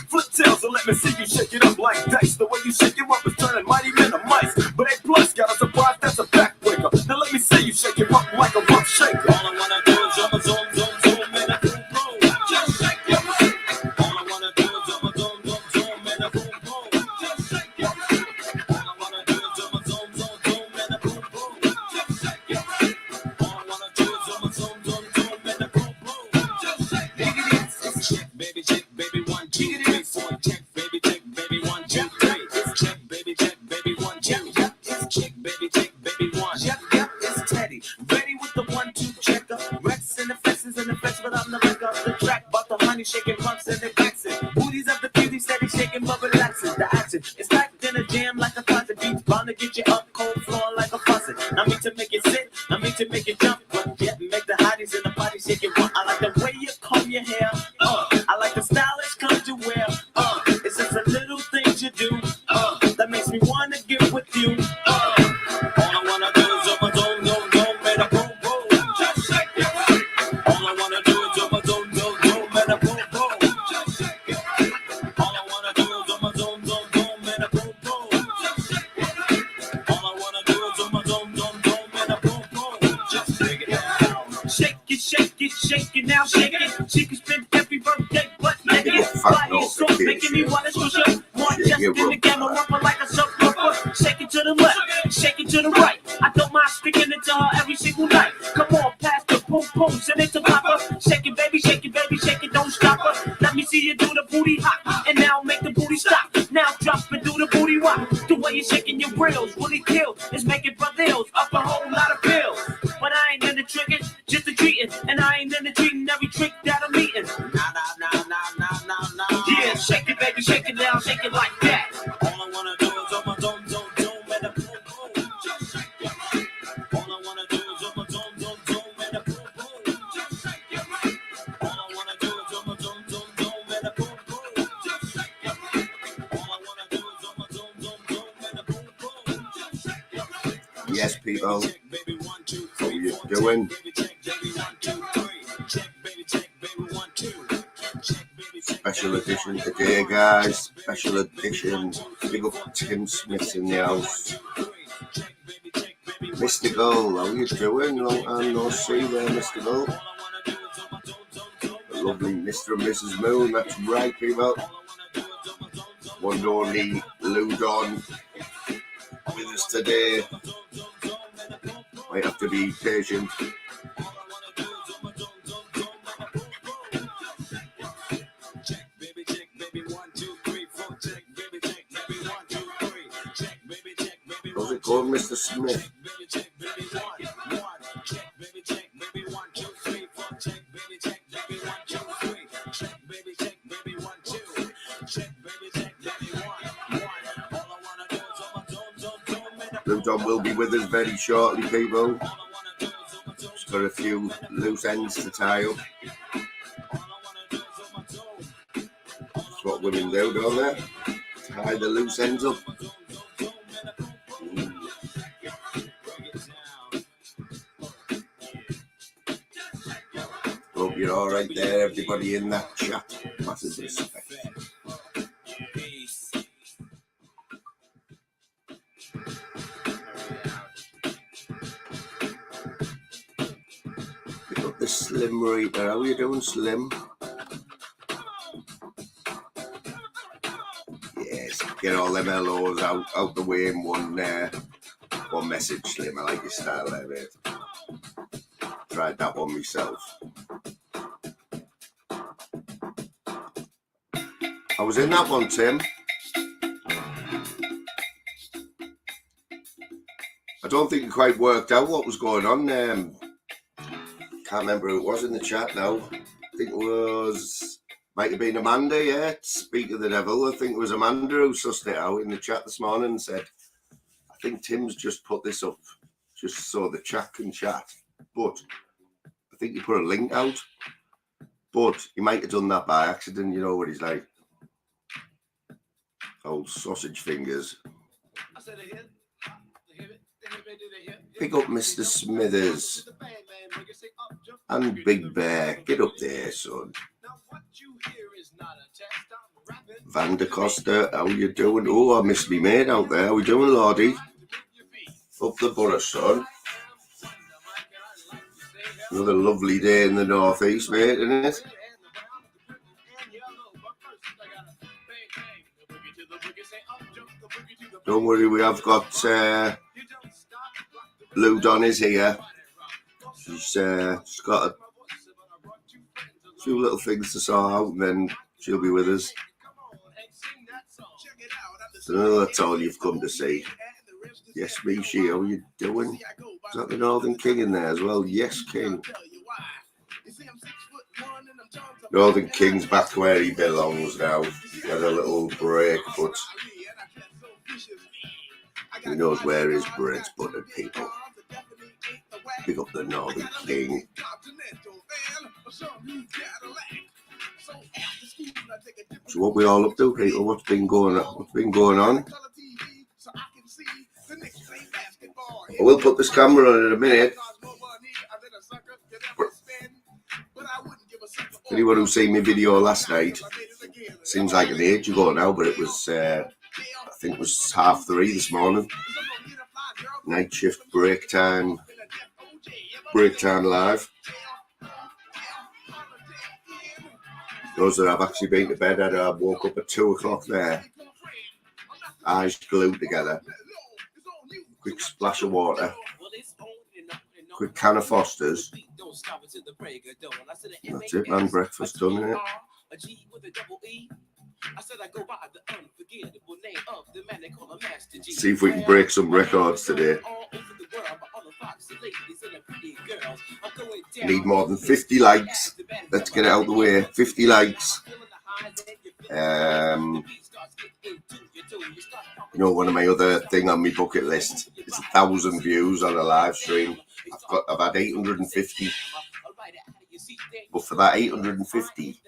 Flip tails and let me see you shake it up like dice. The way you shake it up is turning mighty men to mice. But A plus got a surprise, that's a backbreaker. Now let me see you shake it up like a rough shaker. All I wanna do is zoom, zoom, zoom, zoom, and a boom, boom. Just shake your butt. All I wanna do is zoom, zoom, zoom, zoom, and a boom, boom. Just shake your butt. All I wanna do is zoom, zoom, zoom, zoom, and a boom, boom. Just shake your butt. All I wanna do is zoom, zoom, zoom, zoom, and a boom, boom. Just shake your butt. Check, baby, 1, 2, 3, 4. Check, baby, 1, 2, 3. Check, baby, 1, 2. Check, baby, 1. Yep, it's Teddy. Ready with the 1, 2 checker. Rex and the fixes and the flex, but I'm the wreck of the track. But the honey shaking pumps and they bouncing. Booties of the cutie steady shaking but relaxing. The action is packed in a jam like a concert. Beats bound to get you up cold flowing like a faucet. I mean to make it sit, I mean to make it jump. But yet make the hotties in the party shake it one. I like the way you comb your hair. I like the stylish clothes you wear. It's just the little things you do. That makes me wanna get with you. All I wanna do is zoom, zoom, zoom, zoom, and a boom, boom. Just shake your butt. All I wanna do is zoom, zoom, zoom, zoom, and a boom, boom. Just shake your butt. All I wanna do is zoom, zoom, zoom, zoom, and a boom, boom. Just shake your butt. All I wanna do is zoom, zoom, zoom, zoom, and a boom, boom. Just shake it down. Shake it, shake it, shake it now, shake it. She can spend every birthday, but naked. Body is so making me wanna switch up. More just in the camera, rubber like a subwoofer. Shake it to the left, shake it to the right. I don't mind sticking it to her every single night. Come on, pass the boom boom, send it to Papa. Shake it, baby, shake it, baby, shake it, don't stop her. Let me see you do the booty hop, and now make the booty stop. Now drop and do the booty rock. The way you're shaking your grills, really kill. It's making brothers up a whole lot of pills. But I ain't in the tricking, just the treating, and I ain't in the treating every trick that I'm eating. Nah. Yeah, shake it, baby, shake it down, shake it like that. All I wanna do is zoom, zoom, zoom, zoom, and a boom, boom. Just shake your butt. All I wanna do is zoom, zoom, zoom, zoom, and a boom, boom. Just shake your butt. All I wanna do is zoom, zoom, zoom, zoom, and a boom, boom. Just shake your butt. All I wanna do is zoom, zoom, zoom, zoom, and a boom, boom. Just shake your butt. Yes, people. How you doing? Special edition today, guys. Special edition. Big up Tim Smith in the house. Mystical, how you doing? Long time no see there, Mystical. The lovely Mr. and Mrs. Moon, that's right, people. One and only Loudon with us today. Might have to be patient. How's it going, Mr. Smith? Loudon will be with us very shortly, people. Just got a few loose ends to tie up. That's what women do, don't they? Tie the loose ends up. Hope you're all right there, everybody in that chat. Massive respect. Pick up the Slim Reaper. How are you doing, Slim? Yes, get all them LOs out the way in one message, Slim. I like your style there, mate. Tried that one myself. I was in that one, Tim. I don't think it quite worked out what was going on. Can't remember who it was in the chat now. I think it might have been Amanda, yeah. Speak of the devil. I think it was Amanda who sussed it out in the chat this morning and said, I think Tim's just put this up just so the chat can chat. But I think he put a link out. But he might have done that by accident. You know what he's like. Old sausage fingers. Pick up Mr. Smithers and Big Bear. Get up there, son. Van der Costa, how you doing? Oh, I missed me mate out there. How we doing, Lordy? Up the borough, son. Another lovely day in the northeast, mate, isn't it? Don't worry, we have got Loudon is here. She's got a few little things to sort out, and then she'll be with us. So that's all you've come to see. Yes, Mishi, how you doing? Is that the Northern King in there as well? Yes, King. Northern King's back where he belongs now. He had a little break, but he knows where his bread's buttered, people. Pick up the Northern King. So what we all up to, people? What's been going on? I will put this camera on in a minute. Anyone who seen my video last night, seems like an age ago now, but it was, I think it was 3:30 this morning. Night shift, break time live. Those that have actually been to bed, I woke up at 2 o'clock there. Eyes glued together. Quick splash of water. Quick can of Foster's. That's it, man. Breakfast done, innit? See if we can break some records today. Need more than 50 likes. Let's get it out of the way. 50 likes. You know, one of my other thing on my bucket list is 1,000 views on a live stream. I've had 850. But for that 850,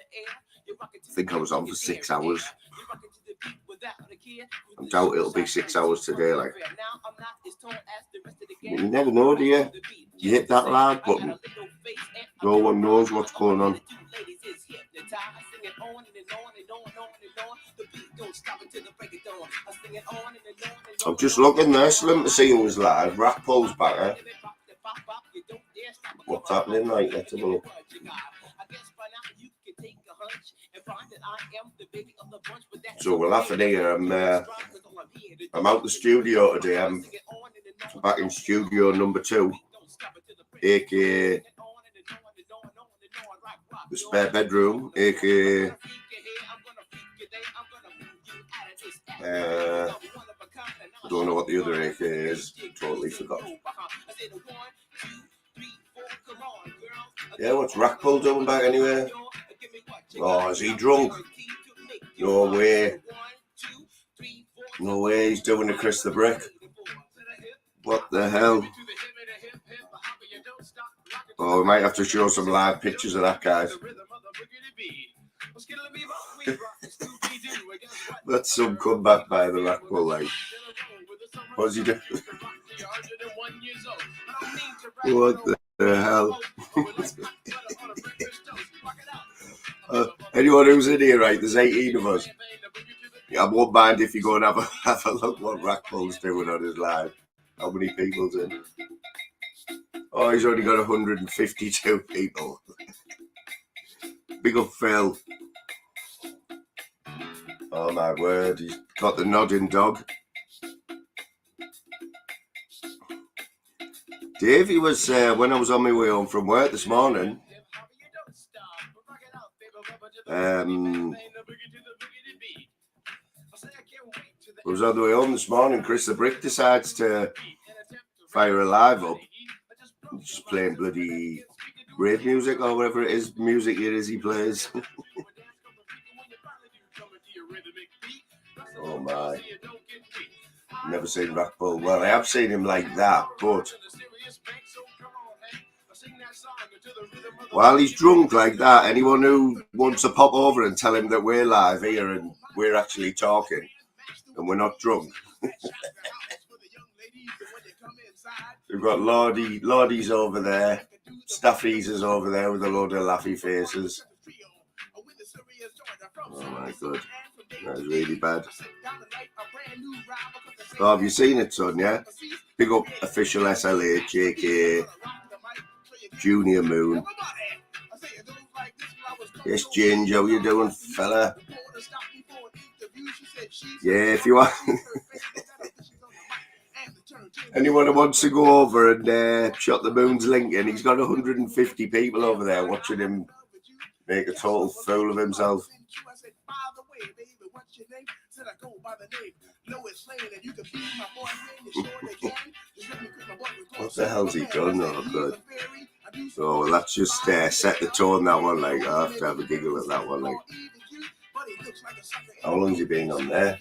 I think I was on for 6 hours. I doubt it'll be 6 hours today, like. You never know, do you? You hit that loud button. No one knows what's going on. I'm just looking there, Slim, to see who was live. Rackpole's back, eh? What's happening, like? Let's have a look. So we're laughing here. I'm out the studio today. I'm back in studio number 2, aka the spare bedroom, aka I don't know what the other aka is. Totally forgot. Yeah, what's Rackpole doing back anyway? Oh, is he drunk? No way. No way he's doing the Chris the Brick. What the hell? Oh, we might have to show some live pictures of that, guys. That's some comeback by the Rackpole, like. What's he doing? What the hell? Anyone who's in here, right? There's 18 of us. I won't mind if you go and have a look what Rackpole's doing on his live. How many people's in? Oh, he's only got 152 people. Big up Phil. Oh my word, he's got the nodding dog. Davey was, when I was on my way home from work this morning, I was on the way home this morning. Chris the Brick decides to fire a live up. He's just playing bloody rave music or whatever it is, music it is he plays. Oh my. Never seen Rackpole. Well, I have seen him like that, but while he's drunk like that, anyone who wants to pop over and tell him that we're live here and we're actually talking and we're not drunk. We've got Lordy's over there, Staffies is over there with a load of laughy faces. Oh my god, that was really bad. Oh, have you seen it, son? Yeah. Big up official SLA, JK, Junior Moon. Yes, Ginge, how you doing, fella? Yeah, if you want. Anyone who wants to go over and shot the Moon's link in, he's got 150 people over there watching him make a total fool of himself. What the hell's he done? Oh, good. Oh, well, that's just set the tone, that one. Like, I have to have a giggle at that one. Like, how long's he been on there?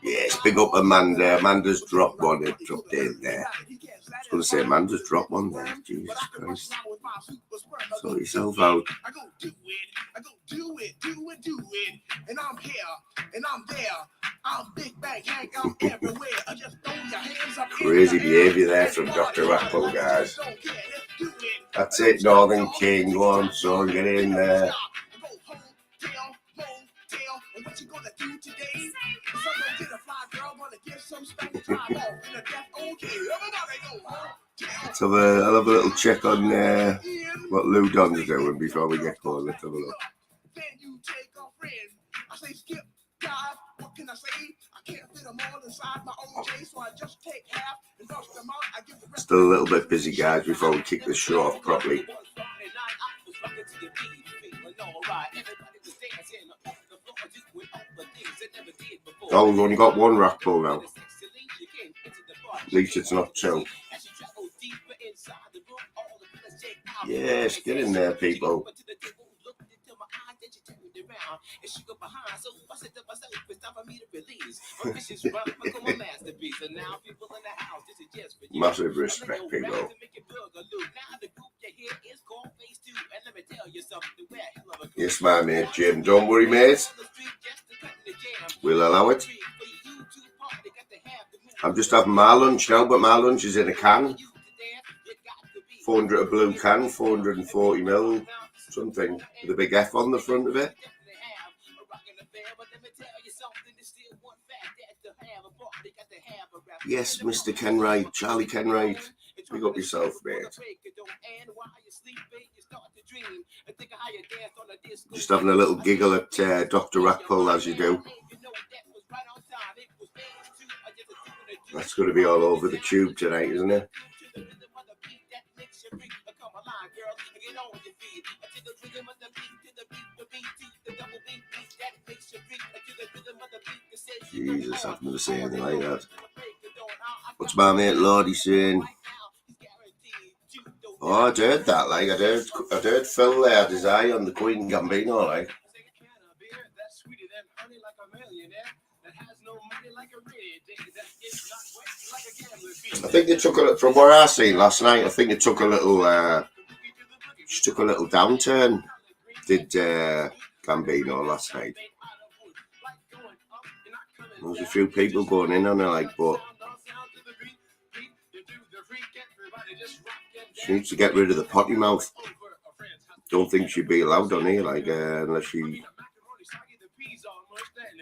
Yes, big up Amanda. Amanda's dropped one. It dropped in there. I was going to say Amanda's dropped one there. Jesus Christ. Sort yourself out. And I'm here, and I'm there. I'm Big Bang Hank, I'm everywhere. Just throw your hands up. Crazy behaviour there from Dr. Apple, guys. That's it, Northern King. Go on, son, get in there. So I'll have a little check on what Loudon's doing before we get going. Let's have a look. Still a little bit busy, guys, before we kick the show off properly. Oh, we've only got one rack pull now. At least it's not two. Yes, get in there, people. Massive respect, people. Yes, my mate Jim. Don't worry, mate. We'll allow it. I'm just having my lunch now, but my lunch is in a can. 400 a blue can, 440 mil, something with a big F on the front of it. Yes, Mr. Kenwright, Charlie Kenwright. Big up yourself, mate. Just having a little giggle at Dr. Rackpull, as you do. That's going to be all over the tube tonight, isn't it? Jesus, I've never seen anything like that. What's my mate Lordy saying? Oh, I'd heard that, like, I'd heard Phil there had his eye on the Queen Gambino, like. I think they took a, from what I seen last night, I think they took a little, she took a little downturn, did Gambino last night. There was a few people going in on her, like, but she needs to get rid of the potty mouth. Don't think she'd be allowed on here, like, unless she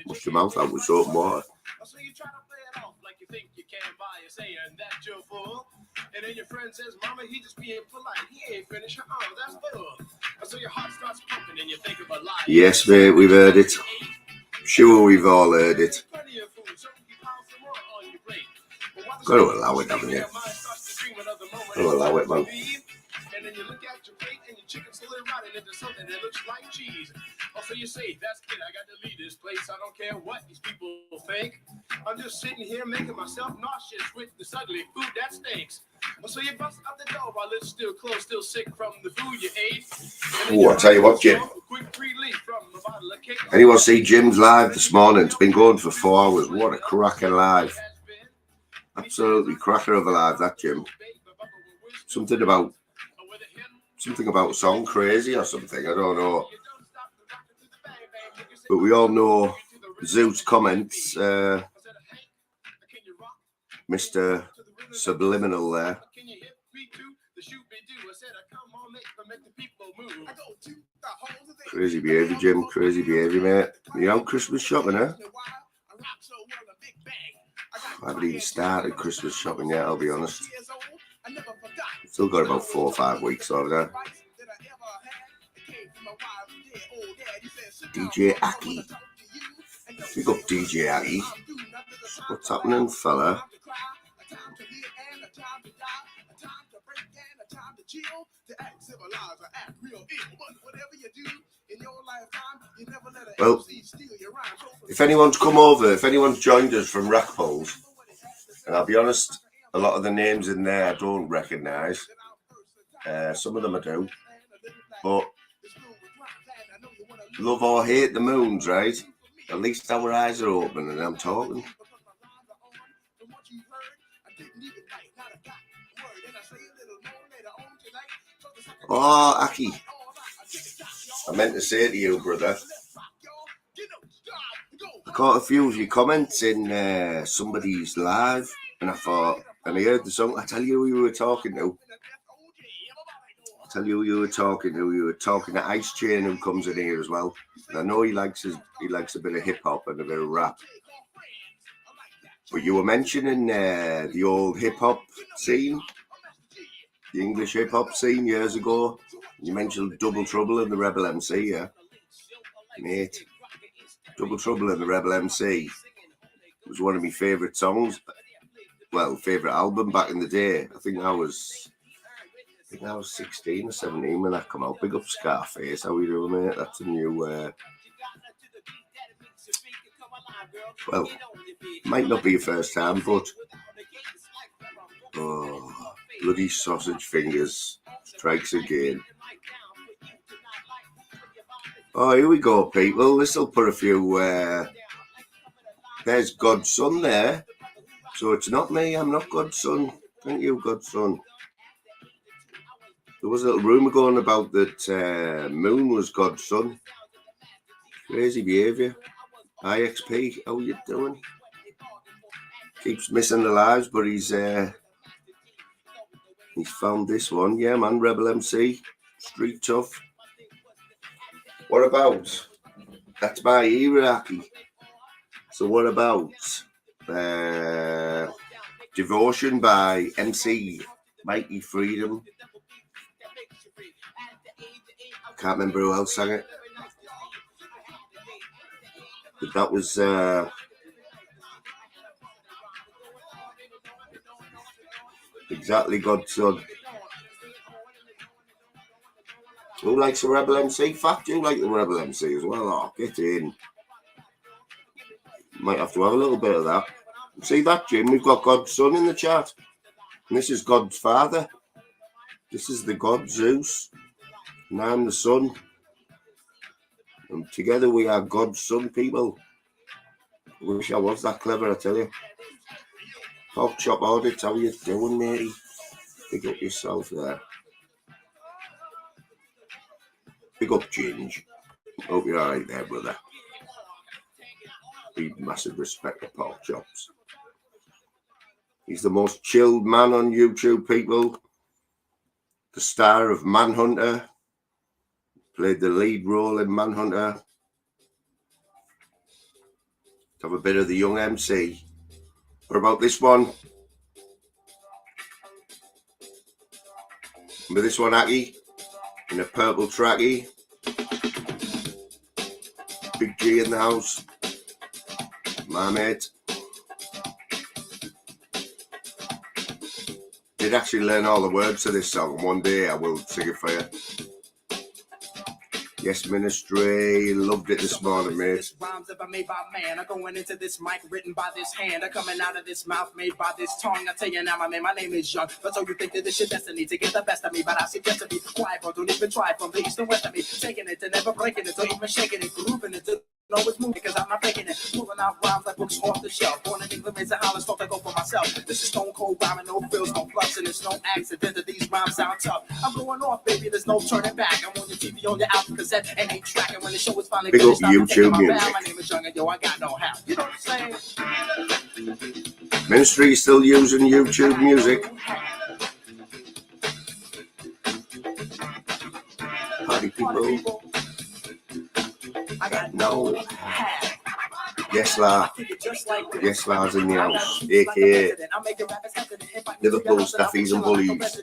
washed her mouth out with soap and water. And then your friend says, Mama, he just being polite. He ain't finished. That's bull. So your heart starts pumping and you think of a lie. Yes, mate, we've heard it. Sure, we've all heard it. Got to allow it, haven't you? Got to allow it, man. And then you look at your plate and your chicken's still rotting into something that looks like cheese. Also, you say, that's it, I got to leave this place. I don't care what these people think. I'm just sitting here making myself nauseous with this ugly food that stinks. So you bust out the door while it's still closed, still sick from the food you ate. Oh, I tell you what, Jim. Anyone see Jim's live this morning? It's been going for 4 hours. What a cracking live. Absolutely cracker of a live, that, Jim. Something about song crazy or something, I don't know. But we all know Zoot's comments, Mr. Subliminal there. Crazy behaviour, Jim. Crazy behaviour, mate. You out Christmas shopping, eh? I haven't even started Christmas shopping yet, I'll be honest. Still got about 4 or 5 weeks over there. DJ Aki. Big up DJ Aki. What's happening, fella? Well, if anyone's come over, if anyone's joined us from Rackpoles, and I'll be honest, a lot of the names in there I don't recognise. Some of them I do. But love or hate the moons, right? At least our eyes are open and I'm talking. Oh, Aki. I meant to say to you, brother. I caught a few of your comments in somebody's live, and I thought, and I heard the song. I tell you who you were talking to. You were talking to Ice Chain, who comes in here as well. And I know he likes a bit of hip hop and a bit of rap. But you were mentioning the old hip hop scene, the English hip hop scene years ago. You mentioned Double Trouble in the Rebel MC, yeah, mate. Double Trouble in the Rebel MC was one of my favourite songs. Well, favourite album back in the day. I think I was 16 or 17 when that come out. Big up Scarface. How we doing, mate? That's a new. Well, might not be your first time, but bloody sausage fingers strikes again. Oh, here we go, people. This'll put a few. There's God's son there, so it's not me. I'm not God's son. Thank you, God's son. There was a little rumour going about that Moon was God's son. Crazy behaviour. IXP, how you doing? Keeps missing the lives, but he's found this one. Yeah, man, Rebel MC, Street Tough. What about? That's my era, Aki. So what about Devotion by MC Mighty Freedom? Can't remember who else sang it. But that was exactly God's son. Who likes the Rebel MC? Fact, you like the Rebel MC as well? Oh, get in. Might have to have a little bit of that. See that, Jim? We've got God's son in the chat. And this is God's father. This is the God Zeus. And I'm the son. And together we are God's son, people. I wish I was that clever, I tell you. Pork Chop Audits, how you doing, matey? Pick up yourself there. Big up, Ginge. Hope you're alright there, brother. Big massive respect to Pork Chops. He's the most chilled man on YouTube, people. The star of Manhunter. Played the lead role in Manhunter. Have a bit of the young MC. What about this one? Remember this one, Aki? In a purple trackie. Big G in the house. My mate. Did actually learn all the words to this song. One day I will sing it for you. Yes, Ministry. Loved it this morning, mate. Rhymes ever made by man are going into this mic, written by this hand, are coming out of this mouth, made by this tongue. I tell you now, my man, my name is Young. But so you think that this your destiny to get the best of me? But I suggest to be quiet, bro. Don't even try from the east and west of me. Taking it and never breaking it, or even shaking it, grooving it. No, it's moving because I'm not faking it. Pulling out rhymes like books off the shelf. Born in England, raised in Holland, thought I go for myself. This is stone cold rhyming, no frills, no fluffs, and it's no accident that these rhymes sound tough. I'm going off, baby. There's no turning back. I'm on your TV, on your album cassette, and ain't tracking when the show is finally big finished. up YouTube music. My name is Young, and yo, I got no how. You know what I'm saying? Ministry is still using YouTube music. people. I got no hat. Yes, La. Yes, La's in the house, aka Liverpool staffies and bullies.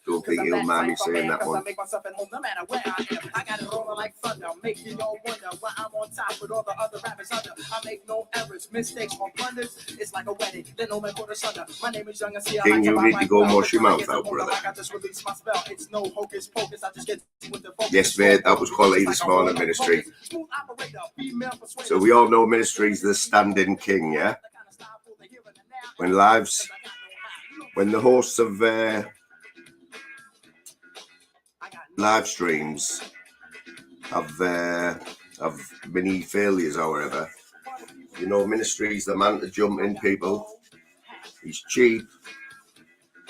Don't think he'll mind me saying that one. I got it rolling like thunder, make you all wonder why I'm on top with all the other rappers under. I make no errors, mistakes or blunders. It's like a wedding, then no man put us under. My name is Young and see I King, you need to go and wash your mouth out, brother. I just release my spell. It's no hocus pocus. I just get with the focus. Yes, mate, that was quality this morning, Ministry. So we all know Ministry's the stand-in king, yeah? When the hosts of live streams have mini failures or whatever, you know, Ministry's the man to jump in, people. He's cheap.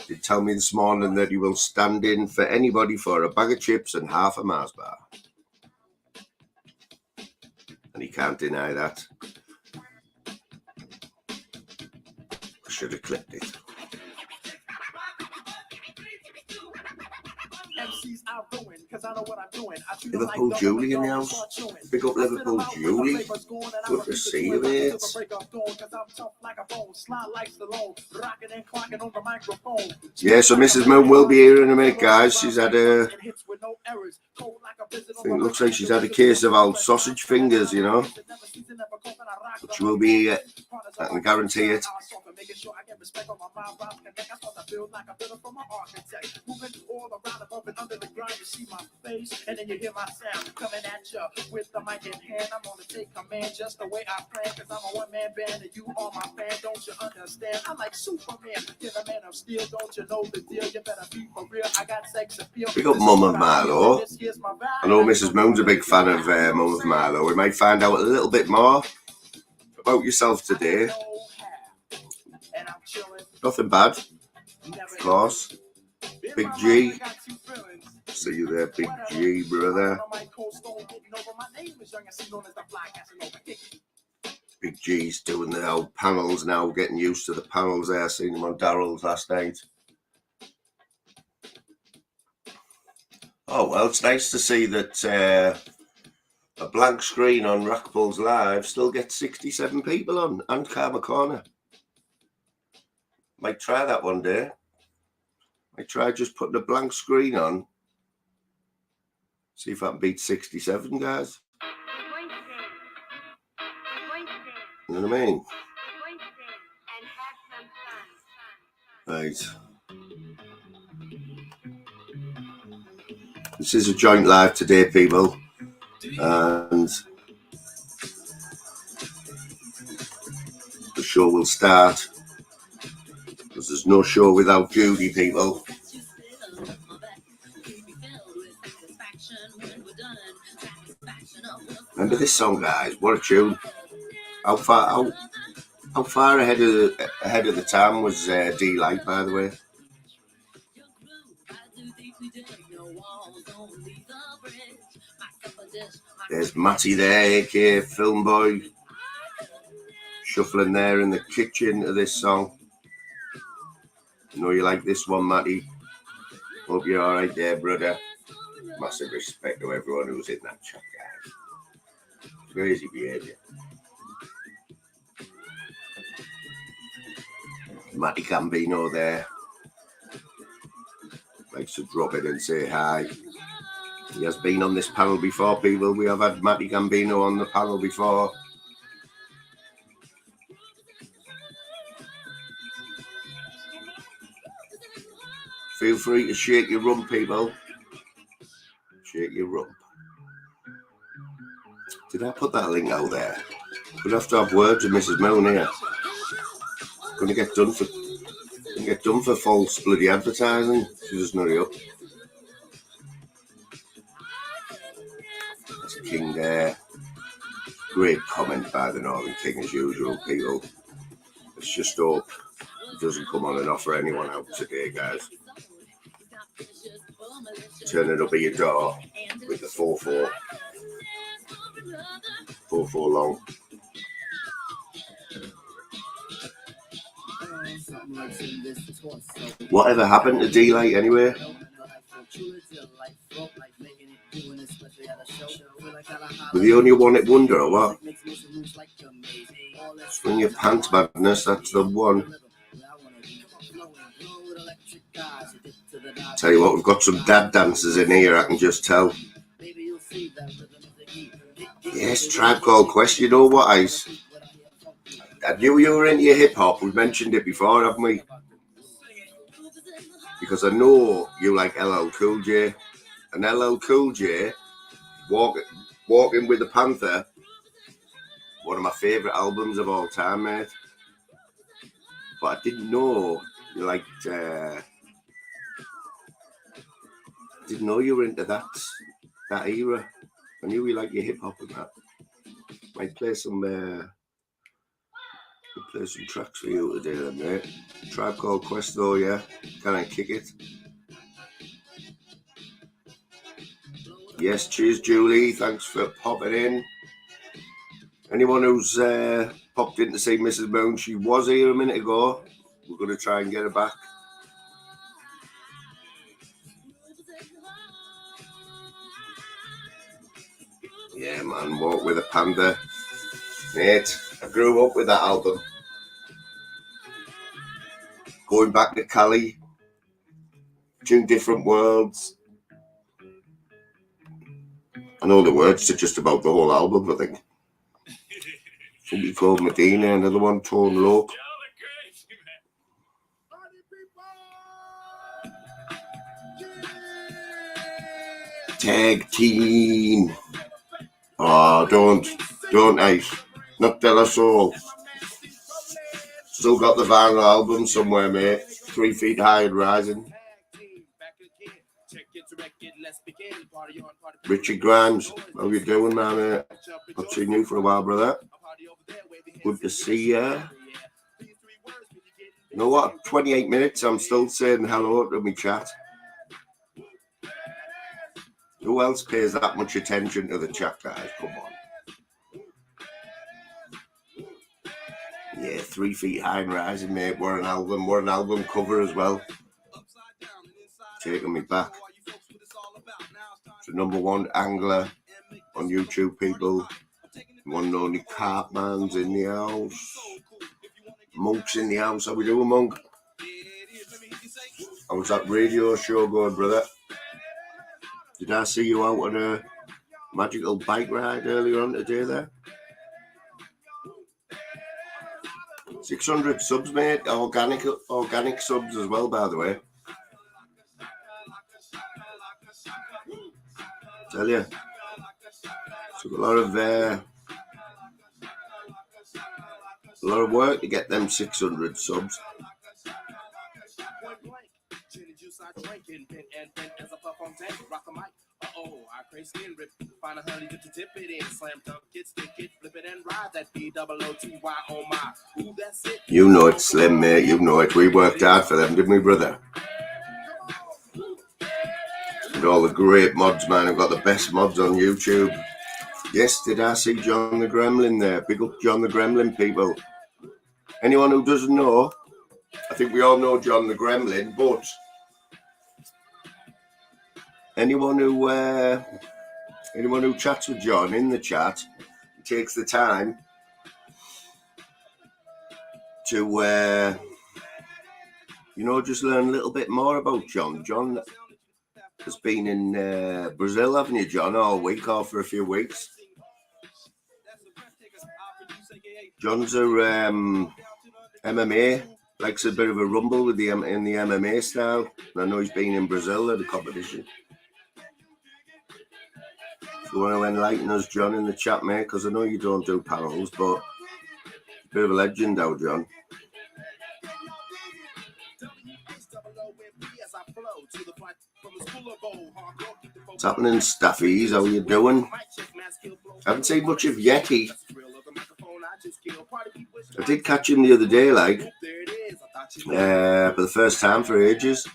He told me this morning that he will stand in for anybody for a bag of chips and half a Mars bar. And he can't deny that. I should have clipped it. Liverpool Julie in the house. Pick up Liverpool Julie. Good to see you, mate. Yeah, so Mrs. Moon will be here in a minute, guys. She's had a... I think it looks like she's had a case of old sausage fingers, you know. But she will be here. I can guarantee it. And then you hear my sound coming at you with the mic in hand. I'm gonna take command just the way I plan, cause I'm a one-man band and you are my fan. Don't you understand? I'm like Superman, you're the man of steel. Don't you know the deal? You better be for real. I got sex appeal. Big up Mum of Marlowe. I know Mrs. Moon's a big fan of Mum of Marlowe. We might find out a little bit more about yourself today. Nothing bad, of course. Big G. See you there, Big G, brother. Big G's doing the old panels now, getting used to the panels there. Seen him on Daryl's last night. Oh, well, it's nice to see that a blank screen on Rackpul's Live still gets 67 people on, and Karma Corner. Might try that one day. Might try just putting a blank screen on. See if I can beat 67, guys. You know what I mean? Right. This is a joint live today, people. And the show will start. Because there's no show without Judy, people. Remember this song, guys? What a tune! How far ahead of the time was D-Light, by the way? There's Matty there, aka Film Boy, shuffling there in the kitchen of this song. I know you like this one, Matty. Hope you're all right there, brother. Massive respect to everyone who's in that chat, guys. Crazy behaviour. Matty Gambino there. Likes to drop in and say hi. He has been on this panel before, people. We have had Matty Gambino on the panel before. Feel free to shake your rump, people. Shake your rump. Did I put that link out there? We'll have to have words with Mrs. Moon here. Gonna get done for false bloody advertising. She doesn't hurry up. That's King there. Great comment by the Northern King as usual, people. Let's just hope it doesn't come on and offer anyone out today, guys. Turning up at your door with the 4-4. 4-4 long. Whatever happened to D-Light anyway? Were the only one-hit wonder or what? Swing Your Pants Madness, that's the one. Tell you what, we've got some dad dancers in here, I can just tell. Yes, Tribe Called Quest, you know what, Ice? I knew you were into hip-hop, we've mentioned it before, haven't we? Because I know you like LL Cool J, and LL Cool J, Walking with the Panther, one of my favourite albums of all time, mate. But I didn't know you liked, didn't know you were into that era. I knew you liked your hip-hop and that. Might play some tracks for you today then, mate. Tribe Called Quest though, yeah. Can I kick it? Yes, cheers Julie, thanks for popping in. Anyone who's popped in to see Mrs. Moon, she was here a minute ago. We're going to try and get her back. Yeah, man, Walk with a Panda. Mate, I grew up with that album. Going back to Cali. 2 different worlds. I know the words to just about the whole album, I think. Somebody called Medina, another one, Tone Loc. Tag Team. Oh, don't Ice. Not De La Soul. Still got the vinyl album somewhere, mate. 3 Feet High and Rising. Richie Grimes, how you doing, man? Not seen you for a while, brother. Good to see you. You know what? 28 minutes, I'm still saying hello to me chat. Who else pays that much attention to the chat, guys? Come on. Yeah, 3 Feet High and Rising, mate. We're an album cover as well. Taking me back. It's the #1 angler on YouTube, people. One and only Cartman's in the house. Monk's in the house. How we doing, Monk? How was that radio show going, brother? Did I see you out on a magical bike ride earlier on today there? 600 subs, mate. Organic subs as well, by the way. Tell you. Took a lot of work to get them 600 subs. You know it, Slim, mate. You know it. We worked hard for them, didn't we, brother? And all the great mods, man. I've got the best mods on YouTube. Yes, did I see John the Gremlin there? Big up John the Gremlin, people. Anyone who doesn't know, I think we all know John the Gremlin, but anyone who chats with John in the chat takes the time to just learn a little bit more about John. John has been in Brazil, haven't you, John, all week or for a few weeks? John's a MMA, likes a bit of a rumble in the MMA style. And I know he's been in Brazil at a competition. If you want to enlighten us, John, in the chat, mate, because I know you don't do panels, but a bit of a legend out, John. What's happening, Staffies? How are you doing? I haven't seen much of Yeti. I did catch him the other day, for the first time for ages.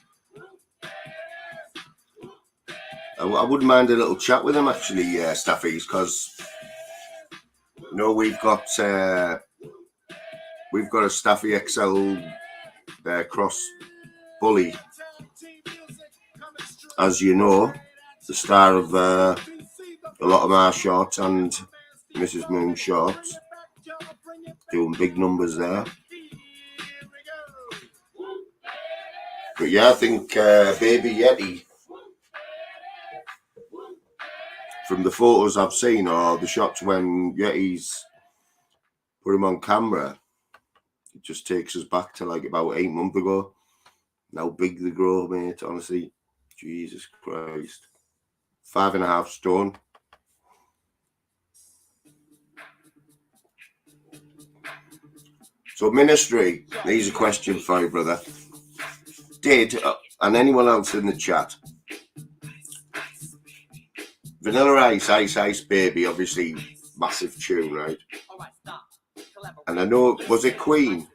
I wouldn't mind a little chat with him, actually, Staffies, because we've got a Staffy XL cross bully, as you know, the star of a lot of my shorts and Mrs. Moon's shorts. Doing big numbers there. But yeah, I think Baby Yeti, from the photos I've seen or the shots when Yeti's put him on camera, it just takes us back to like about 8 months ago. How big they grow, mate, honestly. Jesus Christ. 5.5 stone. So Ministry, here's a question for you, brother. Did, and anyone else in the chat, Vanilla Ice, Ice Ice Baby, obviously massive tune, right? And I know, was it Queen?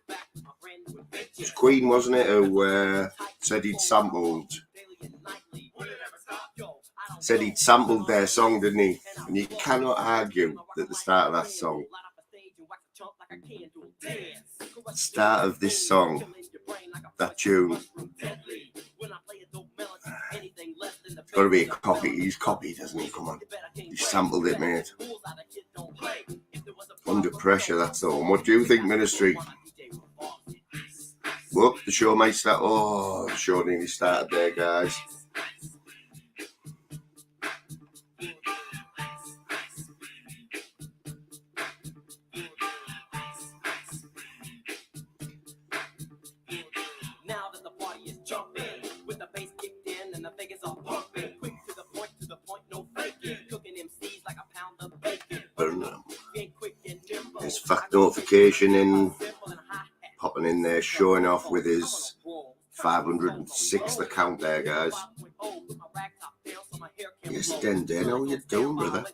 It was Queen, wasn't it, who said he'd sampled their song, didn't he? And you cannot argue that the start of that song, the start of this song, that tune, it's got to be a copy. He's copied, hasn't he? Come on. He sampled it, mate. Under pressure, that's the one. What do you think, Ministry? Well, the show might start. Oh, the show nearly started there, guys. His fact notification in, popping in there, showing off with his 506th account there, guys. Yes, Den Den, how you doing, brother?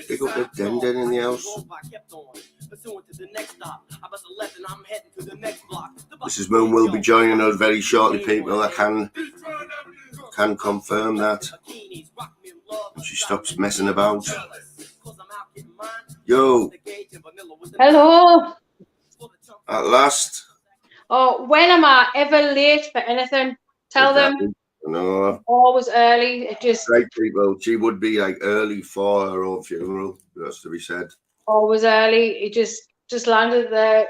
Big up the Den Den in the house. Mrs. Moon will be joining us very shortly, people. I can confirm that. And she stops messing about. Yo. Hello. At last. Oh, when am I ever late for anything? Tell them. No. Always early. It just. Right, people. She would be like early for her own funeral. That's to be said. Always early. He just landed there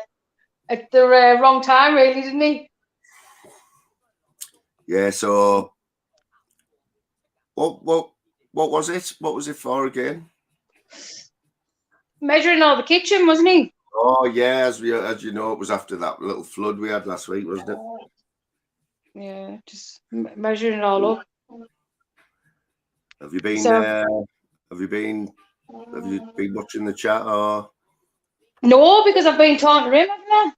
at the wrong time, really, didn't he? Yeah. So, what was it? What was it for again? Measuring all the kitchen, wasn't he? Oh yeah, as you know, it was after that little flood we had last week, wasn't it? Yeah, just measuring it all up. Have you been? Have you been watching the chat or? No, because I've been talking to him, haven't I?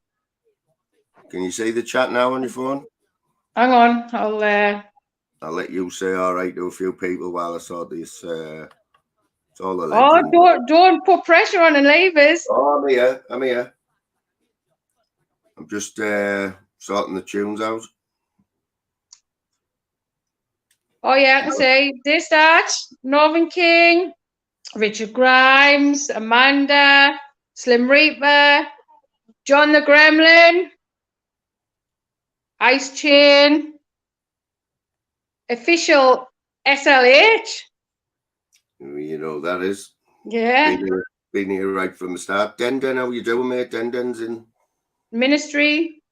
Can you see the chat now on your phone? Hang on, I'll let you say all right to a few people while I sort this. It's all a legend. Oh, don't put pressure on the neighbours. Oh, I'm here. I'm just sorting the tunes out. Oh yeah, I can say this, that, Northern King, Richard Grimes, Amanda, Slim Reaper, John the Gremlin, Ice Chain, Official SLH. You know that is. Yeah. Been here right from the start. Den, how you doing, mate? Den's in. Ministry,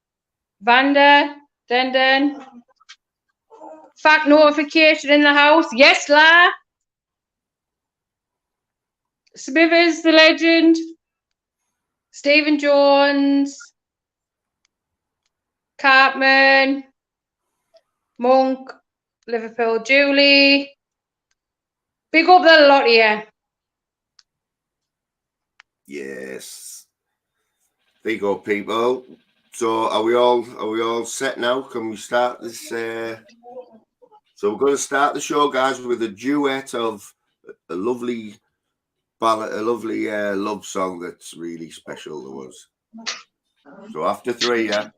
Vanda, Den. Fact notification in the house. Yes, La. Smithers, the legend. Stephen Jones. Cartman. Monk. Liverpool Julie. Big up the lot here. Yes. Big up, people. So are we all set now? Can we start this? So we're going to start the show, guys, with a duet of a lovely ballad, a lovely love song that's really special to us. So after 3, yeah.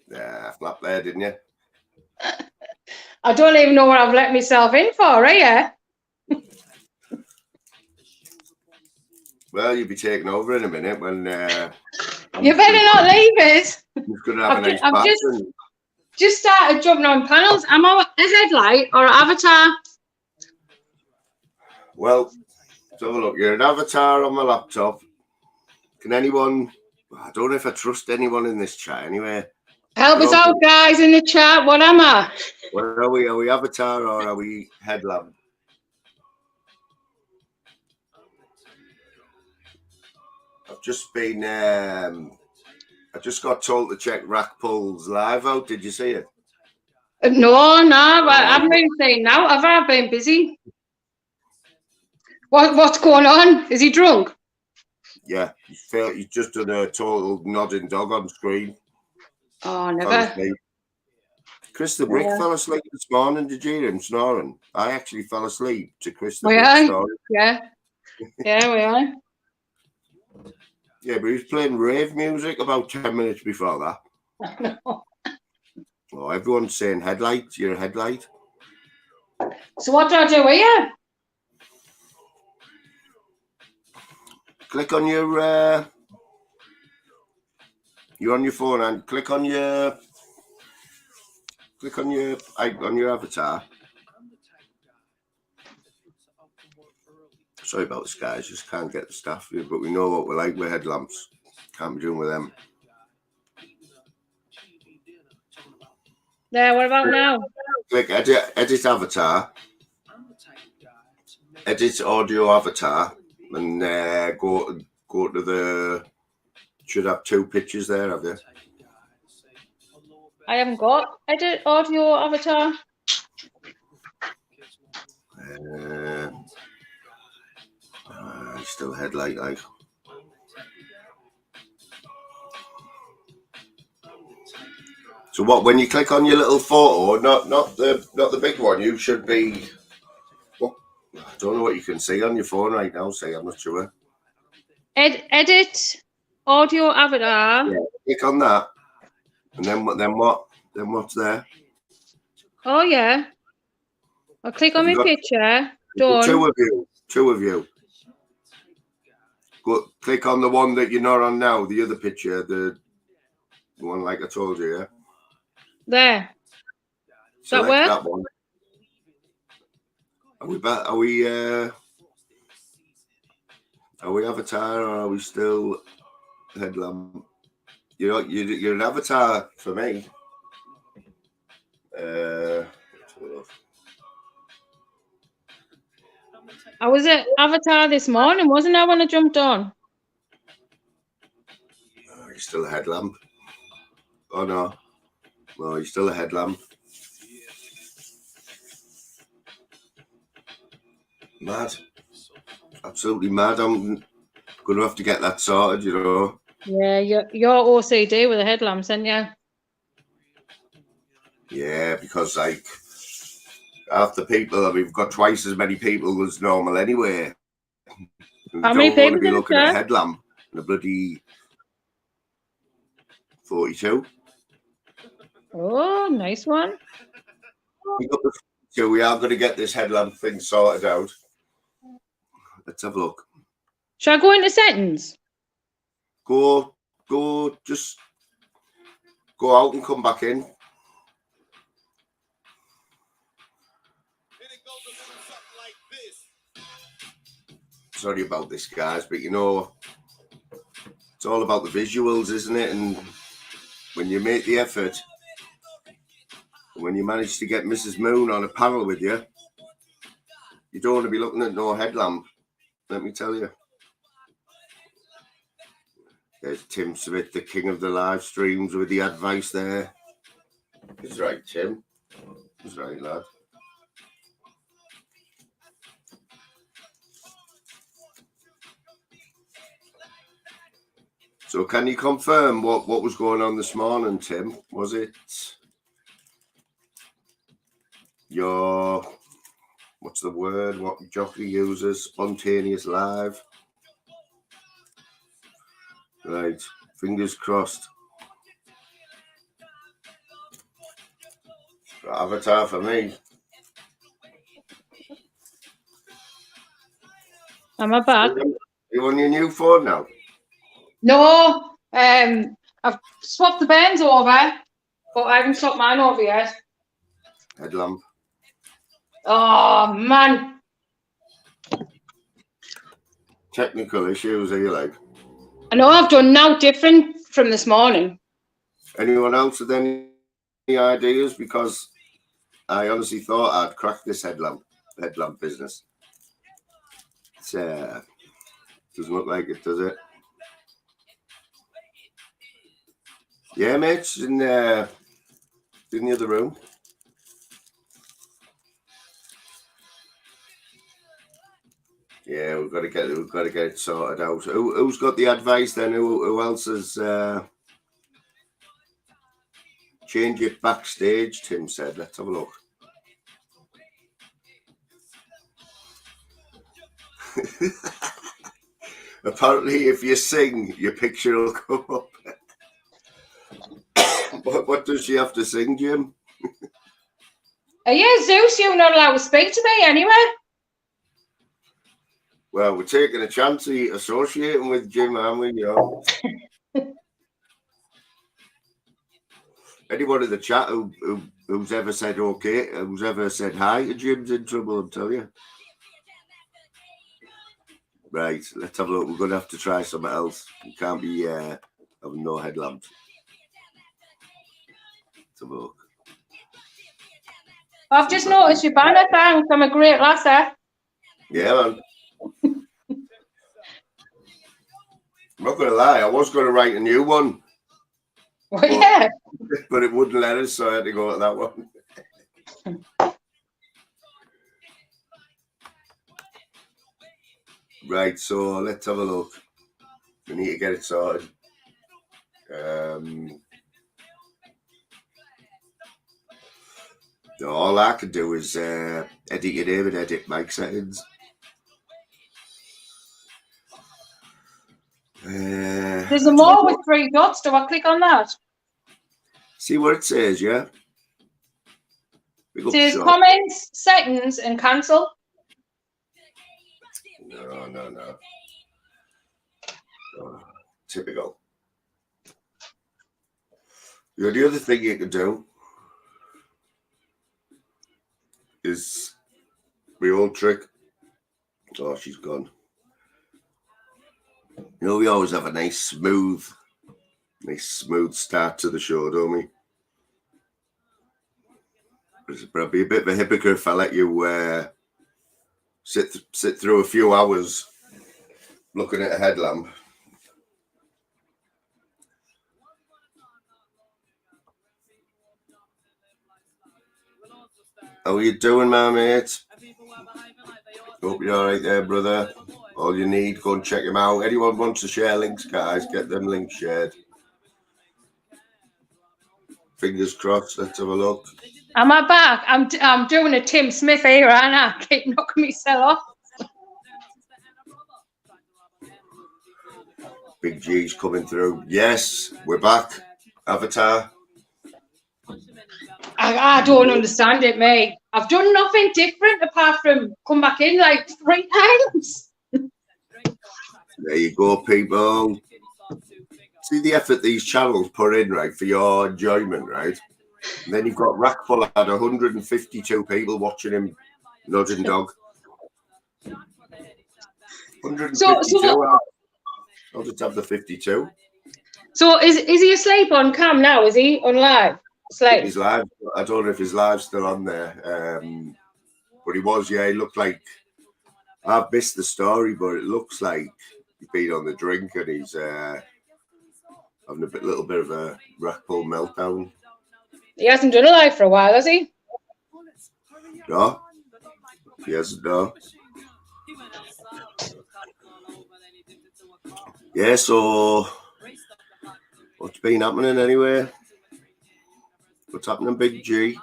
Yeah, flap there, didn't you? I don't even know what I've let myself in for, eh? Well, you'll be taking over in a minute when. You better not leave it. I've just started jumping on panels. Am I a headlight or an avatar? Well, let's have a look. You're an avatar on my laptop. Can anyone... I don't know if I trust anyone in this chat anyway. Help us out, guys, in the chat. What am I? Where are we? Are we avatar or are we headlamp? I've just been... I just got told to check Rack Pull's live out. Did you see it? No, I haven't been saying now. Have I been busy? What's going on? Is he drunk? Yeah, he's just done a total nodding dog on screen. Oh, never. Chris the Brick fell asleep this morning. Did you hear him snoring? I actually fell asleep to Chris the Brick story. Yeah. Yeah, we are. Yeah, but he was playing rave music about 10 minutes before that. Oh, everyone's saying headlight. You're a headlight. So what do I do here? Click on your... you're on your phone and click on your avatar. Sorry about this, guys. Just can't get the stuff here, but we know what we're like with headlamps. Can't be doing with them. There, what about now? Click edit avatar. Edit audio avatar, and go to the. Should have 2 pictures there, have you? I haven't got edit audio avatar. Still headlight like. So what? When you click on your little photo, not the big one, you should be. Well, I don't know what you can see on your phone right now. Say, I'm not sure. Edit audio avatar. Yeah, click on that, and then what? Then what's there? Oh yeah. I'll click on my picture. Done. 2 of you. 2 of you. Go click on the one that you're not on now. The other picture, the one like I told you. Yeah. There. Select that work? That one. Are we back? Are we avatar or are we still headlamp? You're an avatar for me. I was at Avatar this morning, wasn't I, when I jumped on? You're still a headlamp. Oh no. No, you're still a headlamp. Mad. Absolutely mad. I'm going to have to get that sorted, you know. Yeah, you're OCD with the headlamps, aren't you? Yeah, because like half the people, we've got twice as many people as normal anyway. How many people don't want to be looking at a headlamp and a bloody 42. Oh, nice one. So we are going to get this headlamp thing sorted out. Let's have a look. Shall I go into settings? Just go out and come back in. Sorry about this, guys, but you know, it's all about the visuals, isn't it? And when you make the effort, when you manage to get Mrs. Moon on a panel with you, you don't want to be looking at no headlamp, let me tell you. There's Tim Smith, the king of the live streams, with the advice there. He's right, Tim. He's right, lad. So can you confirm what was going on this morning, Tim? Was it your, what's the word, what jockey uses, spontaneous live? Right, fingers crossed. Avatar for me. Am I back? You on your new phone now? No, I've swapped the bands over, but I haven't swapped mine over yet. Headlamp. Oh, man. Technical issues, are you like? I know I've done now different from this morning. Anyone else with any ideas? Because I honestly thought I'd crack this headlamp business. It doesn't look like it, does it? Yeah, mate, she's in the other room. Yeah, we've got to get it sorted out. Who's got the advice then? Who else has changed it backstage? Tim said. Let's have a look. Apparently, if you sing, your picture will come up. What does she have to sing, Jim? Yeah, Zeus, you're not allowed to speak to me anyway. Well, we're taking a chance of associating with Jim, aren't we? You know. Anyone in the chat who's ever said okay, who's ever said hi to Jim's in trouble, I'll tell you. Right, let's have a look. We're going to have to try something else. We can't be having no headlamps. Let's have a look. I've just noticed your banner, thanks. I'm a great lasser. Yeah, man. I'm not going to lie, I was going to write a new one. Well, yeah. But it wouldn't let us, so I had to go at that one. Right, so let's have a look. We need to get it sorted. All I can do is edit your name and edit mic settings. There's a more with 3 dots. Do I click on that? See what it says, yeah? It says comments, settings, and cancel. No. Oh, typical. The only other thing you can do is the old trick. Oh, she's gone. You know, we always have a nice smooth start to the show, don't we? I'd be a bit of a hypocrite if I let you sit through a few hours looking at a headlamp. How are you doing, my mate? Hope you're all right there, brother. All you need, go and check him out. Anyone wants to share links, guys, get them links shared. Fingers crossed. Let's have a look. Am I back? I'm doing a Tim Smith here, and I keep knocking myself off. Big G's coming through. Yes, we're back. Avatar. I don't understand it, mate. I've done nothing different apart from come back in like 3 times. There you go, people. See the effort these channels put in, right, for your enjoyment, right? And then you've got Rackful at 152 people watching him nudging dog. 152. I'll just have the 52. So is he asleep on cam now? Is he on live? He's live. I don't know if his live's still on there. But he was, yeah, he looked like, I've missed the story, but it looks like he's been on the drink and he's having a little bit of a Rackful meltdown. He hasn't done a live for a while, has he? No, he hasn't, no. Yeah, so what's been happening anyway? What's happening, Big G?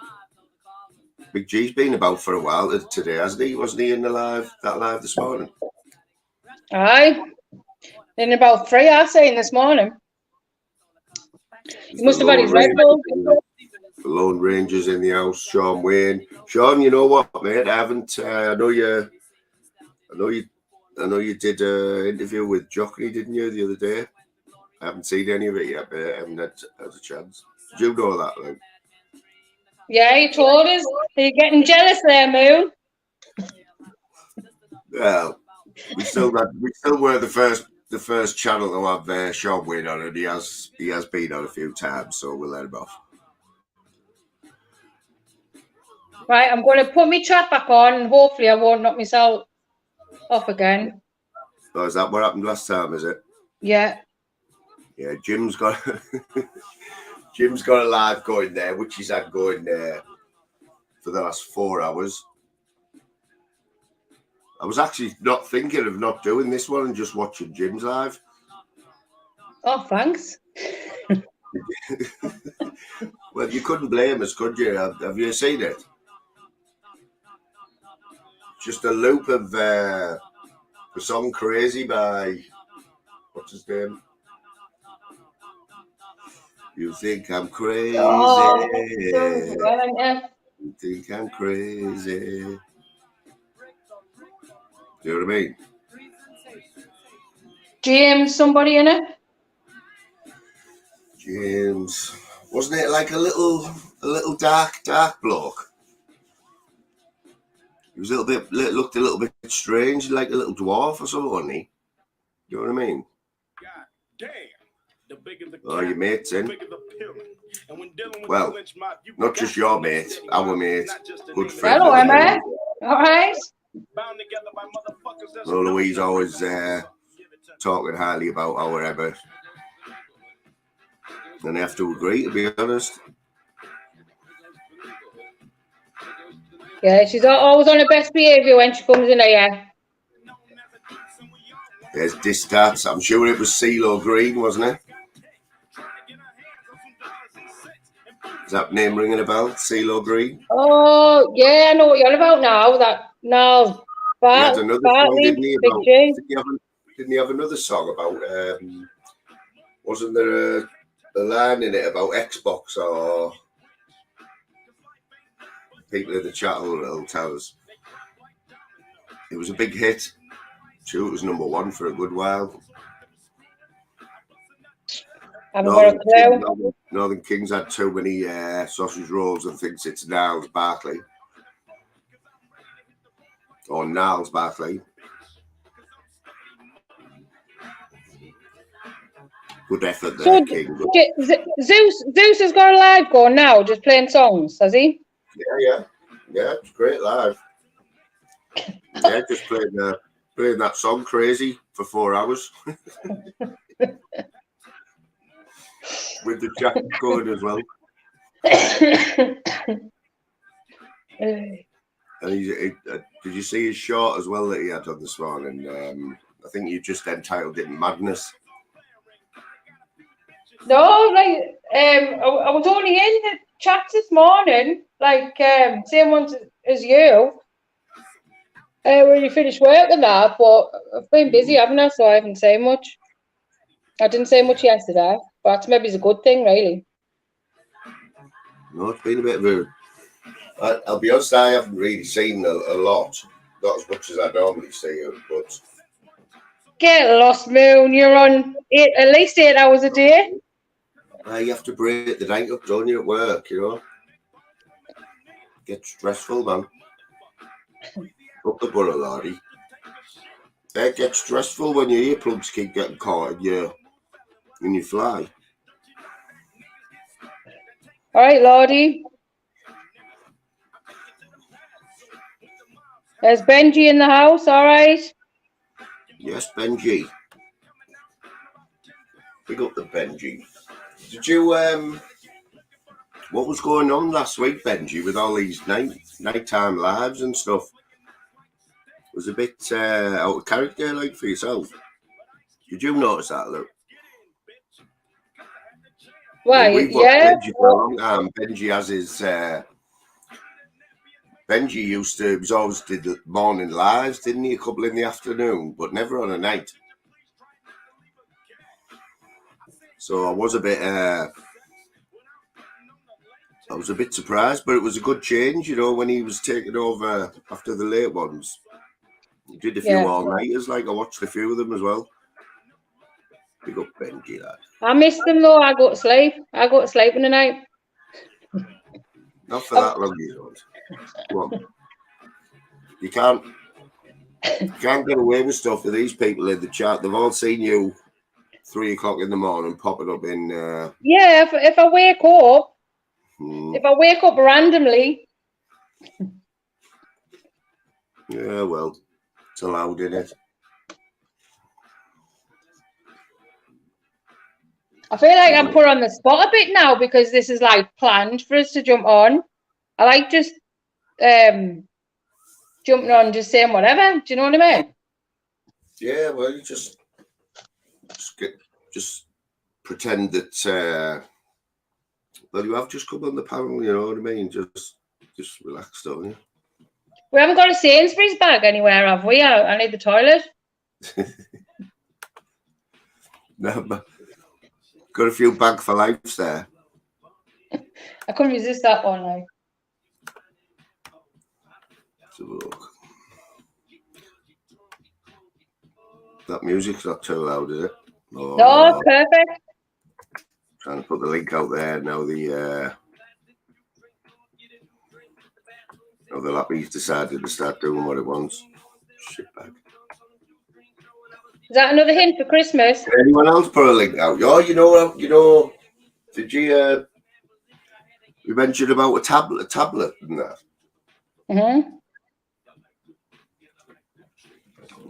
Big G's been about for a while today, hasn't he? Wasn't he in that live this morning? Aye. In about 3, I say, this morning. He must have had his Red Bull. The Lone Rangers in the house, Sean Wayne. Sean, you know what, mate? I haven't. I know you did an interview with Jockney, didn't you, the other day? I haven't seen any of it yet, but I haven't had a chance. Did you know that, Lou? Yeah, he told us. Are you getting jealous there, Moon? Well, We still were the first channel to have Sean Wynn on, and he has been on a few times, so we'll let him off. Right, I'm going to put my chat back on, and hopefully I won't knock myself off again. Oh, is that what happened last time? Is it? Yeah. Yeah, Jim's got a live going there, which he's had going there for the last 4 hours. I was actually not thinking of not doing this one and just watching Jim's live. Oh, thanks. Well, you couldn't blame us, could you? Have you seen it? Just a loop of the song "Crazy" by what's his name? You think I'm crazy? Oh, you think I'm crazy? You know what I mean? James, somebody in it? James, wasn't it like a little dark bloke? He was looked a little bit strange, like a little dwarf or something, wasn't he? You know what I mean? God damn. The bigger the Oh, your mate's in. Well, Not just your mate, our mate, good friend. Hello, Emma. All right. No, Louise always talking highly about our Emma. And I have to agree, to be honest. Yeah, she's always on her best behaviour when she comes in here. There's Distats. I'm sure it was CeeLo Green, wasn't it? Is that name ringing a bell? CeeLo Green? Oh, yeah, I know what you're on about now. He had another song, didn't he? Didn't he have another song about, wasn't there a line in it about Xbox or people in the chat will tell us? It was a big hit. Sure, it was number 1 for a good while. Northern Kings had too many sausage rolls and thinks it's Niles Barkley. Or Niles Barkley. Good effort there, so, King. Zeus has got a live going now, just playing songs, has he? Yeah, it's great live. Yeah, just playing that song "Crazy" for 4 hours. With the jacket going as well. And did you see his short as well that he had on this morning? I think you just entitled it "Madness." No, I was only in the chat this morning, same one as you. When you finish work and that, but I've been busy, haven't I? So I haven't said much. I didn't say much yesterday, but maybe it's a good thing, really. No, it's been a bit of a. I'll be honest, I haven't really seen a lot, not as much as I normally see, but. Get lost, Moon. You're on at least 8 hours a day. You have to break the night up, don't you, at work, you know? Get stressful, man. Up the borough, Lordy. It gets stressful when your earplugs keep getting caught in your fly. All right, Lordy. There's Benji in the house, all right? Yes, Benji. Pick up the Benji. Did you, what was going on last week, Benji, with all these nighttime lives and stuff? It was a bit out of character, like, for yourself. Did you notice that, look? Why, we've yeah. Benji for a long time. Benji has his... Benji always did morning lives, didn't he? A couple in the afternoon, but never on a night. So I was a bit surprised, but it was a good change, you know, when he was taking over after the late ones. He did a few all-nighters, I watched a few of them as well. Big up Benji, lad. I missed them, though. I go to sleep. In the night. Not for that long, you don't. Come on. You can't You can't get away with stuff with these people in the chat. They've all seen you 3 o'clock in the morning popping up in. Yeah, if I wake up, randomly. Yeah, well, it's allowed, isn't it? I feel like I'm put on the spot a bit now because this is like planned for us to jump on. I like just jumping on, just saying whatever. Do you know what I mean? Yeah, well, you just pretend that. Well, you have just come on the panel. You know what I mean? Just relax, don't you? We haven't got a Sainsbury's bag anywhere, have we? I need the toilet. No, but got a few bag for lives there. I couldn't resist that one. Like. Let's have a look. That music's not too loud, is it? Oh, no, perfect. Trying to put the link out there now. The lappy's decided to start doing what it wants. Shit bag. Is that another hint for Christmas? Anyone else put a link out? Oh, you know. Did you? We mentioned about a tablet and that.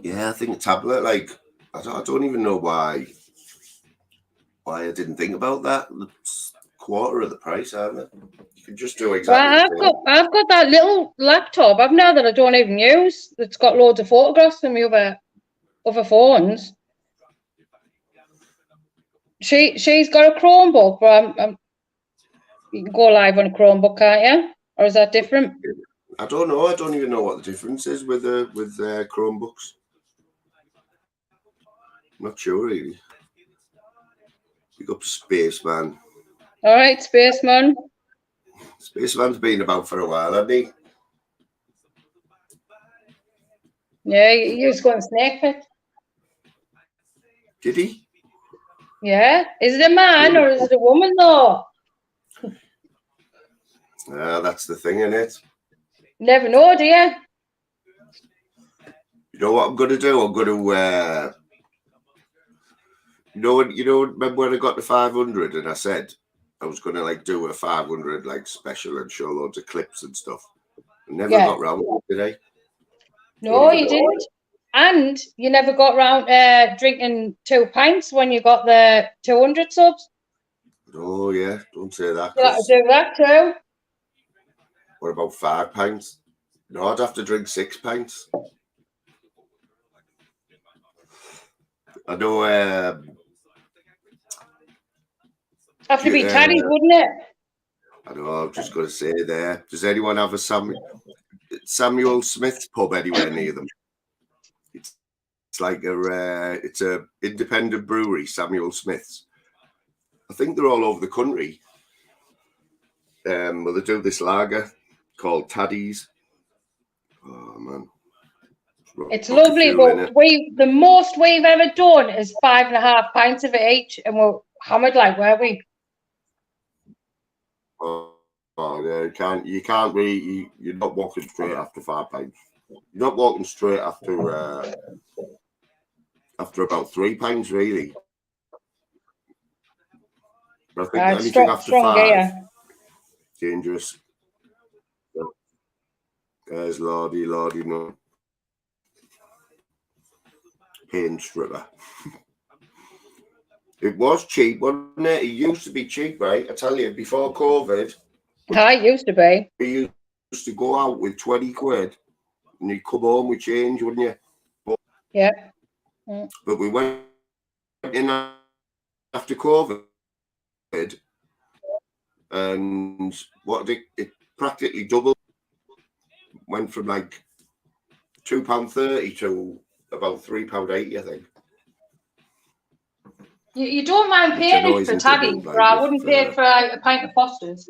Yeah, I think a tablet. Like, I don't even know why I didn't think about that. It's quarter of the price, aren't it? You can just do exactly. Well, I've got that little laptop I've now that I don't even use. That's got loads of photographs from my other phones. She's got a Chromebook, but you can go live on a Chromebook, can't you? Or is that different? I don't know. I don't even know what the difference is with Chromebooks. I'm not sure really. Pick up Spaceman. All right, Spaceman. Spaceman's been about for a while, hasn't he? Yeah, he was going snake pit. Did he? Yeah. Is it a man or is it a woman though? That's the thing, isn't it? Never know, do you? You know what I'm going to do? I'm going to, remember when I got to 500 and I said I was going to like do a 500 like special and show loads of clips and stuff. I never got round to it, did I? No, you didn't. And you never got round drinking 2 pints when you got the 200 subs. Oh, yeah. Don't say that. You have to do that too. What about 5 pints? No, I'd have to drink 6 pints. I know. Have to be Taddy's, wouldn't it? I know. I was just going to say there. Does anyone have a Samuel Smith's pub anywhere near them? It's like it's a independent brewery, Samuel Smith's. I think they're all over the country. Well, they do this lager called Taddy's. Oh man, it's lovely, but the most we've ever done is 5.5 pints of it each, and we're hammered like, were we? Oh yeah, you can't really. You're not walking straight after 5 pints. You're not walking straight after about 3 pints, really. But I think anything after 5, dangerous. There's Lordy, no. Pain stripper. It was cheap, wasn't it? It used to be cheap, right? I tell you, before COVID. It used to be. You used to go out with 20 quid and you'd come home with change, wouldn't you? But we went in after COVID and it practically doubled. Went from like £2.30 to about £3.80, I think. You don't mind paying it for Taddy, but I wouldn't pay it for a pint of Foster's.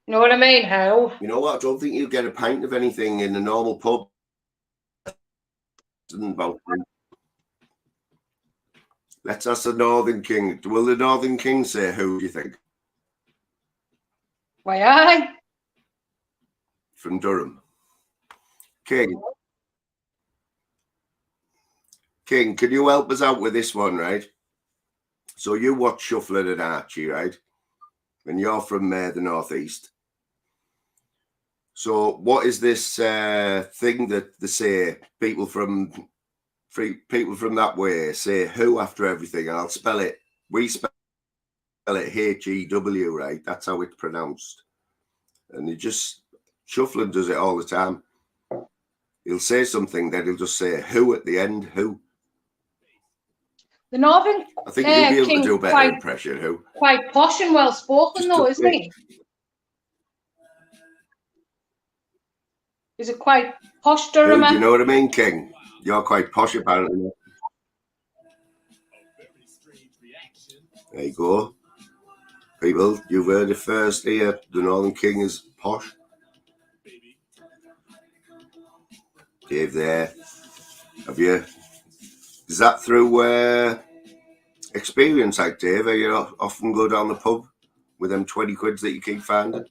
You know what I mean, Hal? You know what? I don't think you get a pint of anything in a normal pub. Let's ask the Northern King. Will the Northern King say who do you think? Why, aye. from Durham. King, can you help us out with this one, right? So you watch Shuffling and Archie, right? And you're from the northeast. So what is this thing that they say people from that way say who after everything? And I'll spell it. We spell it H-E-W, right? That's how it's pronounced. And he just, Shuffling does it all the time. He'll say something, then he'll just say who at the end, who. The Northern I think you'll be able King's to do a better impression, who. quite posh and well spoken, though, isn't he? Is it quite posh, Durham? You know what I mean, King? You're quite posh, apparently. There you go. People, you've heard it first here. The Northern King is posh. Dave there. Have you? Is that through experience, like Dave? Are you often go down the pub with them 20 quids that you keep finding?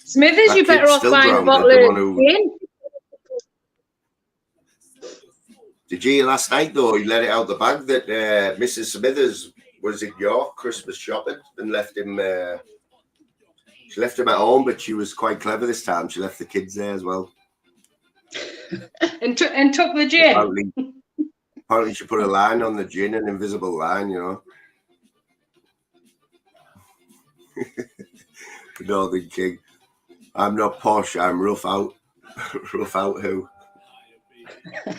Smithers, you better off buying a bottle of gin. Did you hear last night, though? He let it out the bag that Mrs. Smithers was in York Christmas shopping and left him. She left him at home, but she was quite clever this time. She left the kids there as well. and took the gin. Apparently she put a line on the gin, an invisible line, you know. Northern King. I'm not posh, I'm rough out. Rough out who?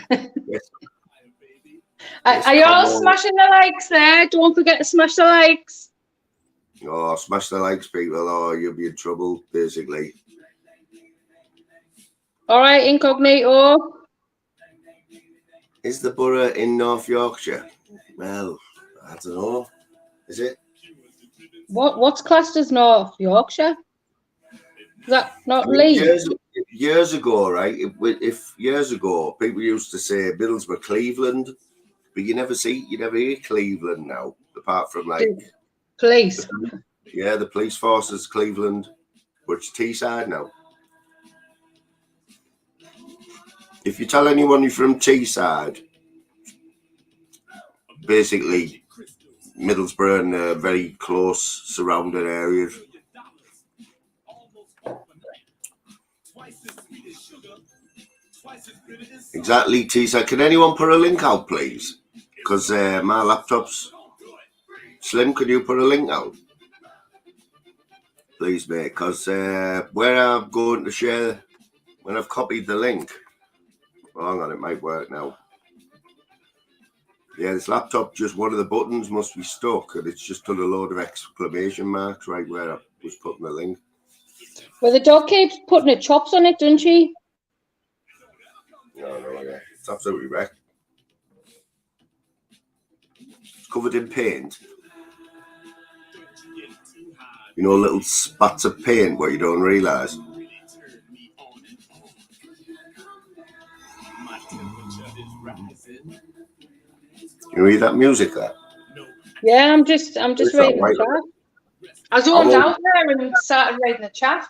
Yes. Are you all smashing the likes there? Don't forget to smash the likes. Oh, smash the likes, people, or you'll be in trouble, basically. All right, incognito. Is the borough in North Yorkshire? Well, I don't know. Is it? What's classed as North Yorkshire? Is that not Leeds? Years ago, right? If years ago, people used to say Middlesbrough, Cleveland, but you never hear Cleveland now, apart from like police. The police forces, Cleveland, but it's Teesside now. If you tell anyone you're from Teesside, basically Middlesbrough and very close surrounding areas. Exactly, Teesside. Can anyone put a link out, please? Because my laptop's Slim. Could you put a link out, please, mate? Because where I'm going to share, when I've copied the link, hang on, it might work now. Yeah, this laptop, just one of the buttons must be stuck, and it's just done a load of exclamation marks right where I was putting the link. Well, the dog keeps putting her chops on it, doesn't she? No, yeah. It's absolutely wrecked. It's covered in paint. You know, little spats of paint where you don't realise. You hear that music there? Yeah, I'm just reading the chat. I zoned out there and started reading the chat.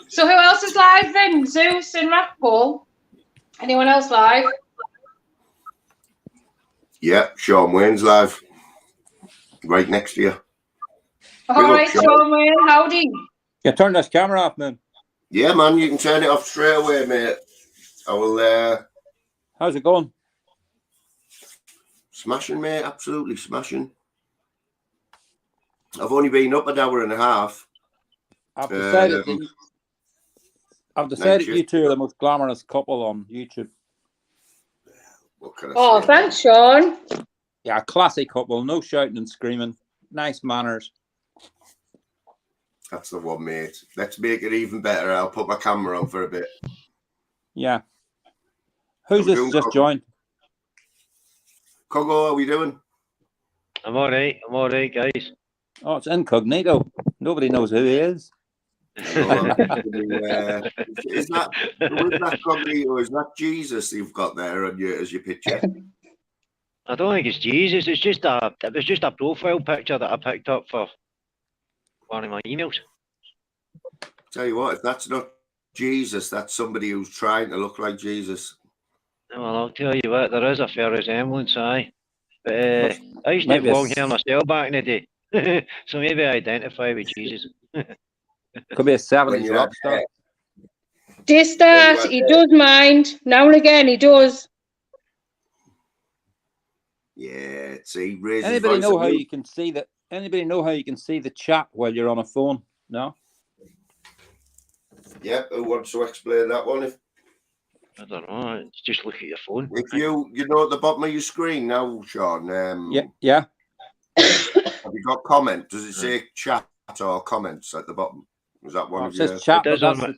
So who else is live then? Zeus and Rathpole. Anyone else live? Yeah, Sean Wayne's live. Right next to you. All right, Sean Wayne, howdy. Yeah, turn this camera off, man. Yeah, man, you can turn it off straight away, mate. I will. How's it going? Smashing, mate. Absolutely smashing. I've only been up an hour and a half. I've decided you two are the most glamorous couple on YouTube. What can I say? Thanks, Sean. Yeah, classy couple. No shouting and screaming. Nice manners. That's the one, mate. Let's make it even better. I'll put my camera on for a bit. Yeah. Who's this just joined? Congo, how are we doing? I'm all right, guys. Oh, it's incognito. Nobody knows who he is. Is that Cognito? Is that Jesus you've got there on as your picture? I don't think it's Jesus. It was just a profile picture that I picked up for one of my emails. Tell you what, if that's not Jesus, that's somebody who's trying to look like Jesus. Well, I'll tell you what, there is a fair resemblance, aye. But I used to have Maybe long hair myself back in the day. So maybe I identify with Jesus. could be a When 70s you rock had star. hair, Just when you that, had he hair. does mind. Now and again, he does. Yeah, see, raise his Anybody voice know a how bit. you can see that? Anybody know how you can see the chat while you're on a phone? No. Yeah, who wants to explain that one? I don't know. Just look at your phone. If you know at the bottom of your screen now, Sean, Yeah. have you got comment? Does it say chat or comments at the bottom? Is that one Oh, of it says your... chat, It but does on that's my.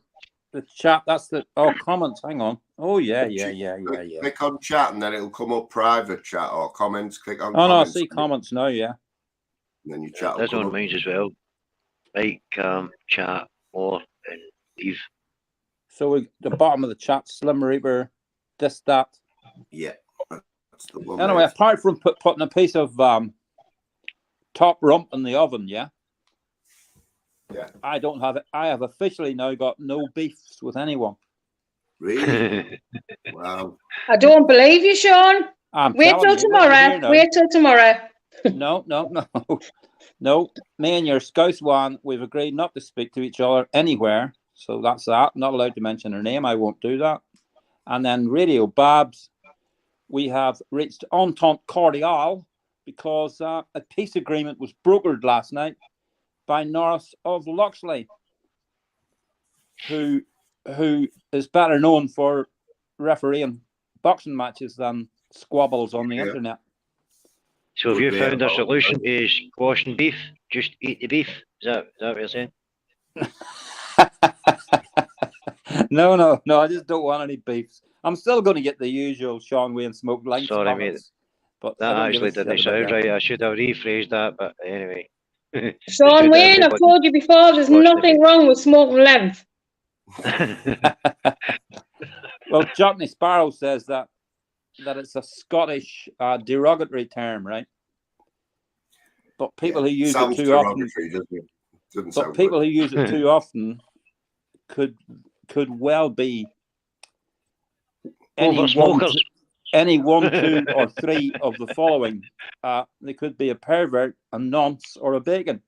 the chat. That's the comments. Hang on. Oh yeah. Click on chat and then it'll come up private chat or comments. Click on Oh no, I comments. see comments now. Yeah. And then your It chat will does come on up. mine as well. Like, chat, or, and leave. So the bottom of the chat, Slim Reaper, this that. Yeah, that's the one. Anyway, apart from putting a piece of top rump in the oven, yeah. I don't have it. I have officially now got no beefs with anyone. Really? Wow. I don't believe you, Sean. I'm Wait telling till you, wait till you tomorrow. hear now. Wait till tomorrow. No. Me and your Scouse one, we've agreed not to speak to each other anywhere. So that's that. Not allowed to mention her name. I won't do that. And then Radio Babs, we have reached entente cordiale because a peace agreement was brokered last night by Norris of Loxley, who is better known for refereeing boxing matches than squabbles on the internet. So have you found a solution to squashing beef? Just eat the beef? Is that what you're saying? No, I just don't want any beefs. I'm still going to get the usual Sean Wayne Smoke Links Sorry, comments, but That actually didn't sound right. I should have rephrased that, but anyway. Sean Wayne, I've told you before, there's nothing wrong with smoking length. Well, Jockney Sparrow says that it's a Scottish derogatory term, right? But people who use it too often, who use it too often could well be any one, two, or three of the following. They could be a pervert, a nonce, or a bacon,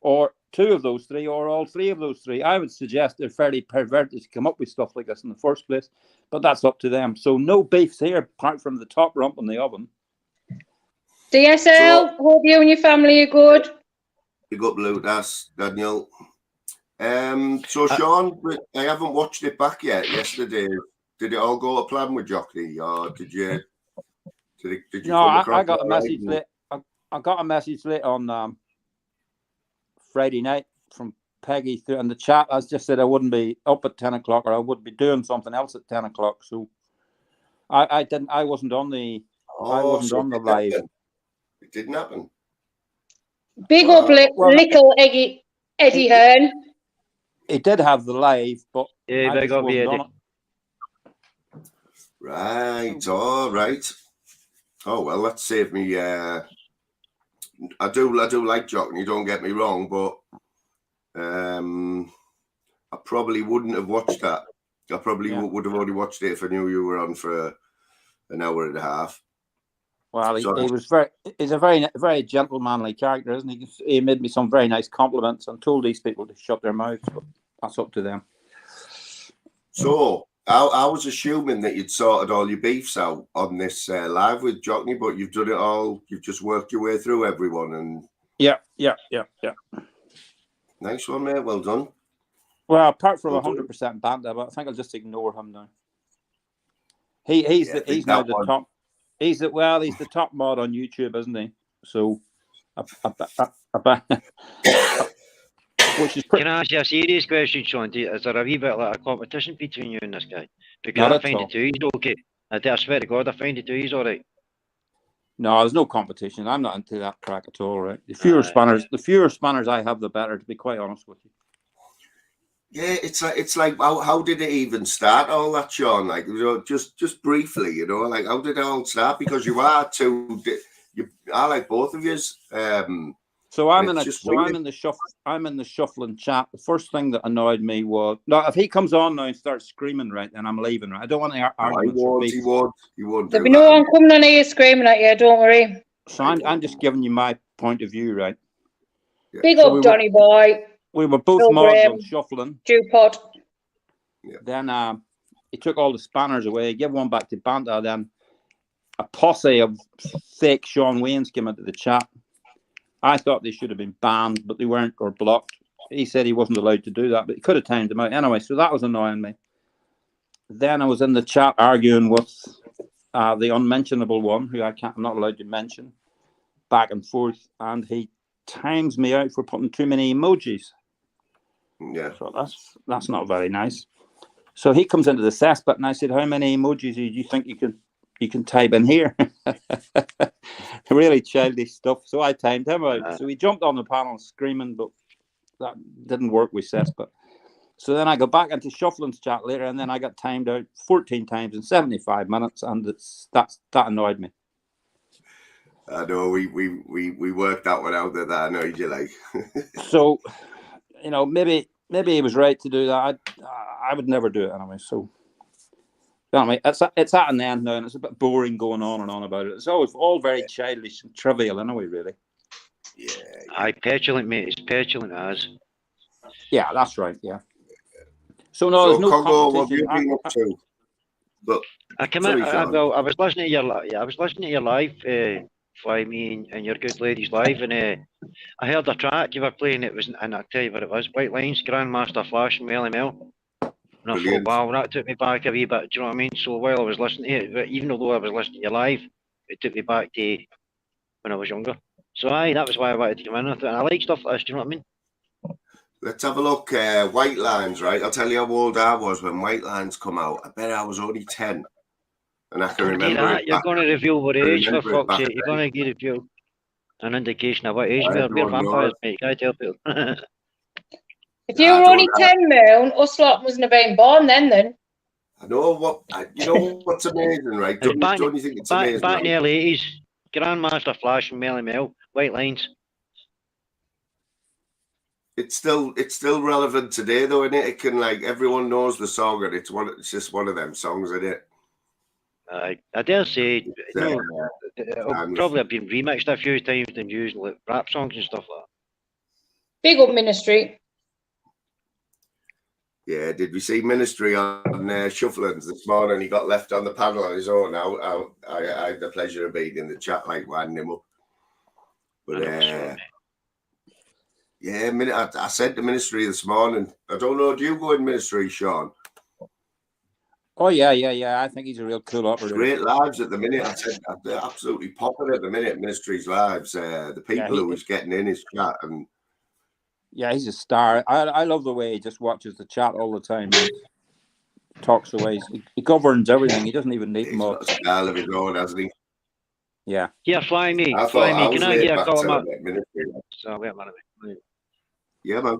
or two of those three, or all three of those three. I would suggest they're fairly perverted to come up with stuff like this in the first place, but that's up to them. So no beefs here, apart from the top rump in the oven. DSL, hope you and your family are good. Big up, Lucas, Daniel. So Sean, I haven't watched it back yet. Yesterday, did it all go to plan with Jockney, or did you? No, I got a message late. I got a message late on Friday night from Peggy in the chat. I just said I wouldn't be up at 10 o'clock, or I would be doing something else at 10 o'clock. So I wasn't on the. I wasn't on the live. It didn't happen. Big up, little Eddie Hearn. He did have the live, but yeah, I just wasn't on it. Right, all right. Oh well, that saved me. I do like Jockney. Don't get me wrong, but I probably wouldn't have watched that. I probably would have only watched it if I knew you were on for an hour and a half. Well, he's a very gentlemanly character, isn't he? He made me some very nice compliments and told these people to shut their mouths, but that's up to them. So I was assuming that you'd sorted all your beefs out on this live with Jockney, but you've done it all. You've just worked your way through everyone, and yeah. Nice one, mate. Well done. Well, apart from 100% banter, but I think I'll just ignore him now. He's now the top. He's the top mod on YouTube, isn't he? So, which is pretty. Can I ask you a serious question, Sean? Is there a wee bit like a competition between you and this guy? Because I find it too easy. Okay, I swear to God, I find it too easy. All right. No, there's no competition. I'm not into that crack at all. Right? The fewer spanners I have, the better. To be quite honest with you. Yeah, it's like how did it even start? All that, Sean? Like, just briefly, like how did it all start? Because you are two. I like both of yous. So I'm It's in a just so I'm weird. in the shuffling chat. The first thing that annoyed me was now if he comes on now and starts screaming, right, then I'm leaving. Right, I don't want any No, arguments or he beef. won't do There'll be no one that. coming on here screaming at you, don't worry. So I'm just giving you my point of view, right? Yeah. Big So up, Johnny boy. we were both Phil mods Graham. on shuffling. Dewpot. Yeah. Then he took all the spanners away, gave one back to Banter. Then a posse of fake Sean Waynes came into the chat. I thought they should have been banned, but they weren't or blocked. He said he wasn't allowed to do that, but he could have timed them out anyway. So that was annoying me. Then I was in the chat arguing with the unmentionable one, who I'm not allowed to mention, back and forth, and he times me out for putting too many emojis. Yeah. So that's not very nice. So he comes into the cesspit, and I said, "How many emojis do you think you can type in here?" Really childish stuff. So I timed him out. So he jumped on the panel screaming, but that didn't work with cesspit. So then I go back into Shuffling's chat later, and then I got timed out 14 times in 75 minutes, and that annoyed me. I know we worked that one out that annoyed you, like. So, maybe he was right to do that. I would never do it anyway. So, anyway, it's at an end now, and it's a bit boring going on and on about it. It's always all very childish and trivial anyway, really. Yeah. Aye, petulant, mate. It's petulant as. Yeah, that's right. Yeah. So no, there's no Congo, what have competition. you been up to? But I came sorry, in. Sean. Well, I was listening to your live, Fly Me and your good ladies live, and I heard a track you were playing. It was, and I'll tell you what it was: White Lines, Grandmaster Flash, and Melly Mel. And I Brilliant. thought, wow, that took me back a wee bit. Do you know what I mean? So while I was listening to it, even though I was listening to you live, it took me back to when I was younger. So aye, that was why I wanted to come in. And I like stuff like this. Do you know what I mean? Let's have a look. White Lines, right? I'll tell you how old I was when White Lines come out. I bet I was only 10. And I can Don't do remember that. it. You're going to reveal what age, for remember it fuck's back sake. You're going to reveal an indication of what age we're Everyone vampires, knows. mate. Can I tell people? If you were only 10, Moon, us lot wasn't have been born then. I know what's amazing, right? Don't you think it's amazing? Back in the early 80s, Grandmaster Flash and Melly Mel, White Lines. It's still relevant today, though, isn't it? It can, like, everyone knows the song, and it's just one of them songs, isn't it? I dare say, it'll probably have been remixed a few times and used like rap songs and stuff like that. Big up Ministry. Yeah, did we see Ministry on Shufflings this morning? He got left on the panel on his own. I had the pleasure of being in the chat, like, winding him up. But yeah, I said to Ministry this morning. I don't know, do you go in Ministry, Sean? Oh yeah. I think he's a real cool operator. Great lives at the minute. I said they're absolutely popping at the minute. Ministry's lives. The people who he's getting in his chat, and yeah, he's a star. I love the way he just watches the chat all the time and talks away. He governs everything. He doesn't even need more. He's got a style of his own, hasn't he? Yeah. Yeah, Fly Me. Can I get a call on my Ministry? So wait a minute. Yeah, man.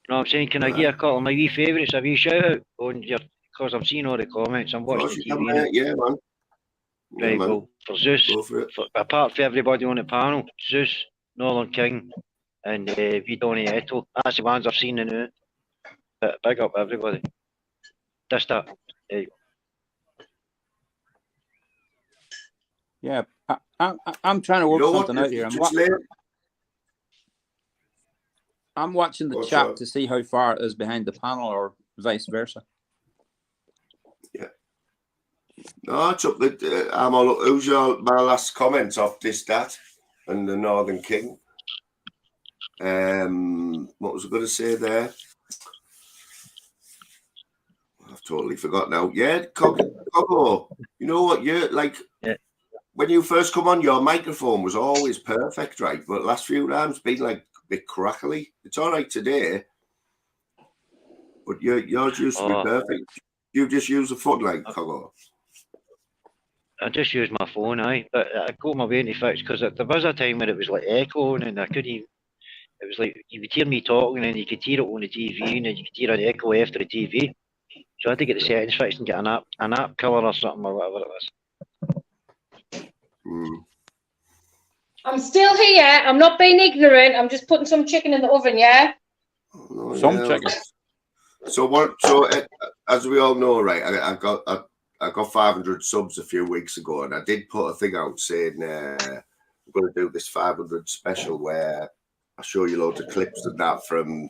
No, I'm saying, can I get a call on my wee favourites, a wee shout out on your, because I'm seeing all the comments, I'm watching the TV. Yeah, man. Right, well, for Zeus, apart from everybody on the panel, Zeus, Northern King, and Vidoni Eto, that's the ones I've seen in it. But big up everybody. That's that. There you go. Yeah, I'm trying to work something out here. I'm watching the chat to see how far it is behind the panel, or vice versa. Yeah. No, it's up. Who's my last comment off this, that, and the Northern King? What was I going to say there? I've totally forgot now. Yeah, Coco. You know what? You're like. Yeah. When you first come on, your microphone was always perfect, right? But last few times, been like a bit crackly. It's all right today, but yours used to be perfect. You just use a foot like Coco. I just use my phone, but I go my way to fix, because there was a time when it was like echoing, and I couldn't even. It was like you could hear me talking, and you could hear it on the TV, and then you could hear an echo after the TV. So I had to get the settings fixed and get an app killer or something, or whatever it was. I'm still here. I'm not being ignorant. I'm just putting some chicken in the oven, yeah? No, Some chicken. So what? So as we all know, right? I got 500 subs a few weeks ago, and I did put a thing out saying we're going to do this 500 special where I show you loads of clips and that from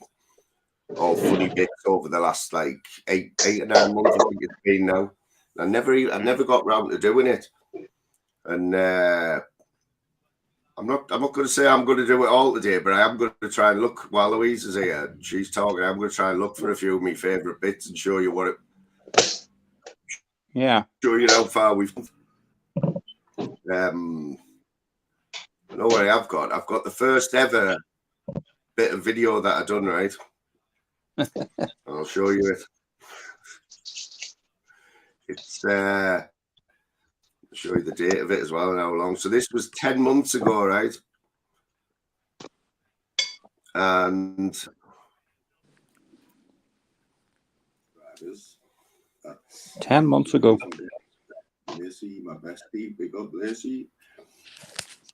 all funny bits over the last like eight or 9 months. I think it's been now. I never got round to doing it, and I'm not going to say I'm going to do it all today, but I am going to try and look while Louise is here. She's talking. I'm going to try and look for a few of my favourite bits and show you what it. Yeah. Show you how far we've. I know what I've got. I've got the first ever bit of video that I done, right? I'll show you it. It's I'll show you the date of it as well and how long. So this was 10 months ago, right? And 10 months ago. Lacey, my bestie, big up Lacey.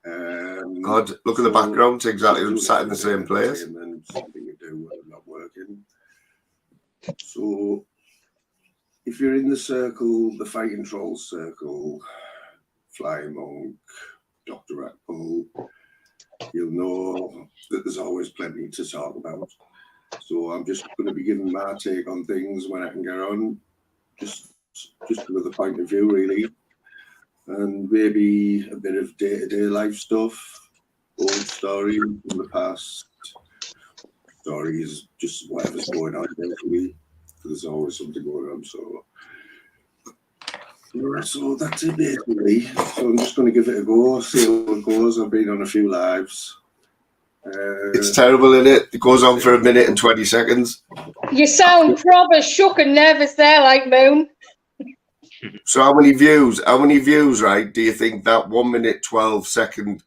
God, look at the background. It's exactly. I'm sat in the same place. And then something to do when I'm not working. So, if you're in the circle, the Fighting Trolls circle, Flying Monk, Dr. Ratbull, you'll know that there's always plenty to talk about. So I'm just going to be giving my take on things when I can get on, just another point of view, really, and maybe a bit of day-to-day life stuff, old stories from the past, stories, just whatever's going on, basically. There's always something going on, so that's it, basically. So I'm just going to give it a go, see how it goes. I've been on a few lives. It's terrible, isn't it? It goes on for a minute and 20 seconds. You sound proper shook and nervous there, like Moon. So how many views, right, do you think that 1 minute 12 second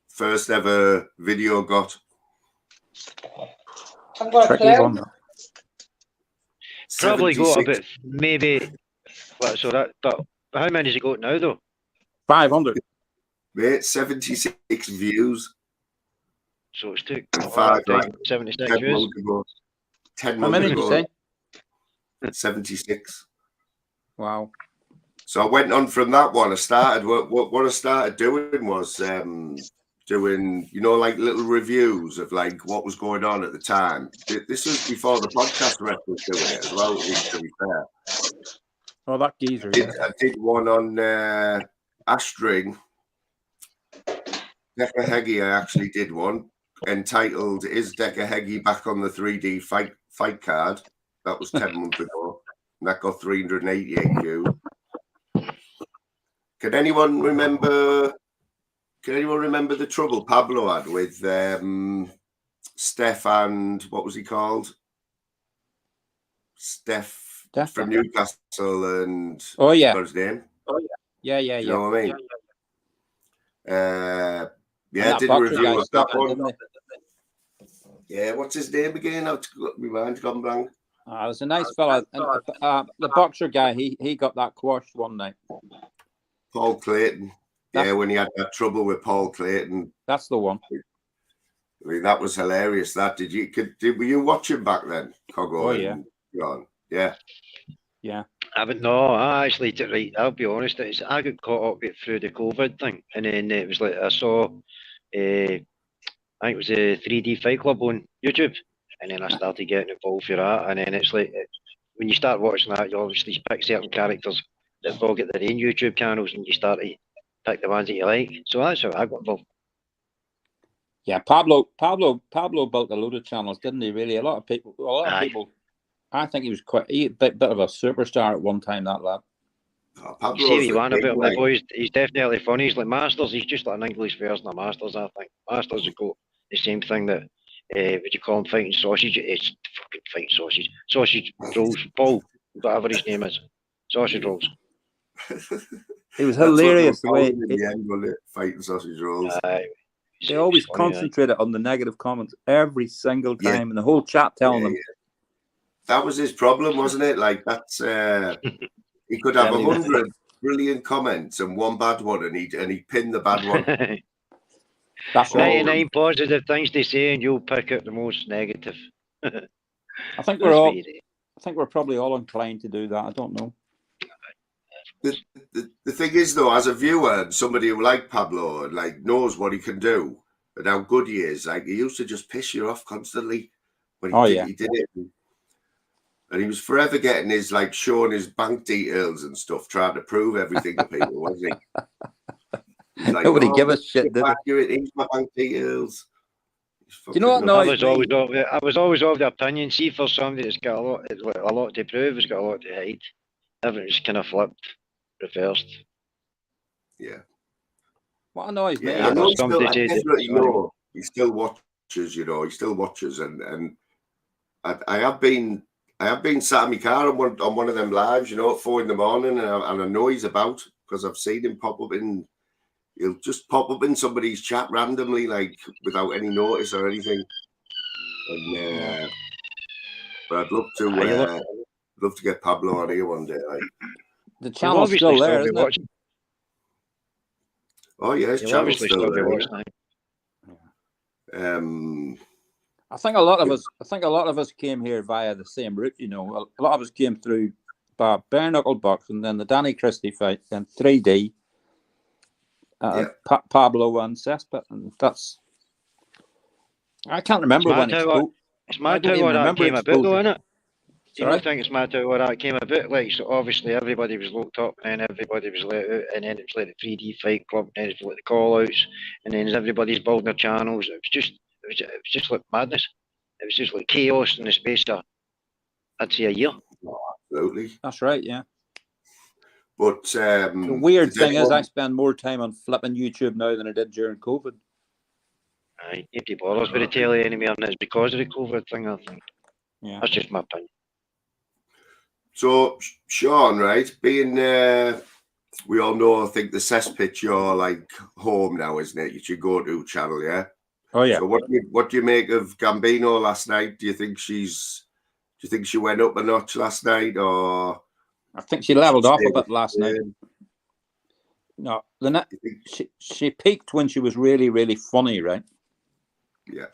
first ever video got? I've got a clue. Probably got 76. about maybe. What, so that, but how many has it got now though? 500. Mate, 76 views. So it's took And 5, right? 76 10 views. months ago. 10 How months many did you ago. say? 76. Wow. So I went on from that one. I started what I started doing was doing, you know, like little reviews of like what was going on at the time. This was before the podcast rep was doing it as well, to be fair. Oh, that geezer. I did one on Astring. Decker Heggie, I actually did one entitled "Is Decker Heggie Back on the 3D Fight Card?" That was 10 months ago, and that got 388 views. Can anyone remember the trouble Pablo had with Steph and what was he called? Steph from Newcastle and oh yeah, what's his name? Oh yeah. You know what I mean? Yeah, I did a review of that one. Didn't Yeah, what's his name again? I've got my mind's gone blank. it was a nice fella. And, the boxer guy, he got that quashed one night. Paul Clayton. Yeah, when he had that trouble with Paul Clayton. That's the one. I mean, that was hilarious. That were you watching back then, Coggo? Oh yeah. John? Yeah. I haven't. No, I actually did. Right, I'll be honest. I got caught up with through the COVID thing, and then it was like I saw. I think it was a 3D Fight Club on YouTube, and then I started getting involved with that. And then it's like when you start watching that, you obviously pick certain characters that've all got their own YouTube channels, and you start to pick the ones that you like. So that's how I got involved. Yeah, Pablo built a load of channels, didn't he? Really, a lot of people. I think he was quite a bit of a superstar at one time. That lad. Oh, See what you want about the boys. He's definitely funny. He's like Masters. He's just like an English version of Masters. I think Masters have got the same thing that would you call him fighting sausage? It's fucking fighting sausage rolls. Paul, whatever his name is, sausage rolls. It was hilarious the way in the end, wasn't it? Fighting sausage rolls. They always concentrated on the negative comments every single time, and the whole chat telling them. Yeah. That was his problem, wasn't it? Like that's he could have 100 brilliant comments and one bad one, and he pinned the bad one. That's right. 99 positive things to say, and you'll pick out the most negative. I think That's what you do. I think we're probably all inclined to do that. I don't know. The thing is, though, as a viewer, somebody who like Pablo and like knows what he can do and how good he is, like he used to just piss you off constantly when he did it. And he was forever getting his, like, showing his bank details and stuff, trying to prove everything to people, wasn't he? He's like, Nobody give a shit, did they? Here's my bank details. Do you know what I annoys me? was always of the opinion, see, for somebody that's got a lot to prove, has got a lot to hide, everything's kind of flipped, reversed. Yeah. What annoys me? Yeah, I know I definitely know he still watches, you know, he still watches, and I have been sat in my car on one of them lives, you know, at 4 a.m, and I know he's about because I've seen him pop up in. He'll just pop up in somebody's chat randomly, like without any notice or anything. And but I'd love to get Pablo on here one day. Like. The channel's still there, isn't it? Oh yeah, his channel's still there. I think a lot of us came here via the same route. You know, a lot of us came through bare knuckle box, and then the Danny Christie fight, and 3D. Pablo and Cesspit, and that's. I can't remember when it's mad how that came about, though, isn't it? You don't think it's mad how that came about? Like, so obviously everybody was locked up, and then everybody was let out, and then it was like the 3D Fight Club, and then it was like the call-outs, and then everybody's building their channels. It was just like madness. It was just like chaos in the space of, I'd say, a year. Oh, absolutely. That's right, yeah. But the weird thing is, I spend more time on flipping YouTube now than I did during COVID. Aye, nobody bothers with the telly anymore, and it's because of the COVID thing, I think. Yeah, that's just my opinion. So, Sean, right, being we all know, I think the Cesspit, you're like home now, isn't it? It's your go-to channel, yeah. Oh yeah. So what do you make of Gambino last night? Do you think she went up a notch last night, or? I think she leveled off a bit last night. No, she peaked when she was really, really funny, right? Yeah.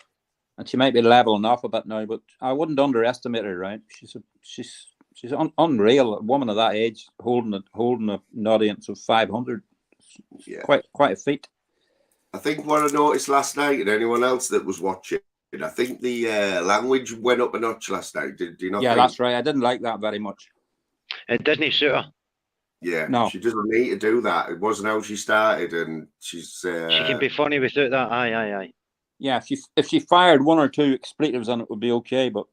And she might be leveling off a bit now, but I wouldn't underestimate her, right? She's unreal. A woman of that age holding an audience of 500. Yeah. Quite a feat. I think what I noticed last night, and anyone else that was watching, I think the language went up a notch last night. Do you not? Yeah, that's right. I didn't like that very much. It didn't suit her. Yeah, no, she doesn't need to do that. It wasn't how she started, and she's. She can be funny without that. Aye. Yeah, if she fired 1 or 2 expletives on it, would be okay, but.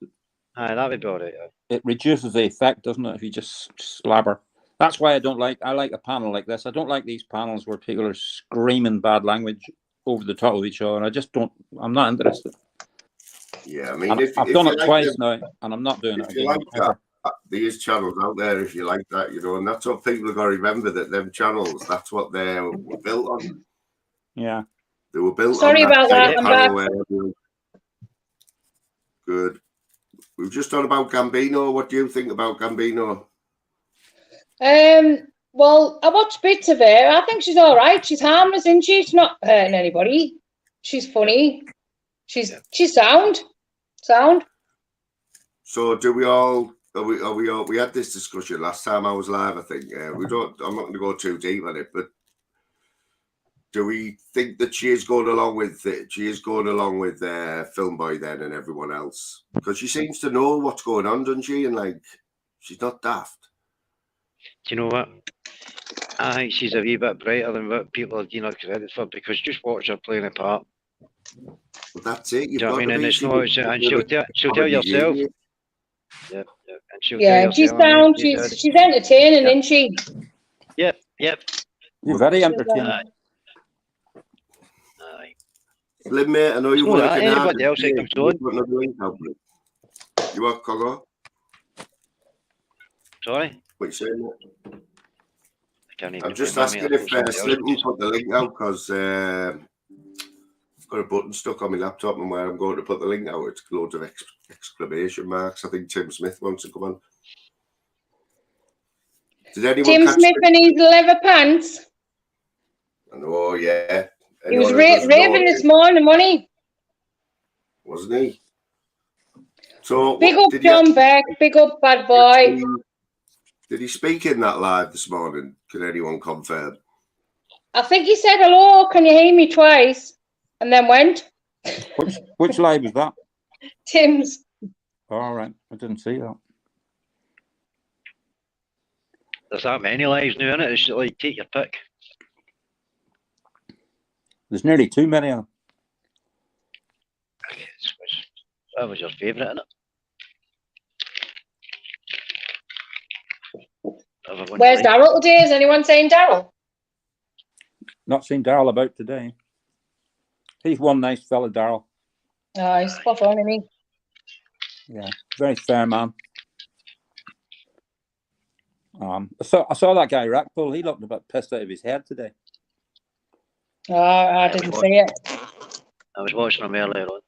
Aye, that would be all right. It reduces the effect, doesn't it? If you just slabber. That's why I like a panel like this. I don't like these panels where people are screaming bad language over the top of each other. I just don't. I'm not interested. Yeah, I mean, I've done it twice now, and I'm not doing it again. Like that, there's channels out there if you like that, you know, and that's what people have got to remember, that them channels, that's what they were built on. Yeah, they were built. Sorry on about that. I'm back. Good. We've just talked about Gambino. What do you think about Gambino? Well, I watched bits of her. I think she's all right. She's harmless, isn't she? She's not hurting anybody. She's funny. She's sound. So do we all? We had this discussion last time I was live. I think we don't. I'm not going to go too deep on it, but do we think that she is going along with it? She is going along with Film Boy then and everyone else, because she seems to know what's going on, doesn't she? And like, she's not daft. Do you know what? I think she's a wee bit brighter than what people are giving her credit for, because just watch her playing a part. Well, that's it. You know what I mean? And it's not, and she'll tell yourself. Yep. And she'll yeah, tell she's yourself, sound. She's entertaining, isn't she? Yep. You're very entertaining. Aye. Slim, mate, I know you're working hard. Anybody else that comes on? You are, Cogger? Sorry? What you saying, mate? I'm just asking if Slim can put the link out, because I've got a button stuck on my laptop, and where I'm going to put the link out, it's loads of exclamation marks. I think Tim Smith wants to come on. Did anyone Tim Smith and his leather pants? Oh, yeah. He was Anyone who doesn't know raving this him, morning, wasn't he? So, big up John Beck, big up bad boy. Did he speak in that live this morning? Can anyone confirm? I think he said hello, can you hear me twice? And then went. Which live was that? Tim's. All right, I didn't see that. There's that many lives now, innit? It's like, take your pick. There's nearly too many of them. That was your favourite, innit? Where's Daryl today? Is anyone saying Daryl? Not seen Daryl about today. He's one nice fella, Daryl. Oh, he's spot on, isn't he? Yeah, very fair man. I saw that guy Rackpool. He looked a bit pissed out of his head today. Oh, I didn't see it. I was watching him earlier on.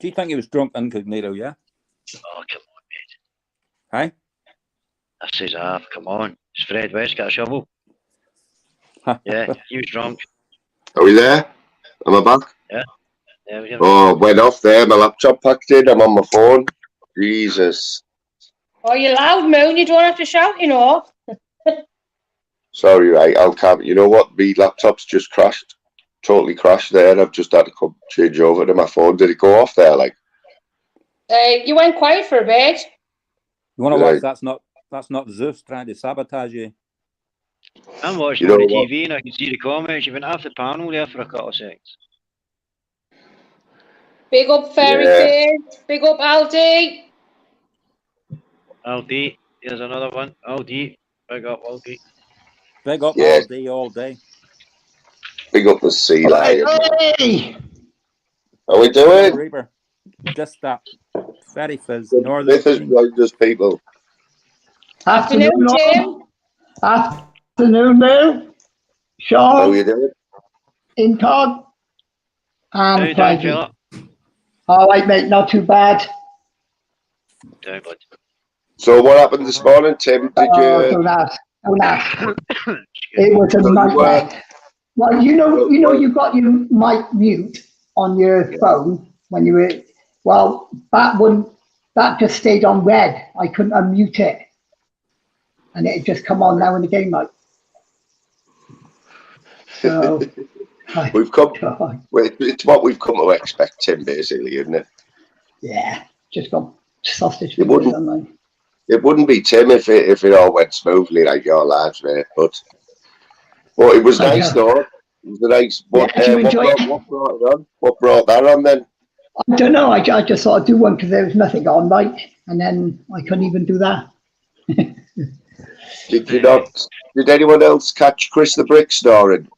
Do you think he was drunk incognito? Yeah. Oh, come on, mate. Hey. I says, come on. It's Fred West got a shovel. Yeah, he was drunk. Are we there? Am I back? Yeah. Yeah, oh, went off there. My laptop packed in. I'm on my phone. Jesus. Oh, you're loud, Moon. You don't have to shout, you know. Sorry, right. I'll come. You know what? My laptop's just crashed. Totally crashed there. I've just had to come change over to my phone. Did it go off there? Like? You went quiet for a bit. You want to watch? That's not Zeus trying to sabotage you. I'm watching on the TV and I can see the comments. You went off the panel there for a couple of seconds. Big up Fairy Face. Big up Aldi. Aldi. Here's another one. Aldi. Big up Aldi. Big up Aldi all day. Big up the sea lion. Hey! How we doing? Reaper. Just that. Very fizz. This is just people. Afternoon, Tim. Afternoon, Lou. Sean. How are you doing? Incog. And Frankie. All right, mate. Not too bad. Doing good. So what happened this morning, Tim? Did you? Don't ask. It was a nightmare. Well, you know, you got your mic mute on your phone when you were. Well, that just stayed on red. I couldn't unmute it, and it just come on now and again, like. So we've come. It's what we've come to expect, Tim. Basically, isn't it? Yeah, just got sausage. It wouldn't be Tim if it all went smoothly like your lives, mate. But it was nice though. It was nice. What brought it on? What brought that on then? I don't know. I just thought I'd do one because there was nothing on, like, and then I couldn't even do that. Did you not? Did anyone else catch Chris the Brick snoring?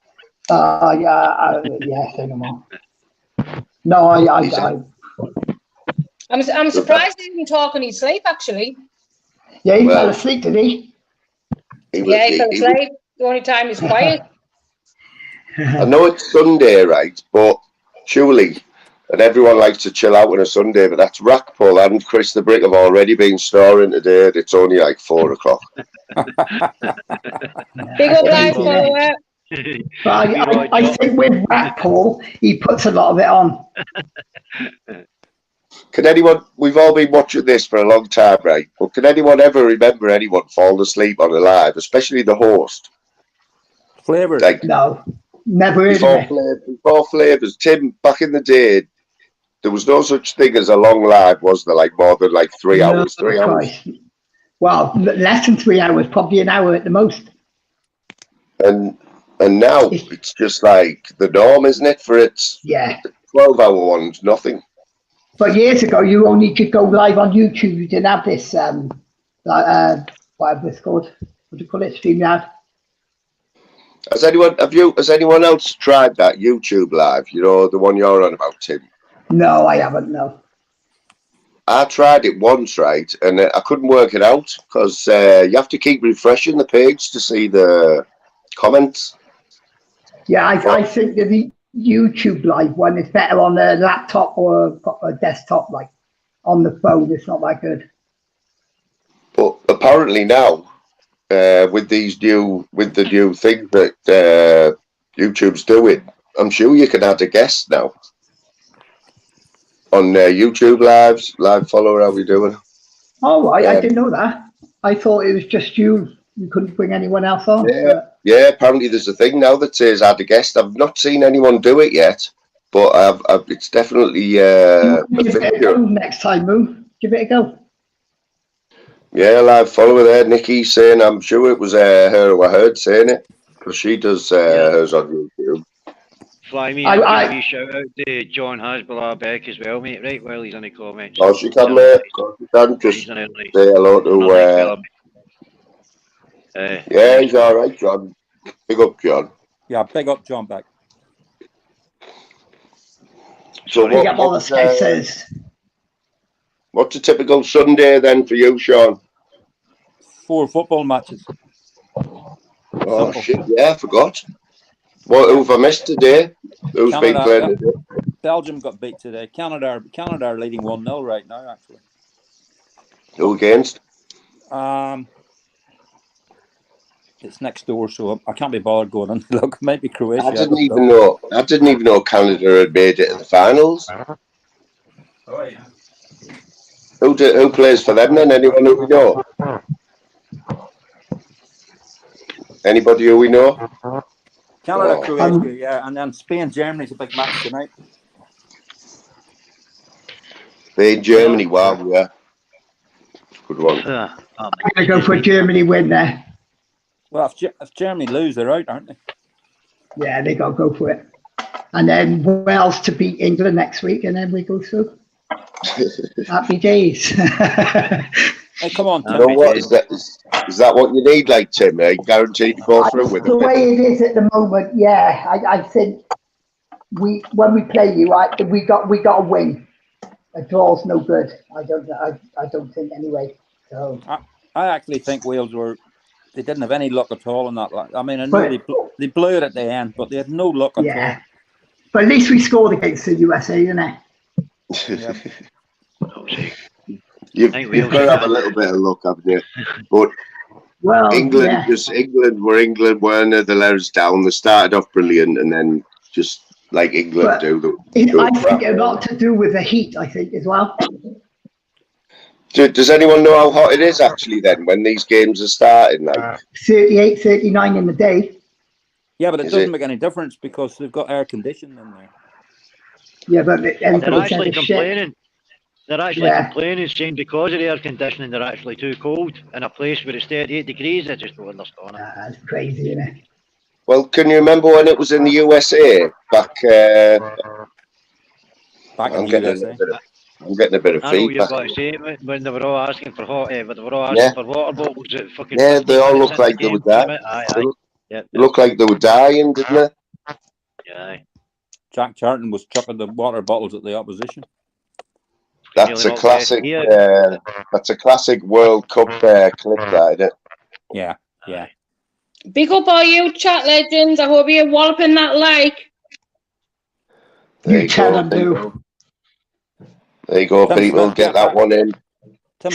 Yes, I know. No, I'm surprised he didn't talk in his sleep, actually. Yeah, he fell asleep, did he? He fell asleep. The only time he's quiet. I know it's Sunday, right? But surely, and everyone likes to chill out on a Sunday, but that's Rackpool and Chris the Brick have already been snoring today. It's only like 4 o'clock. Big up live follower. I think with Rackpool, he puts a lot of it on. Can anyone, we've all been watching this for a long time, right? But can anyone ever remember anyone falling asleep on a live, especially the host? Flavors. Like, no, never before Flavors. Tim, back in the day, there was no such thing as a long live, was there? Like more than like 3 hours, 3 hours? Well, less than 3 hours, probably an hour at the most. And now it's just like the norm, isn't it? For its 12-hour ones, nothing. But years ago, you only could go live on YouTube. You didn't have this, whatever it's called. What do you call it? StreamYard. Has anyone else tried that YouTube live? You know, the one you're on about, Tim? No, I haven't, no. I tried it once, right? And I couldn't work it out because you have to keep refreshing the page to see the comments. Yeah, I think that the YouTube live one is better on a laptop or a desktop, like on the phone. It's not that good. But apparently now, with the new thing that YouTube's doing, I'm sure you can add a guest now on YouTube live follower. How we doing? Oh, I didn't know that. I thought it was just you. You couldn't bring anyone else on. Yeah, yeah. Apparently, there's a thing now that says add a guest. I've not seen anyone do it yet, but it's definitely Give it a go next time, Moo. Give it a go. Yeah, live follower there, Nikki, saying I'm sure it was her who I heard saying it, because she does hers on YouTube. Fly me, I'll give you a shout out to John Hasbullah Beck as well, mate, right, while he's in the comments. Oh, she can, mate. She can just say hello to... yeah, he's all right, John. Big up, John. Yeah, big up, John Beck. So big up all the Skexers. What's a typical Sunday then for you, Sean? 4 football matches. Oh, shit, yeah, I forgot. What have I missed today? Who's been playing today? Belgium got beat today. Canada are leading 1-0 right now, actually. Who against? It's next door, so I can't be bothered going and look. Maybe Croatia. I didn't even know Canada had made it to the finals. Oh yeah. Who plays for them then? Anyone who we know? Anybody who we know? Canada, Croatia, yeah, and then Spain, Germany's a big match tonight. Spain, Germany, wow, yeah. Good one. I'm going to go for a Germany win there. Well, if Germany lose, they're out, aren't they? Yeah, they got to go for it. And then Wales to beat England next week, and then we go through. Happy days. Hey, come on, Tim. You know what? Is that what you need, like, Tim? Guaranteed to go through with it? The way it is at the moment, yeah. I think when we play you, we got to win. A draw's no good. I don't think anyway. So I actually think Wales they didn't have any luck at all in that. I mean, I know they blew it at the end, but they had no luck at all. But at least we scored against the USA, didn't it? You've got to have a little bit of luck, haven't you? But England were England, weren't they? They let us down. They started off brilliant, and then just like England do. I think a lot to do with the heat, I think, as well. Does anyone know how hot it is actually then when these games are starting? Like 38, 39 in the day. Yeah, but it doesn't make any difference because they've got air conditioning in there. Yeah, but they're actually complaining. They're actually complaining, saying because of the air conditioning, they're actually too cold in a place where it's 38 degrees. I just don't understand it. That's crazy, isn't it? Well, can you remember when it was in the USA back in the USA? I'm getting a bit of feedback. I know you're about to say it when they were all asking for but they were all asking for water bottles at fucking. Yeah, they all looked like they would die. They looked like they were dying, didn't they? Yeah. Jack Charlton was chucking the water bottles at the opposition. That's a classic. That's a classic World Cup clip, that, isn't it? Yeah, yeah. Big up all you chat legends. I hope you're walloping that like. You tell them, do. There you go, people. Get that one in.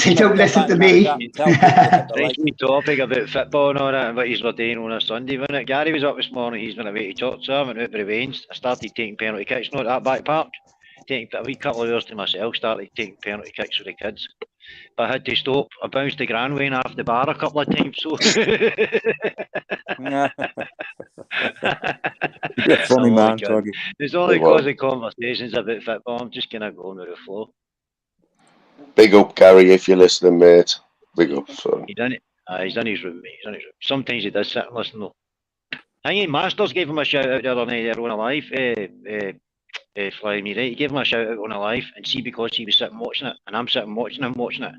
They don't listen to me. Nice topic about football and all that, and what he's doing on a Sunday, wasn't it? Gary was up this morning. He's been away to talk to him, and out for the veins. I started taking penalty kicks, not at that back park. Taking a wee couple of hours to myself. Started taking penalty kicks for the kids, but I had to stop. I bounced the Granway off the bar a couple of times. So. You're a funny man, Toggy. There's only causing conversations about football. I'm just gonna go on with the flow. Big up, Gary, if you're listening, mate. Big up, son. He's in his room, mate. Sometimes he does sit and listen, though. I think Masters gave him a shout out the other night there on a live. Fly me, right? He gave him a shout out on a live, and see, because he was sitting watching it, and I'm sitting watching him watching it.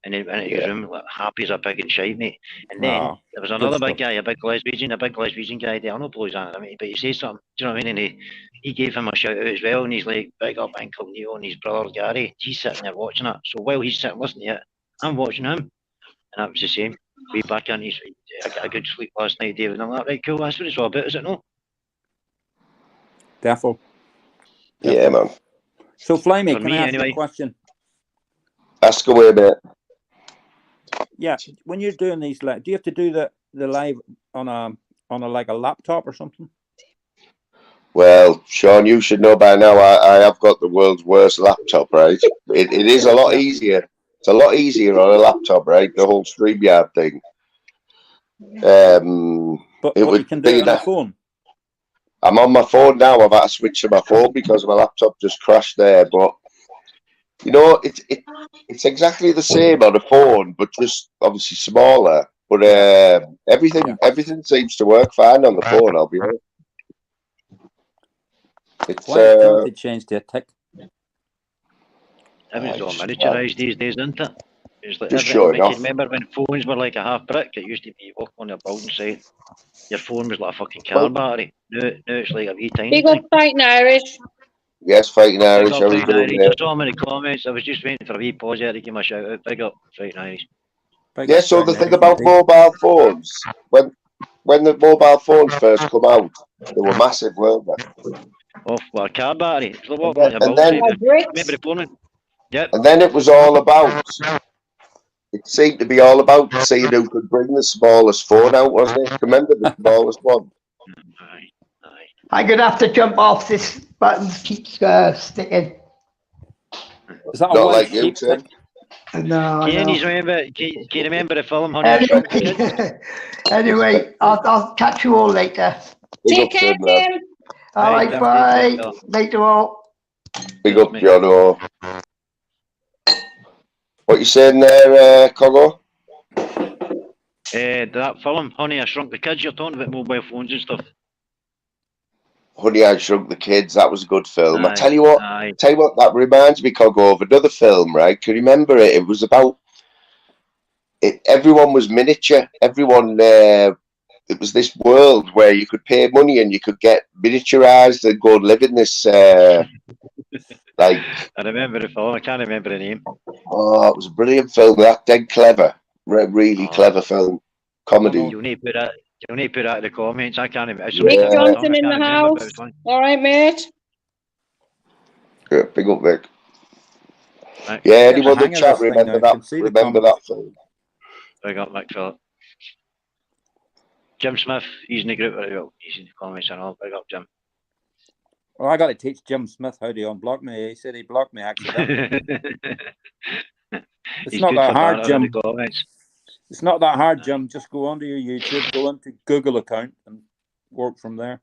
And then in his room, like, happy as a pig and shite, mate. And then there was another big guy, a big Glaswegian guy. I don't know blows on it, but he says something. Do you know what I mean? And he gave him a shout out as well. And he's like, big up Uncle Neil and his brother Gary. He's sitting there watching it. So while he's sitting listening to it, I'm watching him. And that was the same. Way back in, I got a good sleep last night, David. And I'm like, right, cool. That's what it's all about, is it no? Defo. Yeah, man. So, Flamey, can I ask you a question? Ask away, mate. Yeah, when you're doing these, do you have to do the live on a like a laptop or something? Well, Sean, you should know by now. I have got the world's worst laptop, right? It is a lot easier. It's a lot easier on a laptop, right? The whole StreamYard thing. But It you would can do be it on a phone. I'm on my phone now. I've had to switch to my phone because my laptop just crashed there. But you know, it's exactly the same on a phone, but just obviously smaller. But everything seems to work fine on the phone. I'll be honest. It's Why is everything changed to a tick? Everything's all miniaturised these days, isn't it? It's like just showing off. can you remember when phones were like a half brick? It used to be you walk on a building site, your phone was like a fucking car battery. Now it's like a wee tiny Big up thing. Fighting Irish. Yes, Fighting Big Irish. up How we Fighting doing Irish. there? I saw him in the comments. I was just waiting for a wee pause there to give him a shout out. Big up Fighting Irish. Yeah. So the thing about mobile phones, when the mobile phones first come out, they were massive, weren't they? Oh, well, a car battery. It's like walking And like a then- building site. Bricks. Remember the phone? Yep. And then it was all about. It seemed to be all about seeing who could bring the smallest phone out, wasn't it? Remember the smallest one? Aye. I'm going to have to jump off. This button keeps sticking. Is that a Not white like you, sheep Tim. tick? No, Can no. you remember? Can you remember the film Honey, I Shrunk the Kids? Anyway, I'll catch you all later. Big Take up, care, Tim, lad. Tim. All Right, right, Tim, bye. take care. Later all. Big Cheers, up, mate. Jono. What you saying there, Coggo? That film, Honey, I Shrunk the Kids, you're talking about mobile phones and stuff. Honey, I Shrunk the Kids. That was a good film. I Aye, tell you what, aye. that reminds me, Coggo, of another film, right? Can you remember it? It was about it. Everyone was miniature. Everyone. It was this world where you could pay money and you could get miniaturized and go and live in this. Like. I remember the film. I can't remember the name. Oh, it was a brilliant film. That dead clever, really clever film, comedy. You need to put that. You need to put that in the comments. I can't remember. Nick Yeah. Johnson in the house. All right, mate. Yeah, big up, Vic. Right. Yeah, Get the anyone in hang the of chat this thing remember now. that? Can see the Remember that film? Big up, Mick Phillip. Jim Smith, he's in the group. Well, he's in the comments and all. Big up, Jim. Well, I got to teach Jim Smith how to unblock me. He said he blocked me accidentally. It's He's not good that for hard, banter in Jim. the comments. It's not that hard, Jim. Just go onto your YouTube, go into Google account, and work from there.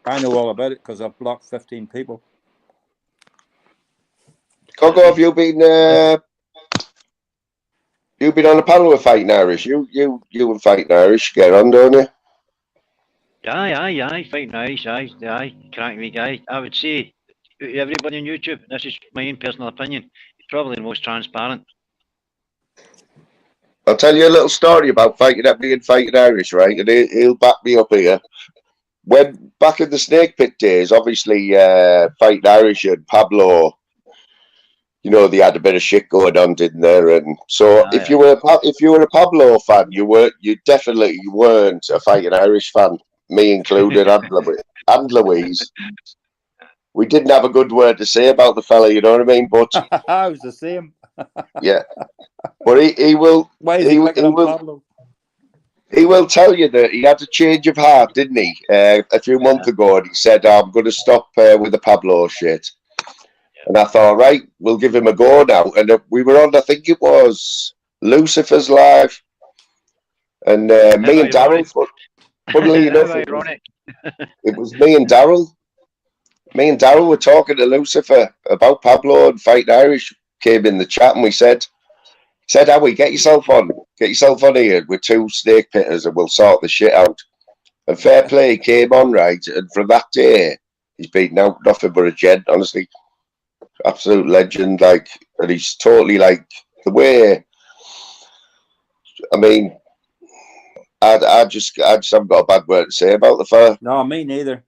I know all about it because I've blocked 15 people. Coggo, have you been on a panel with Fighting Irish? You and Fighting Irish get on, don't you? Aye. Fighting Irish, aye. Crack me guy. I would say everybody on YouTube, this is my own personal opinion, he's probably the most transparent. I'll tell you a little story about Fighting Irish, right? And he'll back me up here. When back in the Snake Pit days, obviously Fighting Irish and Pablo, you know, they had a bit of shit going on, didn't they? And so if you were a Pablo fan, you definitely weren't a Fighting Irish fan, me included, and Louise. We didn't have a good word to say about the fella, you know what I mean? But I was the same. yeah, but he will. Why is he picking on Pablo? He will tell you that he had a change of heart, didn't he? A few months ago, and he said, "I'm going to stop with the Pablo shit." And I thought, right, we'll give him a go now. And we were on, I think it was Lucifer's Live, and me and Daryl. Funnily enough, it was me and Daryl. Me and Daryl were talking to Lucifer about Pablo, and Fighting Irish came in the chat, and we said, Howie, get yourself on here with two snake pitters, and we'll sort the shit out. And fair play, he came on, right, and from that day, he's been out nothing but a gent, honestly. Absolute legend, like, and he's totally like the way. I mean, I just haven't got a bad word to say about the fella. No, me neither.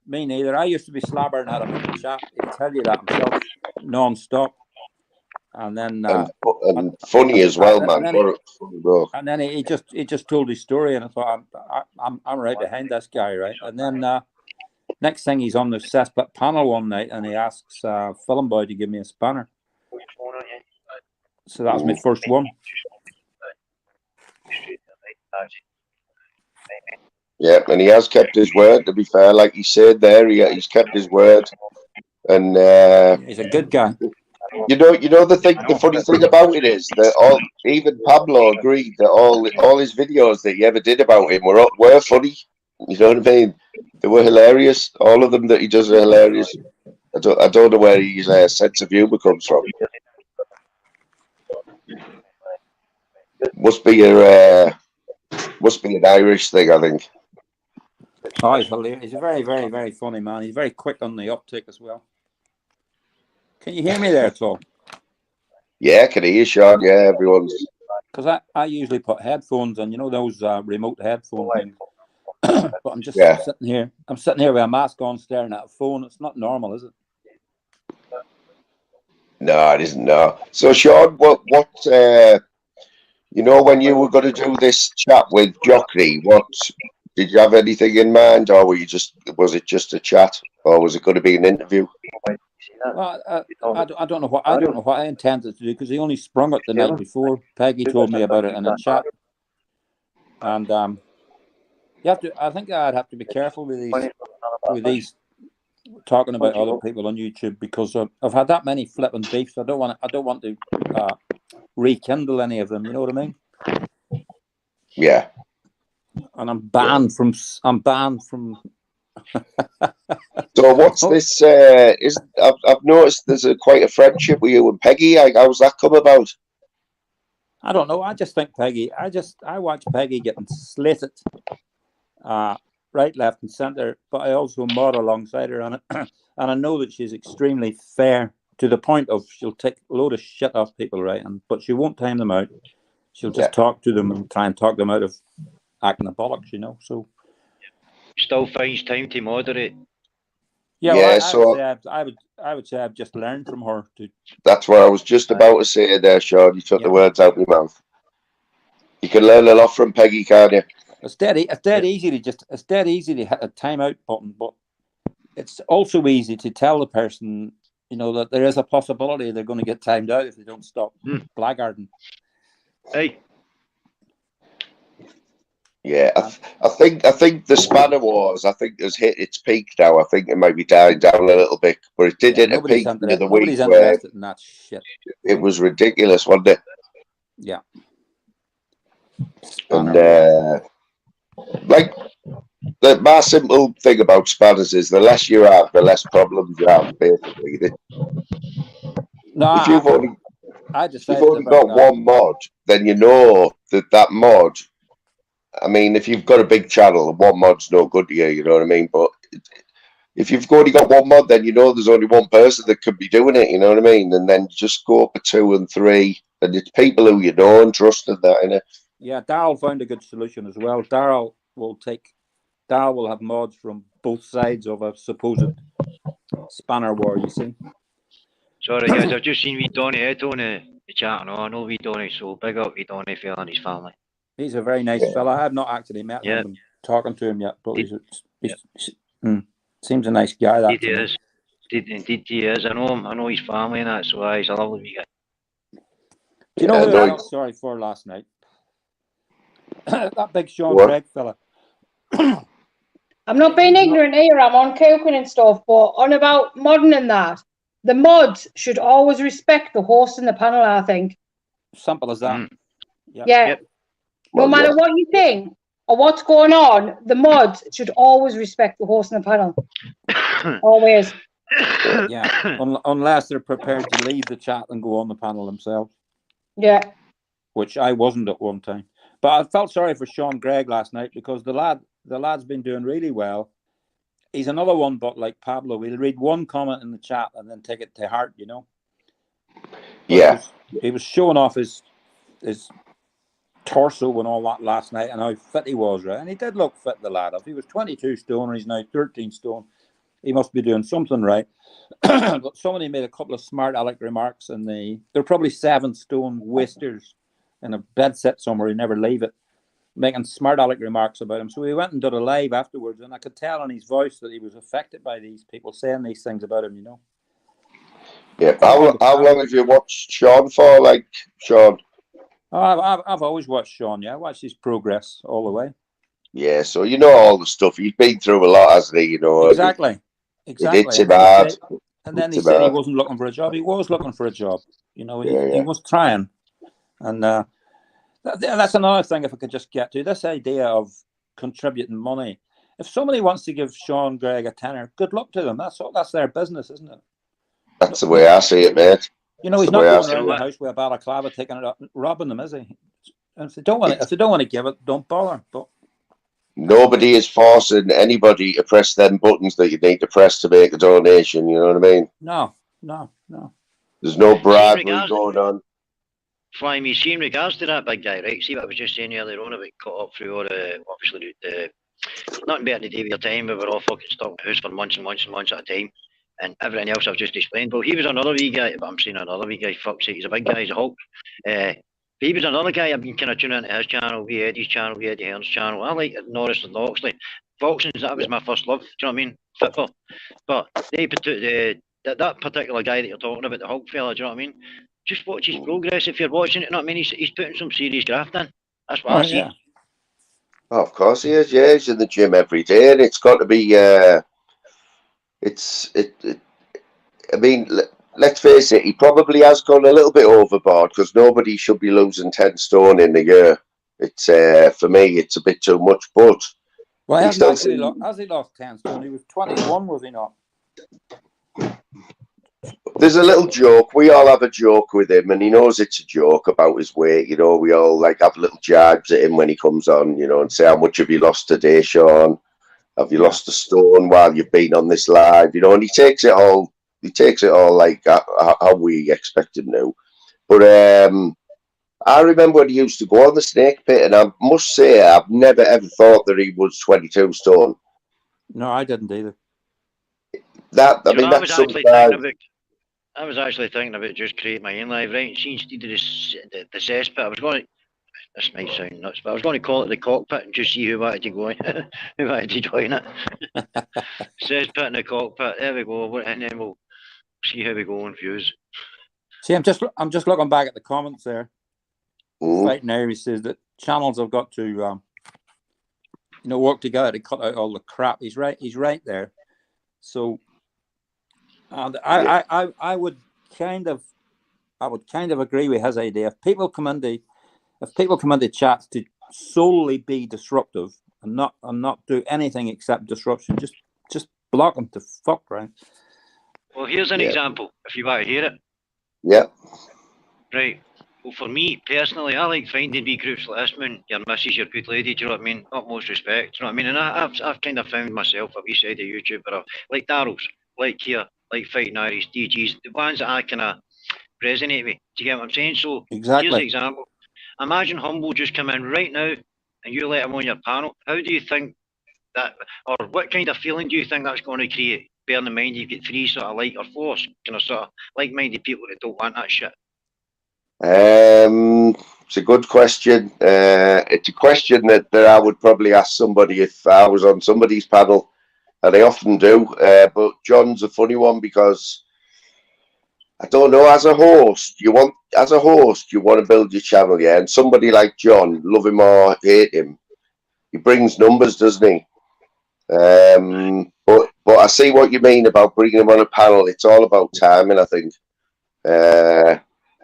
I used to be slabbering at him in the chat. He'd tell you that himself, non-stop. And then and funny as well, man. And then he just told his story, and I thought I'm right behind this guy, right? And then next thing, he's on the cesspit panel one night, and he asks Film Boy to give me a spanner. So that was my first one. Yeah, and he has kept his word. To be fair, like he said there, he's kept his word. And He's a good guy. you know the funny thing about it is that even Pablo agreed that all his videos that he ever did about him were funny. You know what I mean? They were hilarious. All of them that he does are hilarious. I don't know where his sense of humour comes from. Must be an Irish thing, I think. Oh, he's hilarious. He's a very, very, very funny man. He's very quick on the uptake as well. Can you hear me there at all? Yeah, can hear you, Sean. Yeah, everyone's. Because I usually put headphones on, you know, those remote headphone things. But I'm just sitting here. I'm sitting here with a mask on, staring at a phone. It's not normal, is it? No, it isn't. No. So, Sean, what when you were going to do this chat with Jockney, did you have anything in mind, or was it just a chat, or was it going to be an interview? Well, I don't know what I intended to do, because he only sprung it the night before. Peggy told me about it in a chat, and I think I'd have to be careful with these talking about other people on YouTube, because I've had that many flipping beefs. I don't want to rekindle any of them. You know what I mean? Yeah. And I'm banned from. So what's this? I've noticed there's quite a friendship with you and Peggy. How's that come about? I don't know. I just think Peggy. I watch Peggy getting slated, right, left, and centre. But I also mod alongside her on it, and I know that she's extremely fair, to the point of she'll take a load of shit off people, right? But she won't time them out. She'll just talk to them and try and talk them out of acting the bollocks, you know. So still finds time to moderate. Yeah, well, I would say I've just learned from her to. That's what I was just about to say there, Sean. You took the words out of my mouth. You can learn a lot from Peggy, can't you? It's dead easy to hit a timeout button, but it's also easy to tell the person, you know, that there is a possibility they're going to get timed out if they don't stop blackguarding. Hey. Yeah, I think the Spanner Wars, I think, has hit its peak now. I think it might be dying down a little bit, but it did hit a peak the other week. Nobody's interested in that shit. It was ridiculous, wasn't it? Yeah. And my simple thing about spanners is the less you have, the less problems you have, basically. No, if you've only got one mod, then you know that mod. I mean, if you've got a big channel, one mod's no good to you, you know what I mean? But if you've only got one mod, then you know there's only one person that could be doing it, you know what I mean? And then just go up to 2 and 3, and it's people who you know and trust and that, innit? Yeah, Darryl found a good solution as well. Darryl will have mods from both sides of a supposed spanner war, you see. Sorry guys, I've just seen wee Donny Ed on the chat, and I know wee Donny, so big up wee Donny fella and his family. He's a very nice fella. I have not actually met him and talking to him yet, but he seems a nice guy. That Indeed he is. I know his family and that, so he's a lovely wee guy. Do you know who I felt sorry for last night? That big Sean Gregg fella. I'm not being ignorant here, I'm on cooking and stuff, but on about modding and that, the mods should always respect the host in the panel, I think. Simple as that. Yep. Yeah. Yep. No matter what you think or what's going on, the mods should always respect the host in the panel. Always. Yeah. Unless they're prepared to leave the chat and go on the panel themselves. Yeah. Which I wasn't at one time. But I felt sorry for Sean Gregg last night, because the lad's been doing really well. He's another one, but like Pablo, he'll read one comment in the chat and then take it to heart, you know. But he was showing off his torso and all that last night, and how fit he was, right? And he did look fit, the lad. If he was 22 stone and he's now 13 stone, he must be doing something right. But somebody made a couple of smart aleck remarks, and they're probably 7 stone wasters in a bed set somewhere who never leave it, making smart aleck remarks about him. So we went and did a live afterwards, and I could tell in his voice that he was affected by these people saying these things about him, you know. Yeah. How long have you watched Sean for, like, Sean? I've always watched Sean, I watched his progress all the way. Yeah, so you know all the stuff. He's been through a lot, hasn't he? You know, Exactly. It hits him And then he hard. said, he wasn't looking for a job. He was looking for a job. You know, he was trying. And that's another thing, if I could just get to this idea of contributing money. If somebody wants to give Sean Gregg a tenner, good luck to them. That's their business, isn't it? That's the way I see it, mate. You know, he's not going around the house with a balaclava taking it up, robbing them, is he? And if they don't want to give it, don't bother. But nobody is forcing anybody to press them buttons that you need to press to make a donation. You know what I mean? No. There's no bribery going on. Fly me, see in regards to that big guy, right? See what I was just saying earlier on about caught up through all the, obviously, nothing better to do with your time, but we're all fucking stuck in the house for months and months and months at a time. And everything else I've just explained. Well, he was another wee guy, but I'm saying another wee guy, fuck's sake, he's a big guy, he's a Hulk. He was another guy, I've been kind of tuning into his channel, we Eddie's channel, we Eddie Hearn's channel. I like Norris and Oxley. Boxing, that was my first love, do you know what I mean? Football. But that particular guy that you're talking about, the Hulk fella, do you know what I mean? Just watch his progress if you're watching it, you know what I mean? He's putting some serious graft in. That's what I see. Yeah. Oh, of course he is, yeah, he's in the gym every day, and it's got to be, I mean, let's face it, he probably has gone a little bit overboard, because nobody should be losing 10 stone in a year. It's for me, it's a bit too much, but... Well, has he lost 10 stone? He was 21, was he not? There's a little joke. We all have a joke with him, and he knows it's a joke about his weight. You know, we all like have little jibes at him when he comes on, you know, and say, how much have you lost today, Sean? Have you lost a stone while you've been on this live? You know, and he takes it all like how we expect him to. But I remember when he used to go on the snake pit, and I must say, I've never ever thought that he was 22 stone. No, I didn't either. I was actually thinking about just creating my own live, right? See, instead of the cesspit, I was going to, this might sound nuts, but I was going to call it the cockpit and just see who wanted to go in, who wanted to join it. Cesspit and the cockpit, there we go, and then we'll see how we go on views. See, I'm just looking back at the comments there. Right now, he says that channels have got to, work together to cut out all the crap. He's right there. So, and I would kind of agree with his idea. If people come into chats to solely be disruptive and not do anything except disruption, just block them to fuck, right? Well, here's an example, if you want to hear it. Yeah. Right. Well, for me personally, I like finding wee groups like this, man. Your missus, your good lady, do you know what I mean? Utmost respect, do you know what I mean? And I've kind of found myself a wee side of YouTube where like Darryl's, like here, like Fighting Irish, DG's, the ones that I kind of resonate with. Do you get what I'm saying? So exactly. Here's an example. Imagine Humble just come in right now and you let him on your panel. How do you think that, or what kind of feeling do you think that's going to create? Bearing in mind you've got 3 sort of like or 4 kind of sort of like-minded people that don't want that shit. It's a good question. It's a question that I would probably ask somebody if I was on somebody's panel, and I often do. But John's a funny one because I don't know. As a host, you want to build your channel, yeah. And somebody like John, love him or hate him, he brings numbers, doesn't he? But I see what you mean about bringing him on a panel. It's all about timing, I think.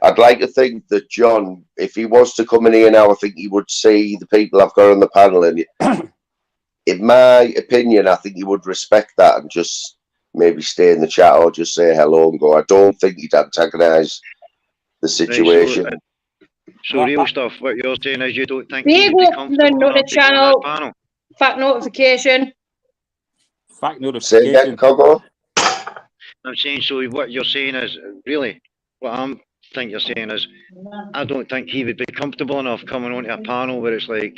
I'd like to think that John, if he was to come in here now, I think he would see the people I've got on the panel, and in my opinion, I think he would respect that and just maybe stay in the chat or just say hello and go. I don't think he'd antagonise the situation. Right, so real stuff, what you're saying is you don't think he'd be comfortable enough to go on this panel? Fact notification. Fact notification. Say that, Cogo. I'm saying, so what you're saying is, really, what I'm think you're saying is, I don't think he would be comfortable enough coming onto a panel where it's like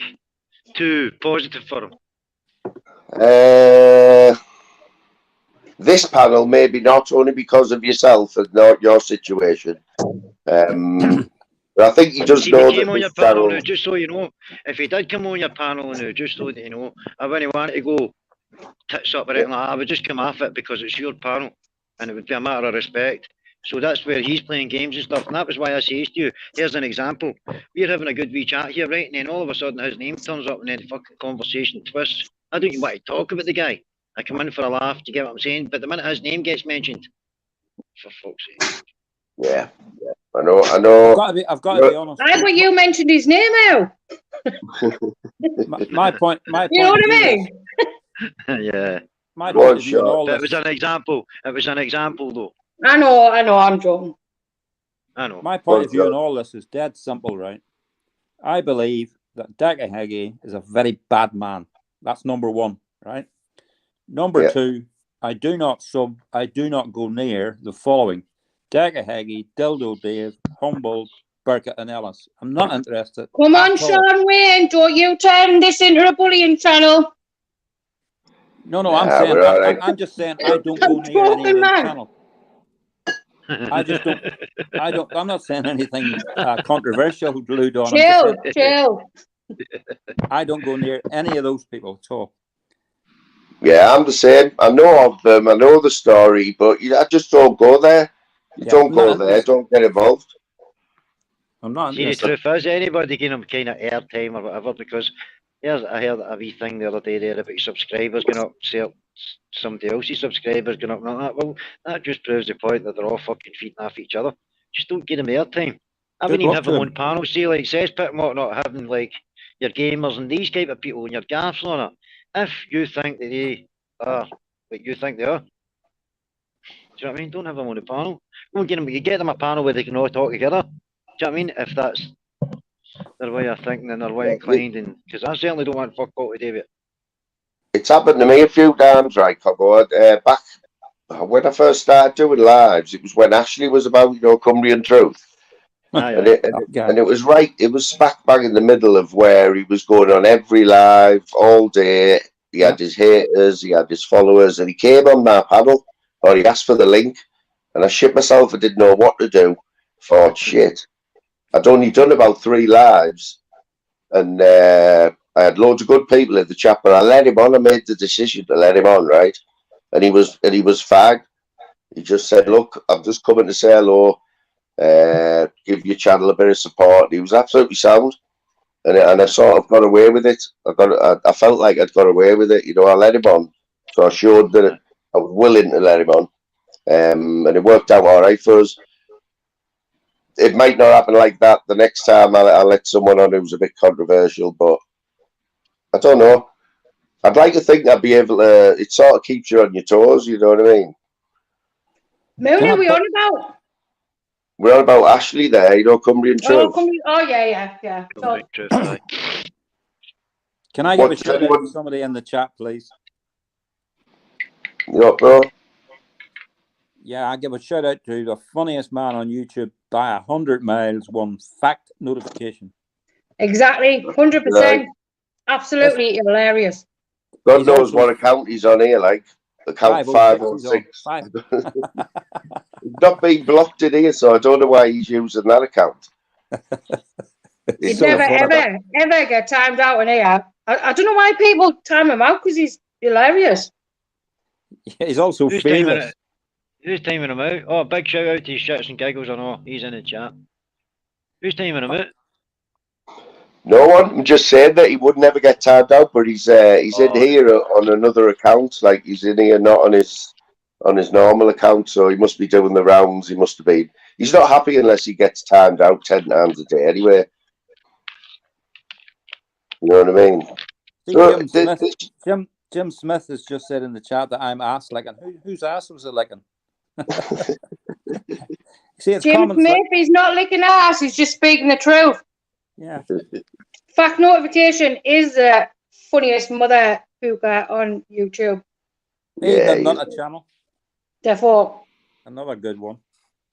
too positive for him. This panel, maybe not, only because of yourself and not your situation. But I think you just know that on your panel now, just so you know, if he did come on your panel now, just so that you know, I wouldn't want to go tits up or anything like that. I would just come off it because it's your panel and it would be a matter of respect. So that's where he's playing games and stuff. And that was why I says to you, here's an example. We're having a good wee chat here, right? And then all of a sudden his name turns up and then the fucking conversation twists. I don't even want to talk about the guy. I come in for a laugh, do you get what I'm saying? But the minute his name gets mentioned, for fuck's sake. Yeah. I know. I've got to be honest. I but you mentioned his name out. My point. You know what I mean? Yeah. My point of view in all But it this. was an example. It was an example, though. I know, I'm joking. I know. My point of view in all this is dead simple, right? I believe that Dekahegi is a very bad man. That's number one, right? Number two, I do not go near the following: Dekahegi, Dildo Dave, Humboldt, Burkett, and Ellis. I'm not interested. Come on, Sean Wayne, don't you turn this into a bullying channel. No, I'm just saying I don't go near any of those channels. I just don't. I'm not saying anything controversial, Loudon. Chill. I don't go near any of those people at all. Yeah, I'm the same. I know of them. I know the story, but I just don't go there. You don't go there. Don't get involved. I'm not. See, the truth is, anybody getting them kind of airtime or whatever, because I heard a wee thing the other day there about subscribers going up, somebody else's subscribers going up, and all that. Well, that just proves the point that they're all fucking feeding off each other. Just don't give them airtime. I wouldn't even have them on panels, see, like Cesspit and whatnot, having like your gamers and these type of people and your gaffs on it. If you think that they are what you think they are, do you know what I mean? Don't have them on the panel. Don't get them. You get them a panel where they can all talk together. Do you know what I mean? If that's their way of thinking and their way inclined, and because I certainly don't want fuck all to do with it. It's happened to me a few times, right? Back when I first started doing lives, it was when Ashley was about, Cumbrian Truth. And it was right, it was smack bang in the middle of where he was going on every live all day. He had his haters, he had his followers, and he came on my panel, or he asked for the link, and I shit myself. I didn't know what to do. Thought, shit. I'd only done about 3 lives, and I had loads of good people in the chat, but I let him on. I made the decision to let him on, right? And he was fag. He just said, "Look, I'm just coming to say hello, give your channel a bit of support." He was absolutely sound, and I sort of got away with it. I felt like I'd got away with it. I let him on, so I showed that I was willing to let him on, and it worked out all right for us. It might not happen like that the next time. I'll let someone on who's a bit controversial, but I don't know. I'd like to think I'd be able to. It sort of keeps you on your toes. You know what I mean? Moon, are we on about? We're on about Ashley there. Cumbrian Truth. Yeah. Can I give a shout out to somebody in the chat, please? Bro? Yeah, I give a shout out to the funniest man on YouTube by 100 miles. One fact notification. Exactly, 100%. Absolutely hilarious. God knows what account he's on here, like account 506. He's not being blocked in here, so I don't know why he's using that account. He'd never ever get timed out in here. I don't know why people time him out, because he's hilarious. Yeah, he's also fearless. Who's timing him out? Oh, big shout out to his shits and giggles. I know he's in the chat. Who's timing him out? No one. I'm just saying that he would never get timed out, but he's in here on another account. Like, he's in here not on his normal account, so he must be doing the rounds. He must have been. He's not happy unless he gets timed out 10 times a day anyway. You know what I mean? Jim Smith has just said in the chat that I'm ass licking. Whose ass was it licking? See, it's Jim Smith, he's not licking ass. He's just speaking the truth. Yeah. Fact notification is the funniest mother hooker on YouTube. Another channel. Therefore, another good one.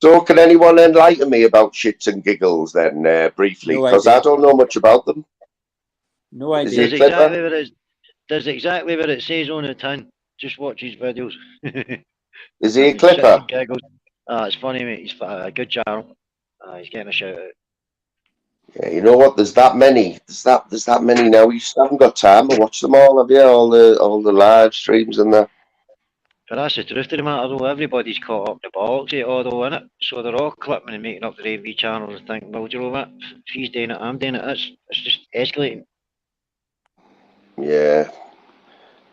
So, can anyone enlighten me about shits and giggles then, briefly? Because I don't know much about them. No idea. There's exactly what it says on the tin. Just watch his videos. Is he a clipper? It's funny, mate. He's a good channel. He's getting a shout out. Yeah, you know what? There's that many. There's that many now. You just haven't got time to watch them all, have you? All the live streams and that. But that's the truth of the matter, though. Everybody's caught up the bollocks of it all, though, innit? So they're all clipping and making up their AV channels and thinking, well, do you know what? If he's doing it, I'm doing it. It's just escalating. Yeah.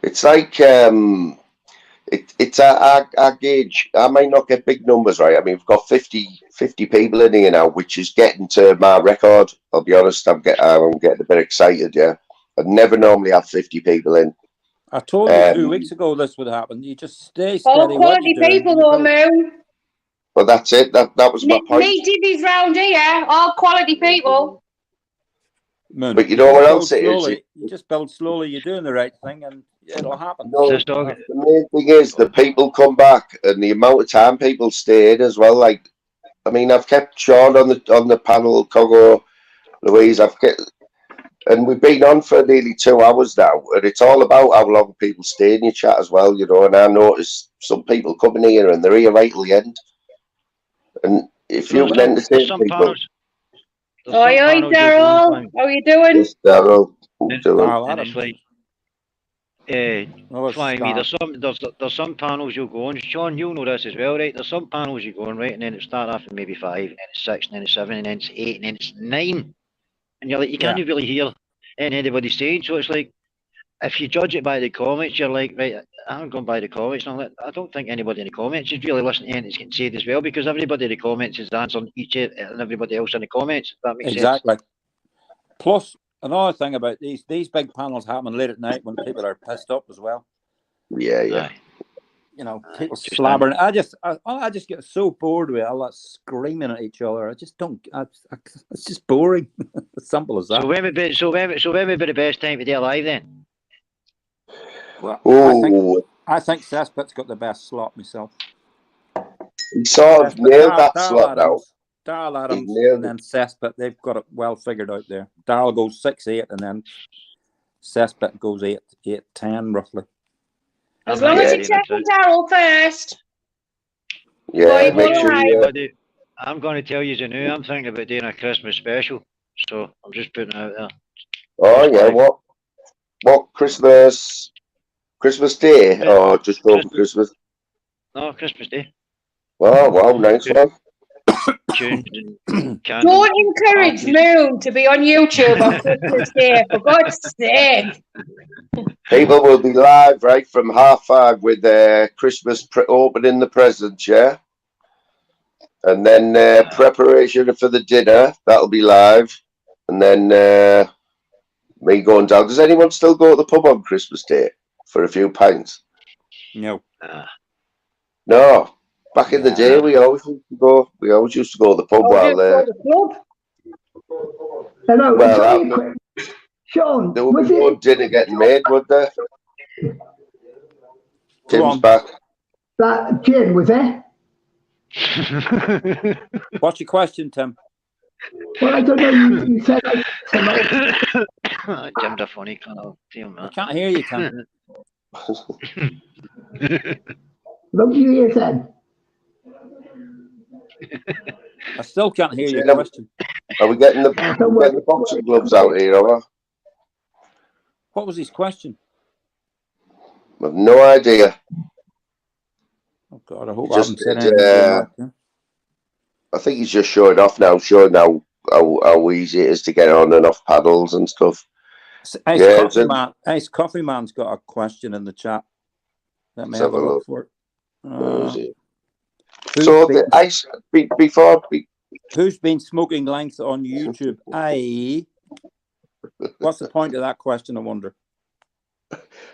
It's like it's our gauge. I might not get big numbers, right? I mean, we've got 50 people in here now, which is getting to my record. I'll be honest, I'm getting a bit excited. Yeah, I'd never normally have 50 people in. I told you 2 weeks ago this would happen. You just stay steady. All quality people, though, Moon. Well, that's it. That was my point. Me divvies round here, all quality people. Moon, but you know what else it is? You just build slowly. You're doing the right thing, and it'll happen. No, the main thing is the people come back, and the amount of time people stayed as well. Like, I mean, I've kept Sean on the panel, Cogo, Louise. And we've been on for nearly 2 hours now, and it's all about how long people stay in your chat as well, you know. And I notice some people coming here and they're here right till the end. And if you can entertain people. Oi, Daryl. How are you doing? Yes, Daryl. There's some panels you'll go on. Sean, you'll know this as well, right? There's some panels you go on, right, and then it starts off at maybe 5, and then it's 6, and then it's 7, and then it's 8, and then it's 9. And you're like, you can't really hear anybody saying. So it's like, if you judge it by the comments, you're like, right, I'm going by the comments. And I'm like, I don't think anybody in the comments is really listening to anything that's getting said as well, because everybody in the comments is answering each and everybody else in the comments. If that makes sense. Exactly. Plus, another thing about these big panels happen late at night when people are pissed up as well. Yeah. You know, people slabbering. I just get so bored with all that screaming at each other. I just don't. It's just boring. As simple as that. So when would be the best time to do live then? Well, I think Cesspit's got the best slot myself. He sort of nailed that slot now. Darryl Adams and then Cesspit, they've got it well figured out there. Darryl goes 6-8 and then Cesspit goes 8-10 roughly. As long as you check with Daryl first. Yeah, make sure I'm going to tell you the new. I'm thinking about doing a Christmas special, so I'm just putting it out there. Oh yeah, what Christmas Day or just over Christmas? No, Christmas Day. Wow, nice one. Don't encourage Moon to be on YouTube on Christmas Day, for God's sake. People will be live right from 5:30 with their Christmas opening the presents, yeah? And then preparation for the dinner, that'll be live. And then me going down. Does anyone still go to the pub on Christmas Day for a few pints? No. No. Back in the day, we always used to go. We always used to go to the pub Hello. Well, Sean, there would be one dinner getting made, would there? Tim's back. That Jim was there. What's your question, Tim? Well, I don't know. You said Jim's a funny kind of team, man. I can't hear you, Tim. Look, you said. I still can't hear your question. Are we getting the boxing gloves out here, or? What was his question? I've no idea. Oh God, I hope I haven't said anything. I think he's just showing off now, showing how easy it is to get on and off paddles and stuff. Ice Coffee Man's got a question in the chat. Let me have a look for it. So the ice who's been smoking length on YouTube? What's the point of that question, I wonder?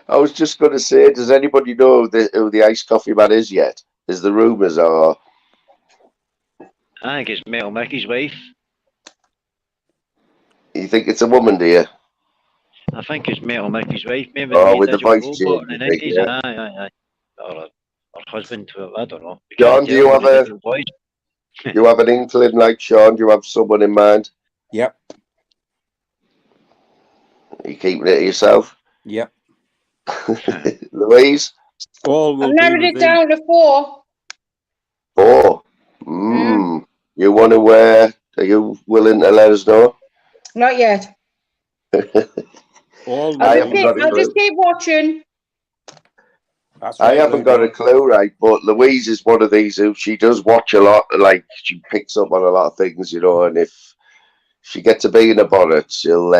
I was just going to say, does anybody know who the Ice Coffee Man is yet? Is the rumours are? I think it's Metal Mickey's wife. You think it's a woman, do you? I think it's Metal Mickey's wife. Maybe with the voice change. In the 90s, yeah. Aye. Or husband, I don't know. John, do you have you have an inkling like Sean? Do you have someone in mind? Yep. Are you keeping it to yourself? Yep. Louise? I've narrowed it down to 4. 4? You want to are you willing to let us know? Not yet. I'll just keep watching. That's I right, haven't got a Loudon. clue, right? But Louise is one of these who she does watch a lot. Like she picks up on a lot of things, you know. And if she gets a bee in a bonnet, she'll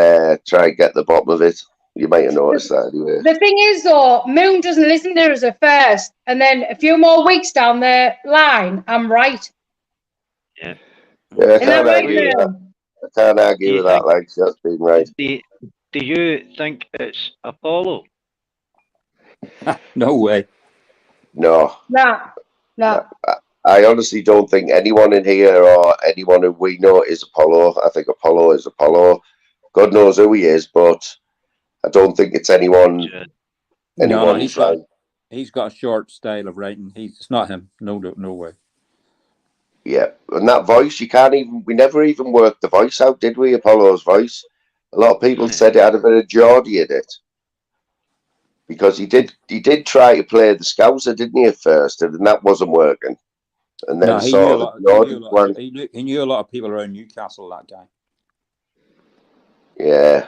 try and get the bottom of it. You might have noticed that anyway. The thing is, though, Moon doesn't listen to us at first, and then a few more weeks down the line, I'm right. Yeah. Yeah, I Isn't that can't right, argue with that. Moon? I can't Do argue you with that. think? Like that's been right. Do you think it's Apollo? No way. No, Nah. I honestly don't think anyone in here or anyone who we know is Apollo. I think Apollo is Apollo. God knows who he is, but I don't think it's anyone. No, Anyone he's like, got a short style of writing. It's not him. No way. yeah, and that voice, you can't even. We never even worked the voice out, did we? Apollo's voice. A lot of people said it had a bit of Geordie in it because he did try to play the Scouser, didn't he, at first, and that wasn't working. And then No, he knew a sort of lot. the Geordie one. He knew a lot of people around Newcastle. That guy. Yeah.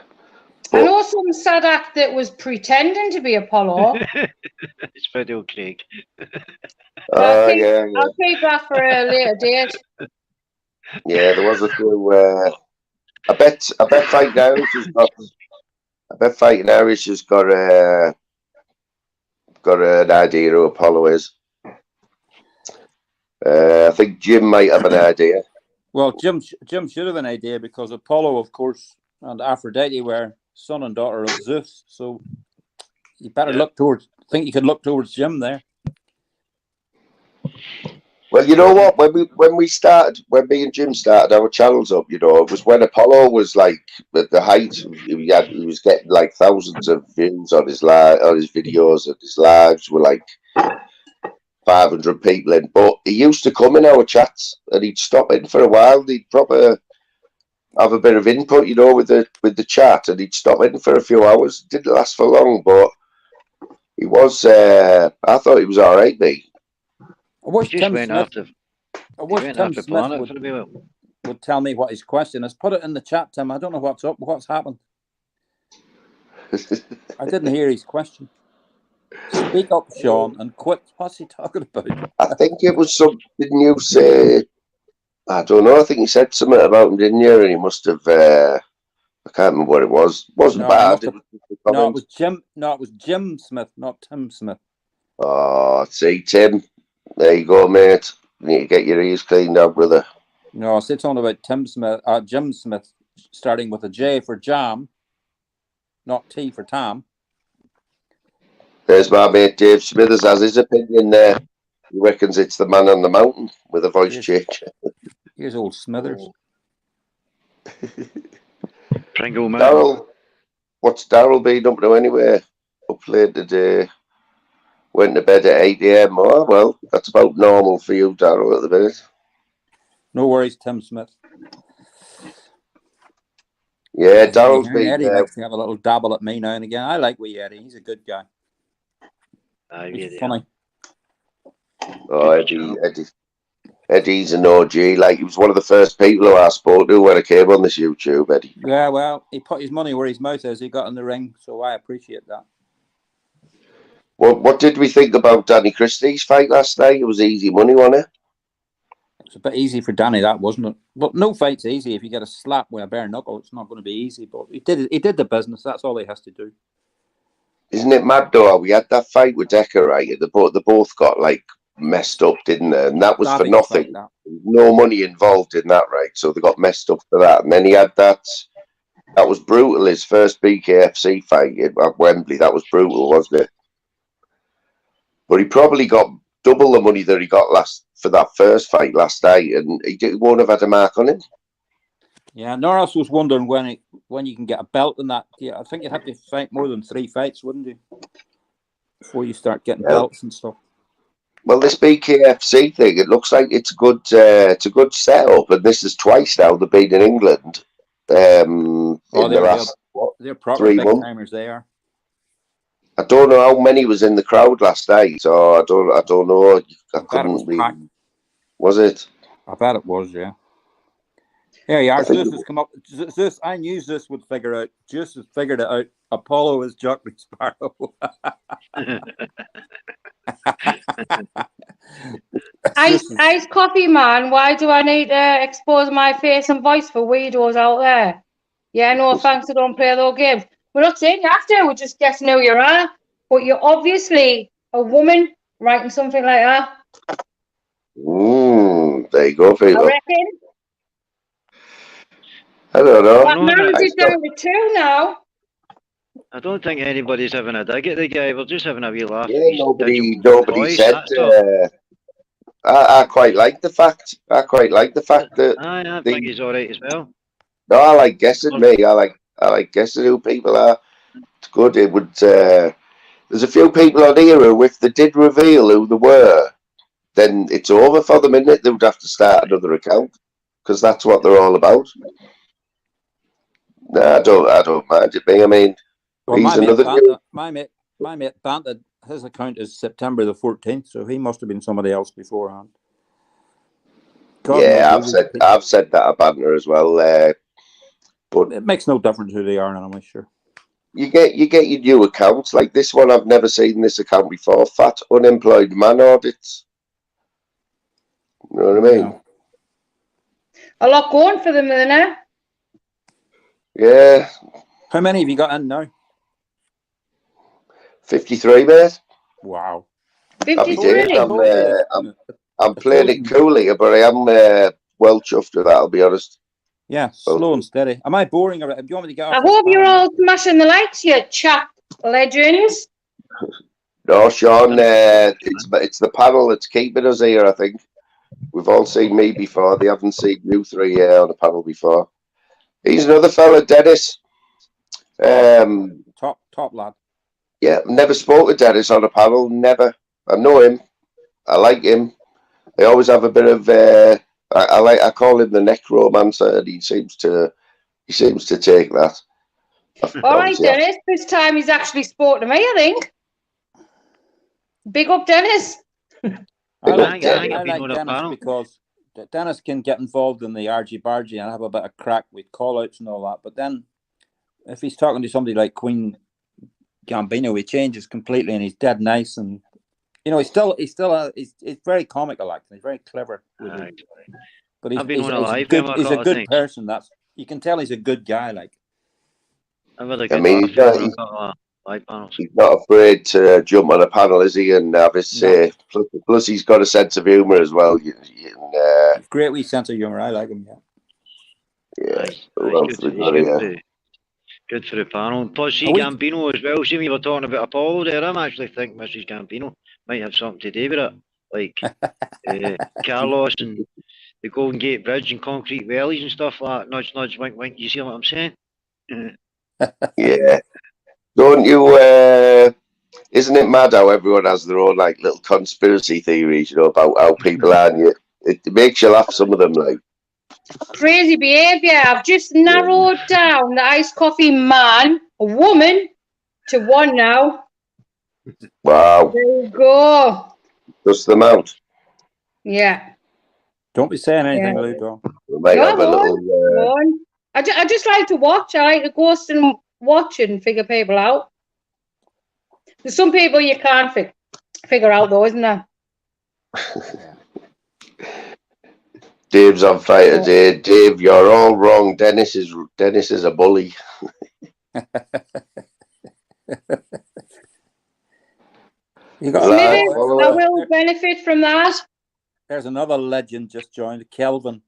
I know some sad act that was pretending to be Apollo. It's Fiddle Craig. Oh, yeah. I'll keep that for a later date. Yeah, there was a few. I bet Fighting Irish has got. I bet Fighting Irish has got an idea who Apollo is. I think Jim might have an idea. Well, Jim should have an idea because Apollo, of course, and Aphrodite were son and daughter of Zeus. So you better look towards. Think you could look towards Jim there. Well, you know what? When me and Jim started our channels up, you know, it was when Apollo was like at the height. He was getting like thousands of views on his videos, and his lives were like 500 people in. But he used to come in our chats, and he'd stop in for a while. He'd proper have a bit of input, you know, with the chat, and he'd stop in for a few hours. It didn't last for long, but he was. I thought he was all right, mate. I wish Just Tim went Smith. after. I wish Went Tim after Smith Planet for a bit. would tell me what his question is. Put it in the chat, Tim. I don't know what's up. What's happened? I didn't hear his question. Speak up, Sean, and quit. What's he talking about? I think it was something you say. I don't know. I think you said something about him, didn't you? And he must have. I can't remember what it was. It wasn't bad. No, it was Jim. No, it was Jim Smith, not Tim Smith. Oh, see, Tim. There you go, mate. You need to get your ears cleaned out, brother. No, I said something about Jim Smith, starting with a J for jam, not T for Tam. There's my mate Dave Smithers has his opinion there. He reckons it's the man on the mountain with a voice change. Here's old Smithers. Pringle man. Daryl, what's Daryl been up to anyway? Up late today. Went to bed at 8 a.m. Oh, well, that's about normal for you, Daryl, at the minute. No worries, Tim Smith. Yeah, Daryl's been Eddie likes to have a little dabble at me now and again. I like wee Eddie. He's a good guy. He's funny. Oh, Eddie's an OG. Like, he was one of the first people who I spoke to when I came on this YouTube, Eddie. Yeah, well, he put his money where his mouth is. He got in the ring, so I appreciate that. What did we think about Danny Christie's fight last night? It was easy money, wasn't it? It was a bit easy for Danny, that wasn't it? But no fight's easy. If you get a slap with a bare knuckle, it's not going to be easy. But he did the business. That's all he has to do. Isn't it mad though? We had that fight with Decker, right? They both got like messed up, didn't they? And that was for nothing. No money involved in that, right? So they got messed up for that. And then he had that. That was brutal. His first BKFC fight at Wembley. That was brutal, wasn't it? But he probably got double the money that he got for that first fight last night, and he won't have had a mark on him. Yeah, Norris was wondering when you can get a belt in that. Yeah, I think you'd have to fight more than 3 fights, wouldn't you? Before you start getting belts and stuff. Well, this BKFC thing, it looks like it's a good setup, and this is twice now they've been in England. In the last they're proper 3 big months. timers. They are. I don't know how many was in the crowd last night, so I don't know. I couldn't be. Was it? I bet it was, yeah. Here you are. Zeus has come up. Zeus, I knew Zeus would figure out. Zeus has figured it out. Apollo is Jockey Sparrow. Iced coffee, man. Why do I need to expose my face and voice for weirdos out there? Yeah, no thanks, I don't play those games. We're not saying you have to, we're just guessing who you are. But you're obviously a woman writing something like that. There you go, I people. reckon. I don't know. That narrows it down to 2 now. I don't think anybody's having a dig at the guy. We're just having a wee laugh. Yeah, He's nobody voice, said. that's all. I quite like the fact. That. I think he's all right as well. No, I like guessing, mate. I like guessing who people are. It's good. It would. There's a few people on here who, if they did reveal who they were, then it's over for them, isn't it? They would have to start another account because that's what they're all about. No, I don't mind it. I mean, Well, he's another. My mate Banter, his account is September the 14th, so he must have been somebody else beforehand. Yeah, I've said that about Banter as well. But it makes no difference who they are, anyway. Sure. You get your new accounts like this one. I've never seen this account before. Fat unemployed man audits. You know what I mean? A lot going for them, isn't there? Yeah. How many have you got in now? 53, mate. Wow. 53. I'm playing it coolly, but I am well chuffed with that, I'll be honest. Yeah, slow and steady. Am I boring? Do you want me to get off? I hope you're all smashing the likes, you chat legends. No, Sean, it's the panel that's keeping us here, I think. We've all seen me before. They haven't seen you three on the panel before. He's another fella, Dennis. Top lad. Yeah, never spoke to Dennis on a panel. Never. I know him. I like him. I always have a bit of. I call him the necromancer, and he seems to take that. All right, Dennis. This time he's actually spoke to me, I think. Big up, Dennis. I like Dennis because Dennis can get involved in the argy-bargy and have a bit of crack with call-outs and all that. But then, if he's talking to somebody like Queen Gambino, he changes completely and he's dead nice. And you know, he's very comical, actually. He's very clever. But he's a good person. You can tell he's a good guy. Like, he's not afraid to jump on a panel, is he? And have his say. Plus, he's got a sense of humour as well. Great wee sense of humour. I like him. Yeah. Good for the panel. Plus, Gambino as well. See, we were talking about Apollo there. I actually think Mrs. Gambino might have something to do with it. Like Carlos and the Golden Gate Bridge and concrete wellies and stuff like that. Nudge, nudge, wink, wink. You see what I'm saying? Yeah. Don't you? Isn't it mad how everyone has their own like little conspiracy theories, you know, about how people are? And it makes you laugh. Some of them, like crazy behaviour. I've just narrowed down the iced coffee man, a woman, to 1 now. Wow. There you go. Just them out. Yeah. Don't be saying anything, Loudon. We might have a little. I just like to watch. I like to ghost and watch and figure people out. There's some people you can't figure out, though, isn't there? Dave's on fire today. Dave, you're all wrong. Dennis is a bully. You got I will benefit from that. There's another legend just joined, Kelvin.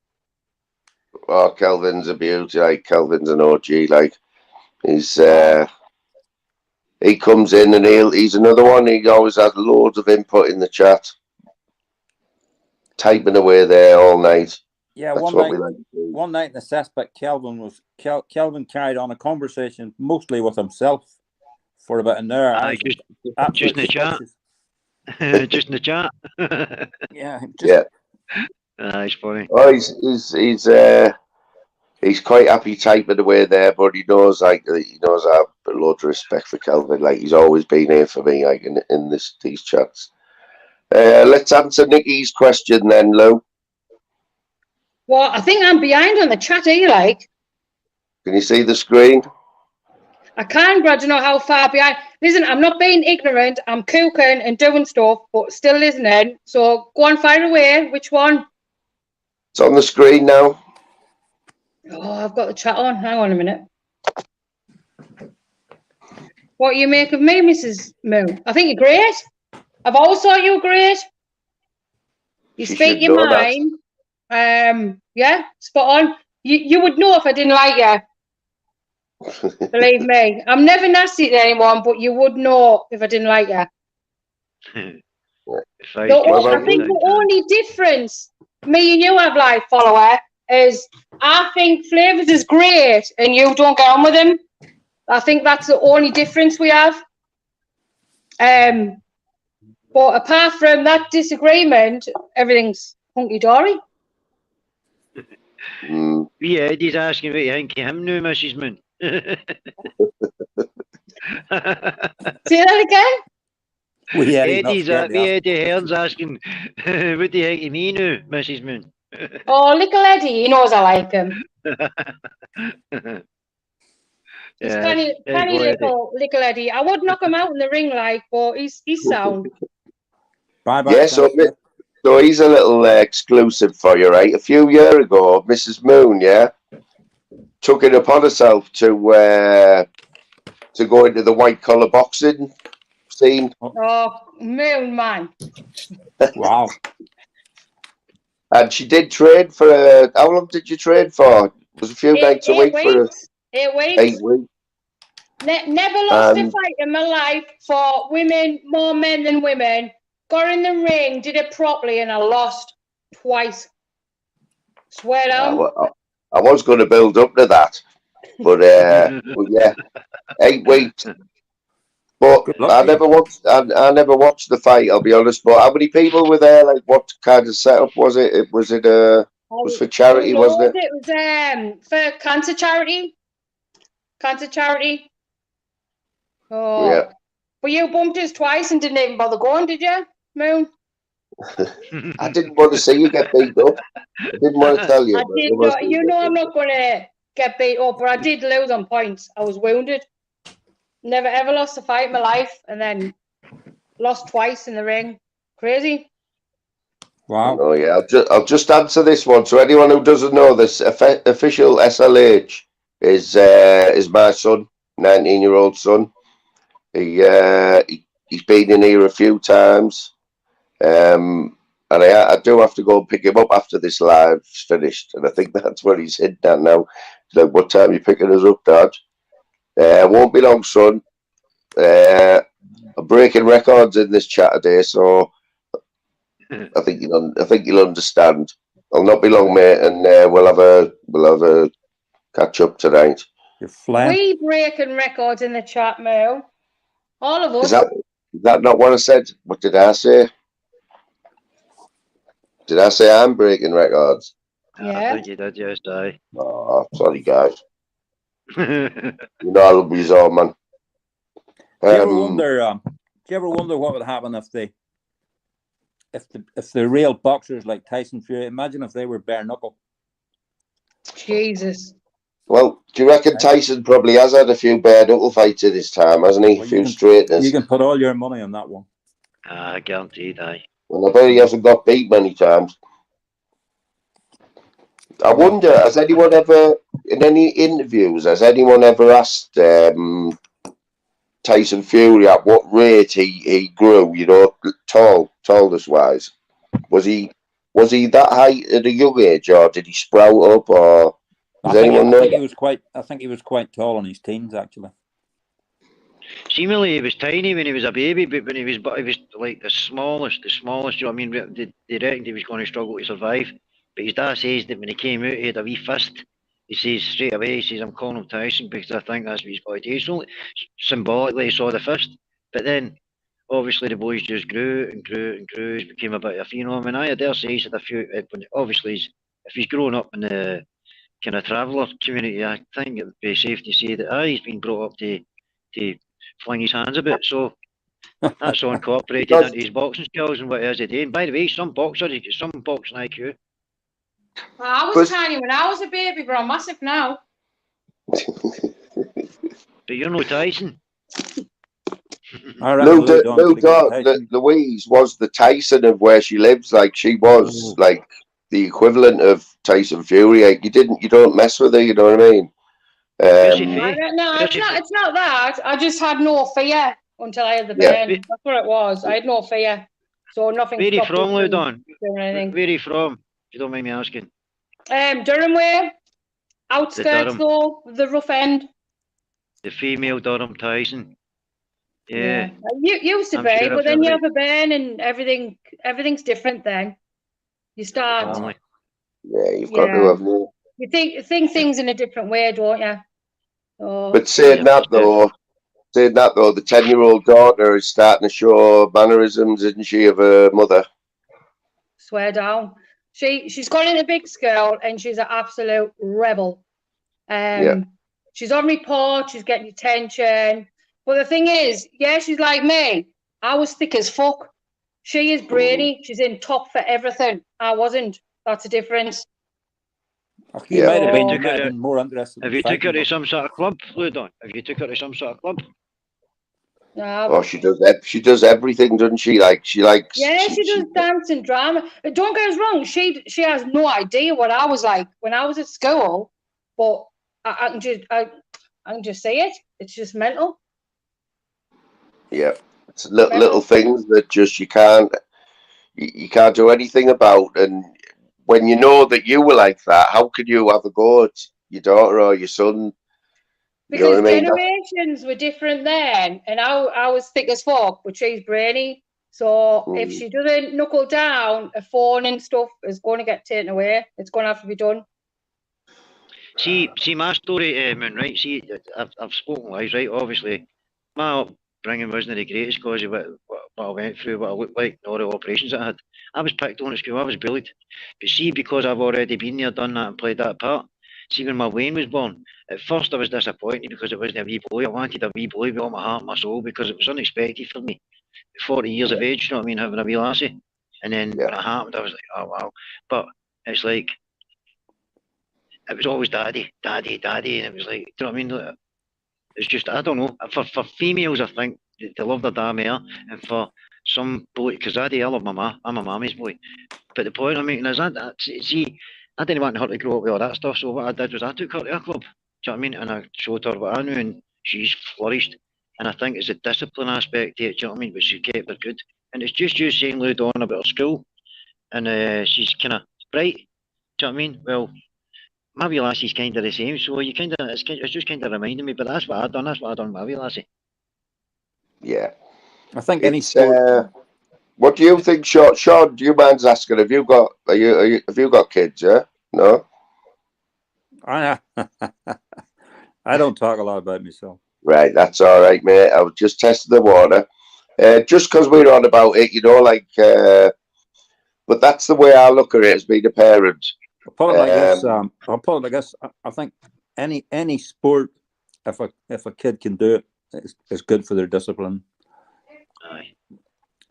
Oh, Kelvin's a beauty. Like Kelvin's an OG. Like he's he comes in and he's another one. He always has loads of input in the chat, typing away there all night. Yeah, one night in the cesspit, Kelvin carried on a conversation mostly with himself for about an hour. Just in the chat. Just in the chat. Yeah. It's funny. Oh, he's quite happy typing away there, but he knows I have a lot of respect for Kelvin. Like he's always been here for me, like in these chats. Let's answer Nikki's question then, Lou. Well, I think I'm behind on the chat. Are you like? Can you see the screen? I can't grudge know how far behind. Listen, I'm not being ignorant. I'm cooking and doing stuff, but still listening. So go on, fire away. Which one? It's on the screen now. Oh, I've got the chat on. Hang on a minute. What do you make of me, Mrs. Moon? I think you're great. I've always thought you were great. You She speak should your know that. mind. Yeah, spot on. You would know if I didn't like you. Believe me. I'm never nasty to anyone, but you would know if I didn't like you. I think the only difference me and you have, like, follower, is I think Flavours is great and you don't get on with him. I think that's the only difference we have. But apart from that disagreement, everything's hunky-dory. Yeah, Eddie's asking what you think of him now, Mrs. Moon. Say that again? Eddie Hearn's asking what do you think of me now, Mrs. Moon? Oh, little Eddie, he knows I like him. He's funny little Eddie. I would knock him out in the ring, like, but he's sound. Bye-bye. Yeah, so he's a little exclusive for you, right? A few years ago, Mrs. Moon, yeah, took it upon herself to go into the white collar boxing scene. Oh, Moon, man. Wow. And she did train for how long did you train for? It was a few nights a week for 8 weeks. 8 weeks. Never lost a fight in my life for women, more men than women. Got in the ring, did it properly, and I lost twice. Swear down. I was going to build up to that, but yeah, 8 weeks. But I never watched the fight. I'll be honest. But how many people were there? Like, what kind of setup was it? Was it was for charity? Wasn't it? It was for cancer charity. Oh, yeah. But you bumped us twice and didn't even bother going, did you, Moon? I didn't want to see you get beat up. I didn't want to tell you. You know I'm not going to get beat up, but I did lose on points. I was wounded. Never ever lost a fight in my life, and then lost twice in the ring. Crazy. Wow. Oh yeah, I'll just answer this one. So anyone who doesn't know this, official SLH is my son, 19-year-old son. He's been in here a few times, and I do have to go and pick him up after this live's finished, and I think that's where he's heading at now. Like, what time are you picking us up, Dad? Won't be long, son. I'm breaking records in this chat today, so I think you'll understand. I'll not be long, mate, and we'll have a catch up tonight. We breaking records in the chat, Mo. All of us. Is that not what I said? What did I say? Did I say I'm breaking records? Yeah. I think you did, yes, I. Oh, sorry, guys. You know I love you all, man. Do you ever wonder what would happen if the real boxers like Tyson Fury? Imagine if they were bare knuckle. Jesus. Well, do you reckon Tyson probably has had a few bare knuckle fights in his time, hasn't he? Well, a few straighteners. You can put all your money on that one. Guaranteed, aye. Well, I bet he hasn't got beat many times. I wonder, has anyone ever, in any interviews, has anyone ever asked Tyson Fury at what rate he grew, you know, tallness wise? Was he that height at a young age, or did he sprout up, or does anyone know? I think he was quite tall in his teens, actually. Seemingly he was tiny when he was a baby, but when he was like the smallest, you know what I mean? They reckoned he was going to struggle to survive. But his dad says that when he came out, he had a wee fist. He says straight away, I'm calling him Tyson because I think that's what his body is. So symbolically, he saw the fist. But then, obviously, the boys just grew and grew and grew. He became a bit of a phenom. And I dare say he's had a few, obviously, if he's grown up in the kind of traveller community, I think it would be safe to say that he's been brought up to fling his hands a bit. So that's all incorporated into his boxing skills and what he has today. And by the way, some boxing IQ. I was tiny when I was a baby, but I'm massive now. But you're no Tyson. I reckon Louise was the Tyson of where she lives. Like, she was like the equivalent of Tyson Fury. Like, you don't mess with her. You know what I mean? No, it's not that. I just had no fear until I had the burn. That's what it was. I had no fear, so nothing. Where are you from, Loudon? Where are you from? If you don't mind me asking. Durham way, outskirts though, the rough end. The female Durham Tyson. Yeah. You used to be, but then you have a burn and everything's different then. You start. You've got to have more. You think things in a different way, don't you? But saying that though, the 10-year-old daughter is starting to show mannerisms, isn't she, of her mother? Swear down. She's gone into big school and she's an absolute rebel. She's on report, she's getting attention. But the thing is, she's like me. I was thick as fuck. She is brainy. She's in top for everything. I wasn't. That's a difference. You might have been more interested. Have you took her to some sort of club, Loudon? Have you took her to some sort of club? No. She does everything, doesn't she? Like, she likes. Yeah, she does dance and drama. Don't get us wrong. She has no idea what I was like when I was at school. But I can just say it. It's just mental. Yeah, it's little things that just you can't do anything about. And when you know that you were like that, how could you have a go at your daughter or your son? Because you know what I mean? Generations were different then, and I was thick as fuck, but she's brainy. So if she doesn't knuckle down, a phone and stuff is going to get taken away. It's going to have to be done. See my story, Moon, right? See, I've spoken lies, right? Obviously, my upbringing wasn't the greatest because of what I went through, what I looked like, and all the operations I had. I was picked on at school, I was bullied. But see, because I've already been there, done that, and played that part, see, when my Wayne was born, at first I was disappointed because it wasn't a wee boy. I wanted a wee boy with all my heart and my soul because it was unexpected for me. 40 years of age, you know what I mean, having a wee lassie. And then when it happened, I was like, oh wow. But it's like, it was always daddy, and it was like, do you know what I mean? It's just, I don't know. For females, I think they love their dad more, and for some boy, because daddy, I love my ma. I'm a mammy's boy. But the point I'm making is see, I didn't want her to grow up with all that stuff. So what I did was I took her to a club. Do you know what I mean? And I showed her what I knew, and she's flourished. And I think it's a discipline aspect to it. Do you know what I mean? But she kept her good. And it's just you saying Loudon about her school, and she's kind of bright. Do you know what I mean? Well, my wee lassie's kind of the same, so it's just kind of reminding me. But that's what I done. That's what I done with my wee lassie. Yeah, I think any sport. What do you think, Sean? Do you mind asking? Have you got kids? Yeah, no. I don't talk a lot about myself. Right, that's all right, mate. I was just testing the water. Just because we're on about it, you know, like. But that's the way I look at it as being a parent. I'll put it like this. I think any sport, if a kid can do it, is good for their discipline. Aye.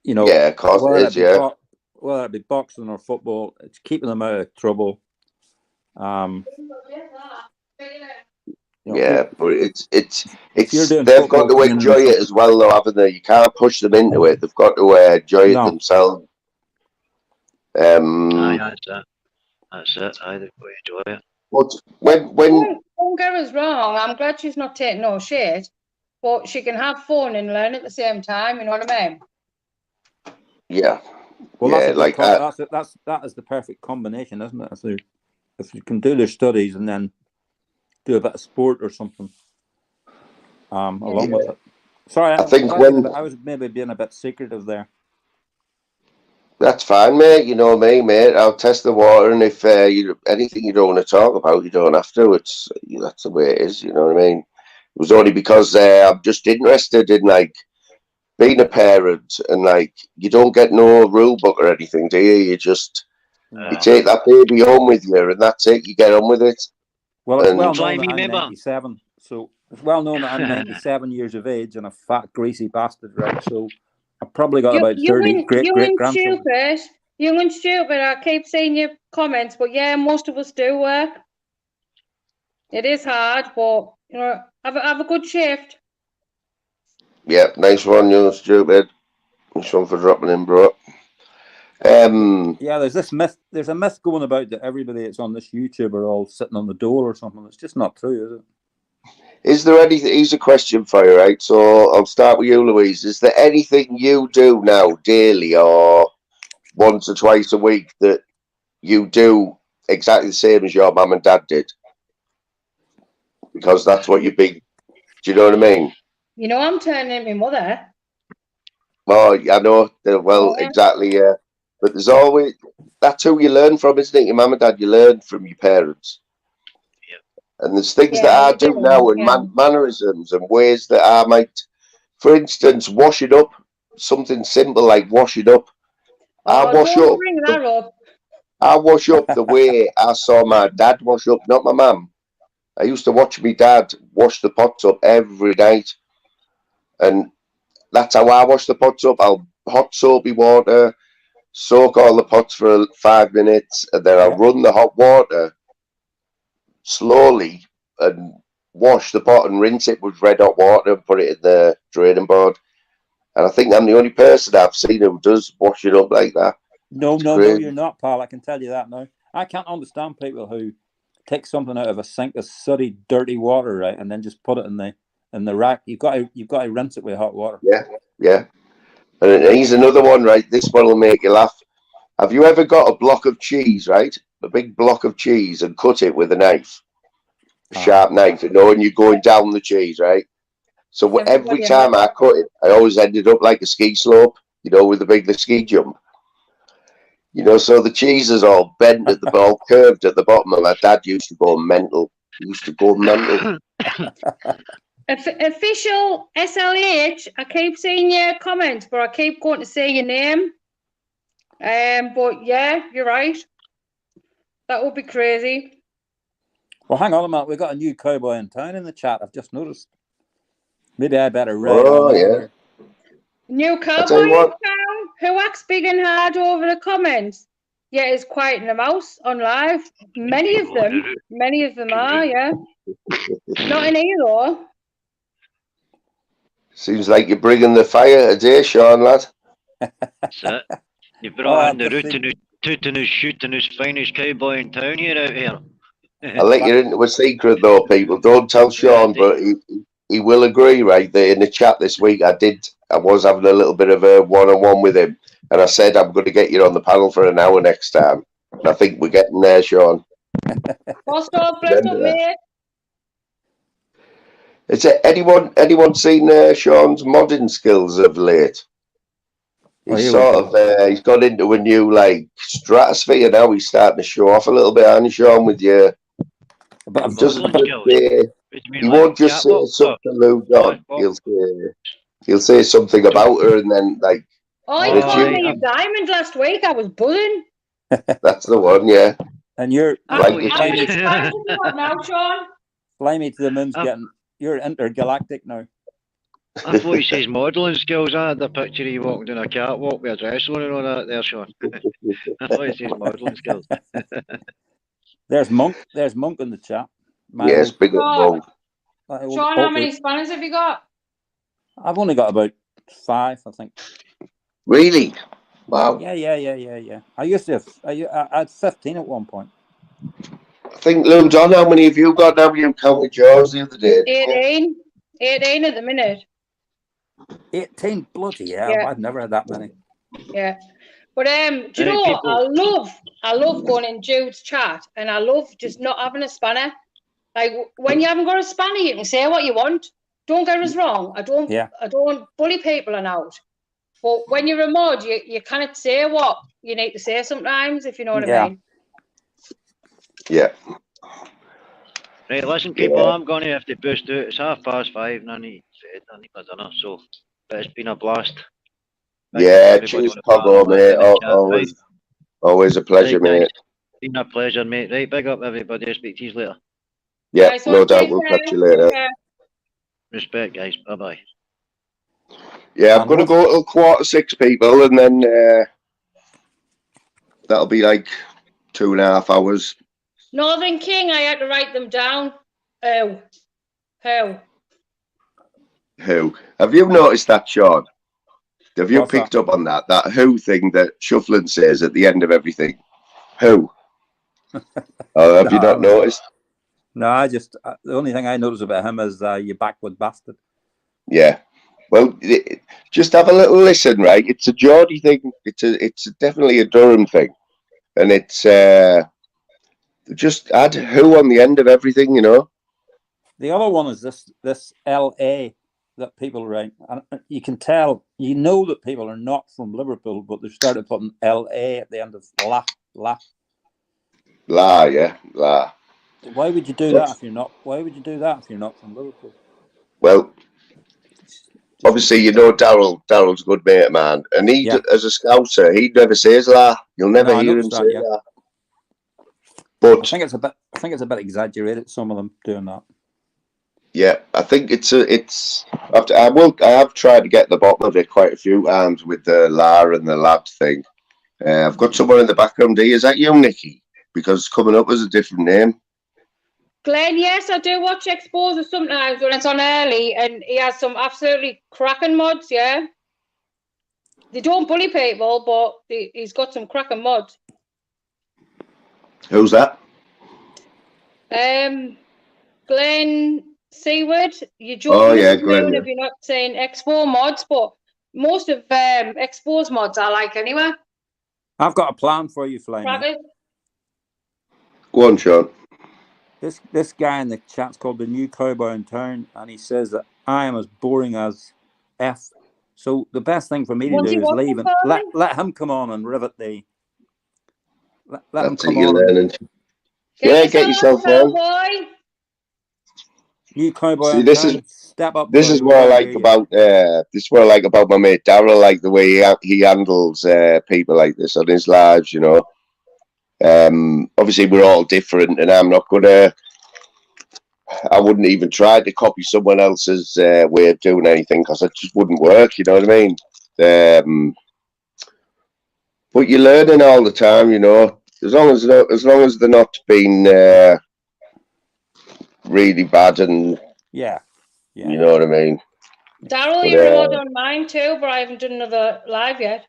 You know, yeah, of course it is, yeah. Whether it be boxing or football, it's keeping them out of trouble. Yeah, but it's they've got to enjoy it as well, though, haven't they? You can't push them into it. They've got to enjoy it themselves. Aye, that's it. Aye, they've got to enjoy it. But when don't get us wrong, I'm glad she's not taking no shit, but she can have fun and learn at the same time. You know what I mean? Yeah. Well, yeah, like that. That is the perfect combination, isn't it? If you can do their studies and then do a bit of sport or something along with it. Sorry, I think I was maybe being a bit secretive there. That's fine, mate. You know me, mate. I'll test the water, and if anything you don't want to talk about, you don't have to. That's the way it is. You know what I mean? It was only because I'm just interested in like being a parent, and like you don't get no rule book or anything, do you? You just you take that baby home with you, and that's it. You get on with it. Well, it's well known that I'm 97, so it's well known that I'm 97 years of age and a fat, greasy bastard, right? So I've probably got about 30 great-grandchildren. Young and stupid. I keep seeing your comments, but yeah, most of us do work. It is hard, but Have a good shift. Yeah, nice one, you stupid. Nice one for dropping in, bro. Yeah, there's a myth going about that everybody that's on this YouTube are all sitting on the door or something. It's just not true, is it? Is there anything? Here's a question for you, right? So I'll start with you, Louise. Is there anything you do now, daily or once or twice a week, that you do exactly the same as your mum and dad did? Because that's what you've been. Do you know what I mean? You know, I'm turning into my mother. Oh, I know. Well, Yeah. exactly, yeah. But there's always that's who you learn from, isn't it? Your mum and dad. You learn from your parents. And there's things that I you do now and mannerisms and ways that I might, for instance, wash it up. Something simple like wash it up. I wash don't up. bring that up. I wash up the way I saw my dad wash up, not my mum. I used to watch my dad wash the pots up every night. And that's how I wash the pots up. I'll hot soapy water, soak all the pots for 5 minutes, and then I'll run the hot water slowly and wash the pot and rinse it with red hot water and put it in the draining board. And I think I'm the only person I've seen who does wash it up like that. No, you're not, pal. I can tell you that now. I can't understand people who take something out of a sink of sooty, dirty water, right, and then just put it in the rack. You've got to rinse it with hot water. Yeah. And here's another one, right? This one will make you laugh. Have you ever got a block of cheese, right? A big block of cheese and cut it with a knife, a sharp knife, and you're going down the cheese, right? So every time I cut it, I always ended up like a ski slope, with the ski jump. So the cheese is all bent at the ball, curved at the bottom, and my dad used to go mental. He used to go mental. Official SLH, I keep seeing your comments, but I keep going to say your name. But yeah, you're right. That would be crazy. Well, hang on a minute. We've got a new cowboy in town in the chat. I've just noticed. Maybe I better write on. Yeah. New cowboy in town who acts big and hard over the comments. Yeah, it's quiet in the mouse on live. Many of them are, yeah. Not in here though. Seems like you're bringing the fire today, Sean, lad. That's it. You brought in the root and his shoot and his finest cowboy in town here out here. I'll let you into a secret though, people. Don't tell Sean, but he will agree, right? There in the chat this week, I was having a little bit of a one-on-one with him, and I said I'm going to get you on the panel for an hour next time. And I think we're getting there, Sean. Bless up, mate. Is it anyone seen Sean's modding skills of late? He's he's got into a new stratosphere now. He's starting to show off a little bit, hasn't he, Sean, with you? But he won't just say something to Loudon. He'll say something about her and then he called me a diamond last week. I was buzzing. That's the one, yeah. And you're now, Sean. Fly me to the moon's you're intergalactic now. I thought he says modelling skills. I had the picture of you walking down a catwalk with a dress on and all that there, Sean. I thought he says modelling skills. There's Monk in the chat. Yes, big up Monk. Sean, how many spanners have you got? I've only got about 5, I think. Really? Wow. Yeah. I used to I had 15 at one point. I think, Loudon, how many have you got now? You counted yours the other day. 18. 18 at the minute. 18, bloody hell. Yeah. I've never had that many. Yeah. But do you know what? I love going in Jude's chat, and I love just not having a spanner. Like when you haven't got a spanner, you can say what you want. Don't get us wrong. I don't bully people and out. But when you're a mod, you can't say what you need to say sometimes, if you know what I mean. Yeah. Right, listen, people, I'm going to have to boost out. It's 5:30 and I need my dinner, so but it's been a blast. Yeah, cheers, Pablo, mate. Always a pleasure, mate. It's been a pleasure, mate. Right, big up, everybody. I'll speak to you later. Yeah, nice, no doubt. We'll catch you later. Respect, guys. Bye-bye. Yeah, I'm going to go till 6:15, people, and then that'll be like 2.5 hours. Northern King, I had to write them down. Who Who? Who? Have you noticed that, Sean? Have you What's that? picked up on that? That who thing that Shufflin says at the end of everything? Who? Oh, have you not No. noticed? No, I just the only thing I notice about him is you backward bastard. Yeah. Well, just have a little listen, right? It's a Geordie thing. It's definitely a Durham thing, and it's just add who on the end of everything, you know. The other one is this LA that people write, and you can tell, you know, that people are not from Liverpool, but they've started putting LA at the end of la. Yeah, la. Why would you do that if you're not? Why would you do that if you're not from Liverpool? Well, obviously, you know Daryl's a good mate of mine, and he, Yeah. as a scouser, he never says la. You'll never No, I hear him noticed say that, yeah. la. I But think it's a bit exaggerated. Some of them doing that. yeah, I think I have tried to get the bottom of it quite a few times with the la and the lad thing. I've got someone in the background here. Is that you, Nikki? Because it's coming up as a different name. Glenn, yes, I do watch Exposure sometimes when it's on early, and he has some absolutely cracking mods, yeah. They don't bully people, but he's got some cracking mods. Who's that? Glenn Seward, you Oh, joke, yeah, Mrs. Glenn, Moon, yeah. if you're not saying Expo mods, but most of Expo's mods I like anyway. I've got a plan for you, Fly. Crackers. Go on, Sean. This guy in the chat's called the New Cowboy in Town, and he says that I am as boring as F. So the best thing for me to do is leave and let him come on and rivet the. Let him come on. Get yourself on. New Cowboy See, in Town. Step up. This is what I like about my mate Daryl. Like the way he handles people like this on his lives. You know. Obviously, we're all different, and I'm not gonna. I wouldn't even try to copy someone else's way of doing anything because it just wouldn't work. You know what I mean? But you're learning all the time. You know, as long as they're not being really bad and yeah, you know what I mean. Daryl, you're a mod on mine too, but I haven't done another live yet.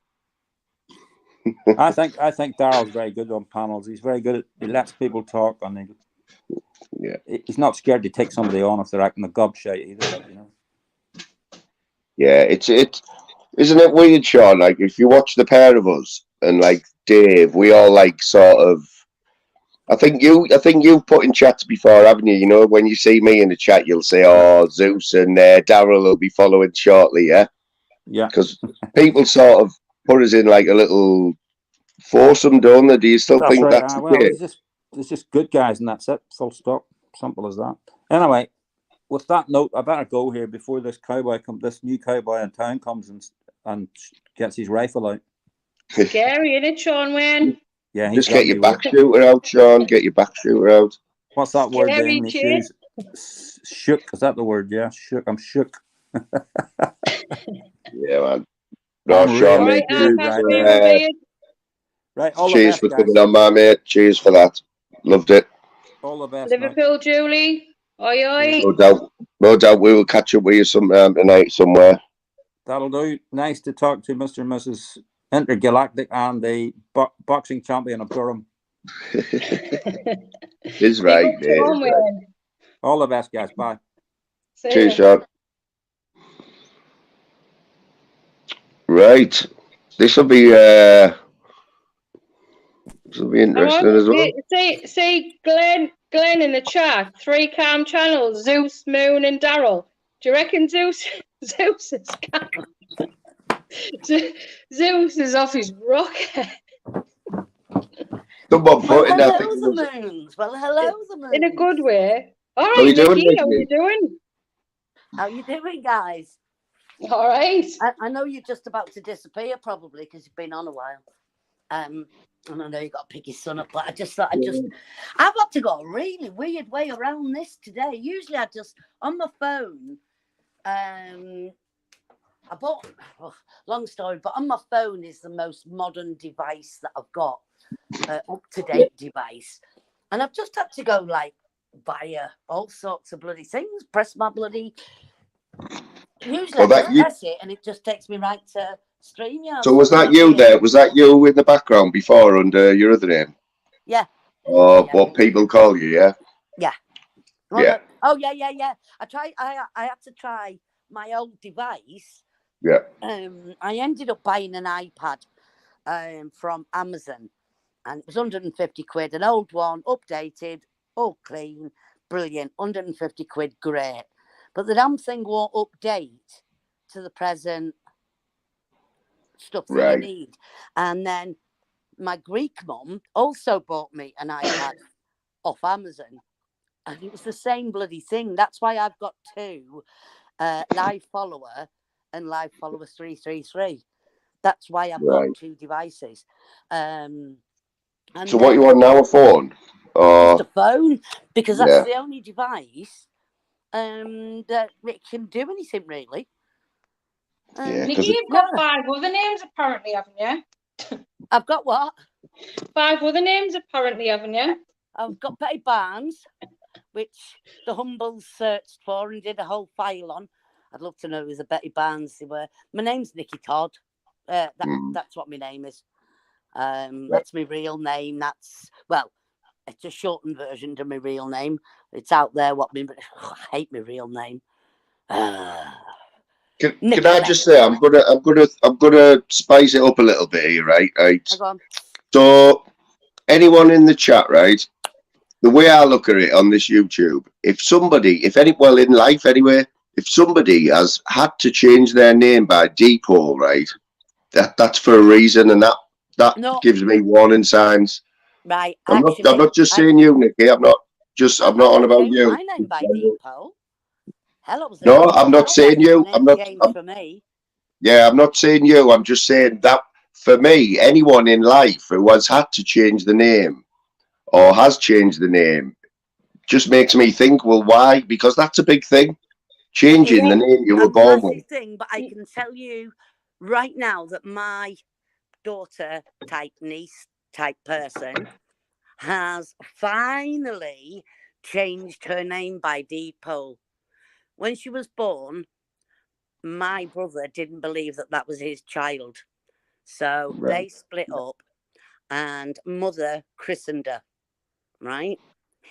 I think Daryl's very good on panels. He's very good at. He lets people talk, and he's not scared to take somebody on if they're acting a gobshite either. You know. Yeah, it's isn't it weird, Sean? Like if you watch the pair of us and like Dave, we all like sort of. I think you've put in chats before, haven't you? You know, when you see me in the chat, you'll say, "Oh, Zeus and Daryl will be following shortly." Yeah, yeah. Because people sort of put us in like a little foursome, don't they? Do you still think right. that's the Well, case? there's just good guys, and that's it. Full stop. Simple as that. Anyway, with that note, I better go here before this new cowboy in town comes and gets his rifle out. Scary, isn't it, Sean Wayne? Yeah, just get your back shooter out, Sean. Get your back shooter out. What's that word? Scary, shook. Is that the word? Yeah, shook. I'm shook. Yeah, man. No, Sean, mate. Right. All cheers the best, for coming on, my mate. Cheers for that. Loved it. All the best. Liverpool, mate. Julie. Oi, oi. No doubt. We will catch up with you sometime tonight somewhere. That'll do. Nice to talk to Mr. and Mrs. Intergalactic and the boxing champion of Durham. He's right, mate. All the best, guys. Bye. Cheers, Sean. Right. This will be interesting as well. See, Glenn in the chat. 3 calm channels: Zeus, Moon, and Daryl. Do you reckon Zeus is calm? Zeus is off his rocket. Someone put in that hello, the moons. Well, hello, the moons. In a good way. All right, how you doing, Nikki, how you doing? How you doing, guys? All right. I know you're just about to disappear, probably, because you've been on a while. And I know you got to pick your son up, but I just thought I've got to go a really weird way around this today. Usually I just, on my phone, I bought, long story, but on my phone is the most modern device that I've got, up-to-date device. And I've just had to go, like, via all sorts of bloody things. Press my bloody. Usually Well, I just that you. press it and it just takes me right to StreamYard. So was that you there? Was that you in the background before under your other name? Yeah. Or Yeah. what people call you? Yeah. Yeah. Well, Yeah. Oh yeah. I had to try my old device. Yeah. I ended up buying an iPad from Amazon, and it was 150 quid, an old one, updated, all clean, brilliant, 150 quid, great. But the damn thing won't update to the present stuff that you Right. need. And then my Greek mum also bought me an iPad off Amazon, and it was the same bloody thing. That's why I've got two, Live Follower and Live Follower 333. That's why I've Right. got two devices. And So what you want now? A phone? just a phone, because that's Yeah. the only device that it can do anything really. Yeah, Nikki, you've got 5 other names apparently, haven't you? I've got what? 5 other names apparently, haven't you? I've got Betty Barnes, which the Humbles searched for and did a whole file on. I'd love to know who the Betty Barnes they were. My name's Nikki Todd. That's what my name is. That's my real name. It's a shortened version to my real name. It's out there. I hate my real name. Can I just say I'm gonna spice it up a little bit here, right? Go on. So anyone in the chat, right? The way I look at it on this YouTube, if in life anyway, if somebody has had to change their name by default, right? That's for a reason, and that gives me warning signs. Right. I'm not just saying you, Nikki. I'm not on about you. My name by default. Hell, No, I'm not saying you. I'm not. For me. Yeah, I'm not saying you. I'm just saying that for me, anyone in life who has had to change the name or has changed the name just makes me think, well, why? Because that's a big thing. Changing the name you were born with. Thing, but I can tell you right now that my daughter type niece type person has finally changed her name by default. When she was born, my brother didn't believe that was his child. So they split up and mother christened her, right?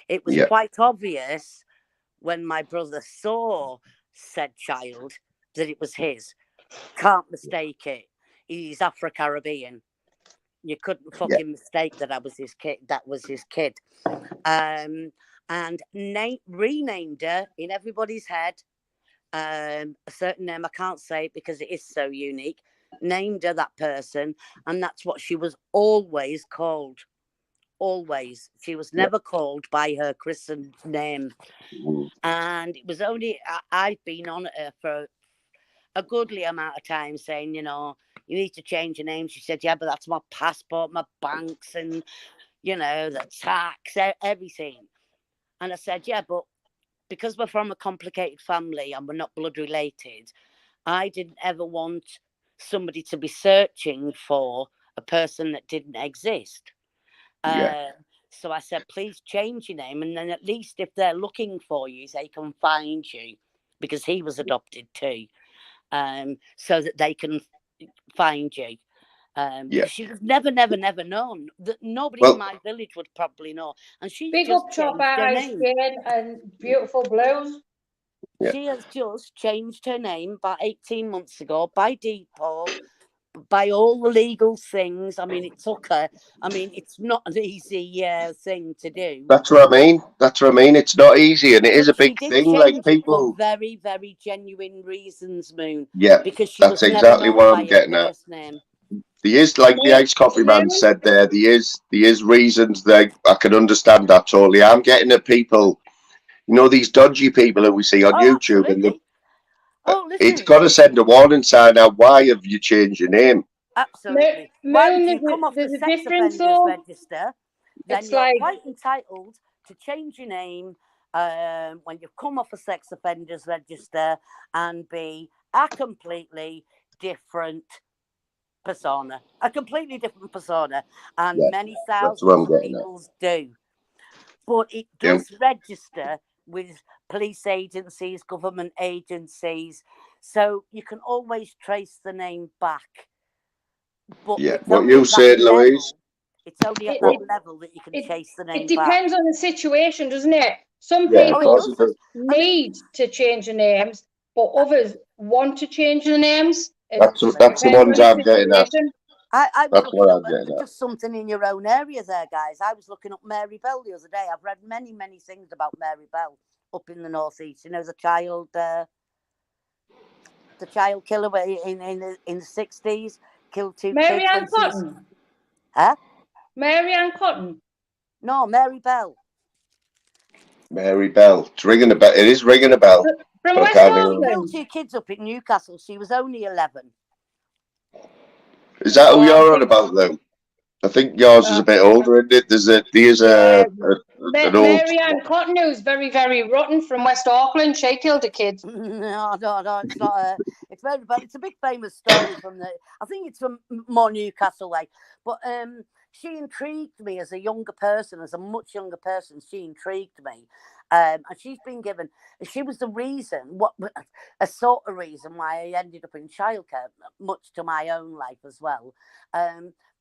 It was quite obvious when my brother saw said child that it was his. Can't mistake it. He's Afro-Caribbean. You couldn't fucking mistake that I was his kid. That was his kid. And renamed her in everybody's head. A certain name, I can't say it because it is so unique. Named her that person, and that's what she was always called. Always. She was never called by her christened name. And it was only I've been on her for a goodly amount of time saying, you need to change your name. She said, yeah, but that's my passport, my banks, and the tax, everything. And I said, yeah, but because we're from a complicated family and we're not blood related, I didn't ever want somebody to be searching for a person that didn't exist. So I said, please change your name. And then at least if they're looking for you, they can find you, because he was adopted too. So that they can find you. Because she was never known. That nobody in my village would probably know. And she big just up changed top her eyes, name. Jane, and beautiful blues. She has just changed her name about 18 months ago by default, by all the legal things. I mean, it took her. I mean, it's not an easy thing to do. That's what I mean. It's not easy, and it is a big thing. Like people, for very, very genuine reasons, Moon. Yeah, because she that's was exactly never what known I'm by getting her at. first name. There is, like the Iced Coffee Man said there is reasons that I can understand that totally. I'm getting at people, these dodgy people that we see on YouTube, absolutely. and it's got to send a warning sign out. Why have you changed your name? Absolutely. Why would you come off the sex offenders register? Then you're quite entitled to change your name when you come off a sex offenders register and be a completely different persona. And many thousands of people do. but it does register with police agencies, government agencies, so you can always trace the name back. But Yeah, it's what only you at that said, Louise. level. It's only at It, that it, level that you can it, chase the it name back. depends on the situation, doesn't it? Some Yeah, of Oh, it course people it does. does. need to change the names, but others want to change the names. It That's the depends ones on I'm the getting at. situation. I was That's looking what up I'm getting at. just something in your own area there, guys. I was looking up Mary Bell the other day. I've read many, many things about Mary Bell up in the northeast. You know, the child killer in the 60s, killed 2 Mary kids Ann when she was... Cotton. Huh? Mary Ann Cotton. No, Mary Bell. Mary Bell. It's ringing a bell. It is ringing a bell. From But I West can't She remember. killed Auckland. 2 kids up in Newcastle. She was only 11. Is that who Oh, you're on about, though? I think yours is a bit older, isn't it? There's an old. Mary Ann Cotton, who's very, very rotten from West Auckland. She killed a kid. No, it's not. It's very, but it's a big famous story from the. I think it's from more Newcastle way. But she intrigued me as a younger person, as a much younger person. She intrigued me, and she's been given. She was the reason, a sort of reason why I ended up in childcare, much to my own life as well,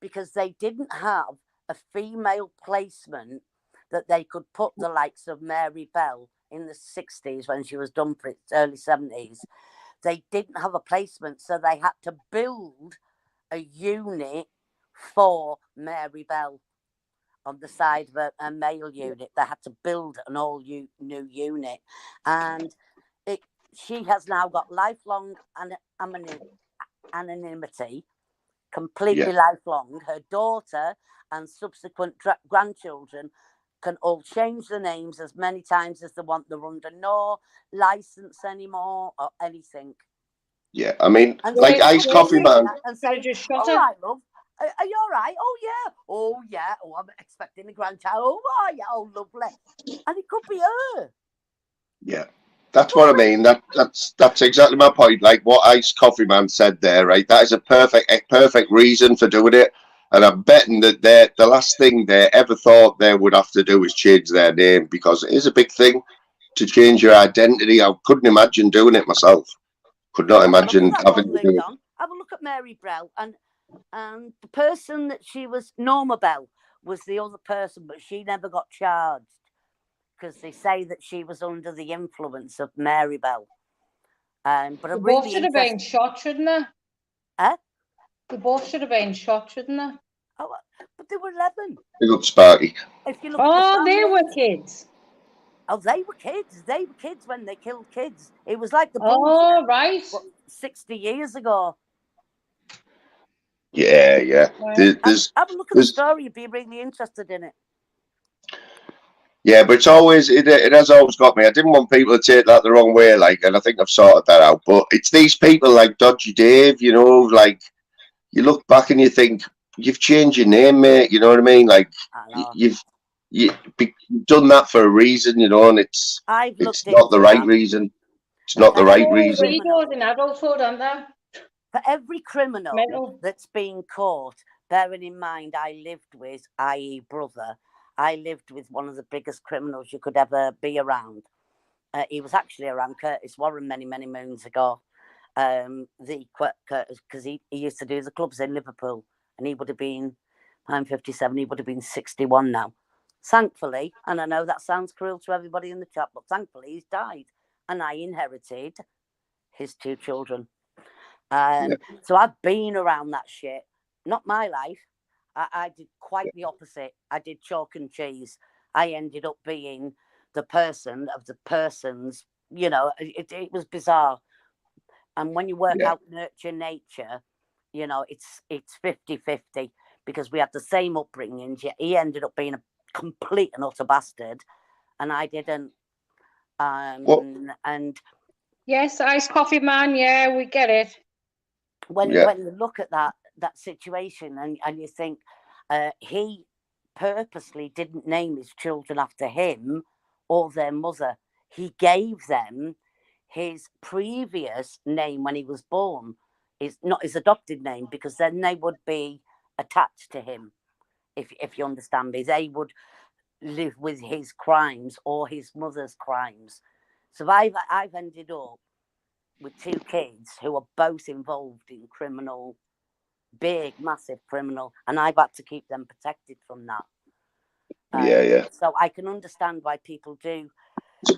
because they didn't have a female placement that they could put the likes of Mary Bell in the 60s when she was done for it, early 70s. They didn't have a placement, so they had to build a unit for Mary Bell on the side of a male unit. They had to build an all new unit, and she has now got lifelong anonymity, completely lifelong. Her daughter and subsequent grandchildren can all change the names as many times as they want. They're under no license anymore or anything. Yeah, I mean, And like Iced Coffee Man. And saying, Just shot all her. right, love. Are you all right? Oh, yeah. Oh, yeah. Oh, I'm expecting a grandchild. Oh, are you? Oh, lovely. And it could be her. Yeah, that's what I mean. That's exactly my point. Like what Iced Coffee Man said there, right? That is a perfect reason for doing it. And I'm betting that the last thing they ever thought they would have to do is change their name, because it is a big thing to change your identity. I couldn't imagine doing it myself. Could not imagine having to do it. Have a look at Mary Bell, and the person that she was, Norma Bell, was the other person, but she never got charged because they say that she was under the influence of Mary Bell. But they both should have been shot, shouldn't they? Huh? They both should have been shot, shouldn't they? Oh, but they were 11. Big up Sparky. If you look at the they were kids. Oh, they were kids. They were kids when they killed kids. It was like the Oh, right. 60 years ago. Yeah. Have a look at the story. You'd be really interested in it. Yeah, but it's always it has always got me. I didn't want people to take that the wrong way, like, and I think I've sorted that out. But it's these people like Dodgy Dave, you know, like you look back and you think you've changed your name, mate. You know what I mean? Like you've done that for a reason, you know, and it's not the right reason. It's not the right reason. In adulthood, aren't they? For every criminal that's been caught, bearing in mind I lived with, i.e. brother, I lived with one of the biggest criminals you could ever be around. He was actually around Curtis Warren many, many moons ago. Curtis, because he used to do the clubs in Liverpool, and he would have been, I'm 57, he would have been 61 now. Thankfully, and I know that sounds cruel to everybody in the chat, but thankfully he's died, and I inherited his 2 children. So I've been around that shit. Not my life. I did quite the opposite. I did chalk and cheese. I ended up being the person of the persons. You know, it was bizarre. And when you work out nurture nature, you know, it's 50-50, because we had the same upbringing. He ended up being a complete and utter bastard, and I didn't. And yes, Iced Coffee Man. Yeah, we get it. When you look at that situation and you think he purposely didn't name his children after him or their mother. He gave them his previous name when he was born, is not his adopted name, because then they would be attached to him. If you understand me, they would live with his crimes or his mother's crimes. So I've ended up with 2 kids who are both involved in criminal, big, massive criminal, and I've had to keep them protected from that. Yeah. So I can understand why people do.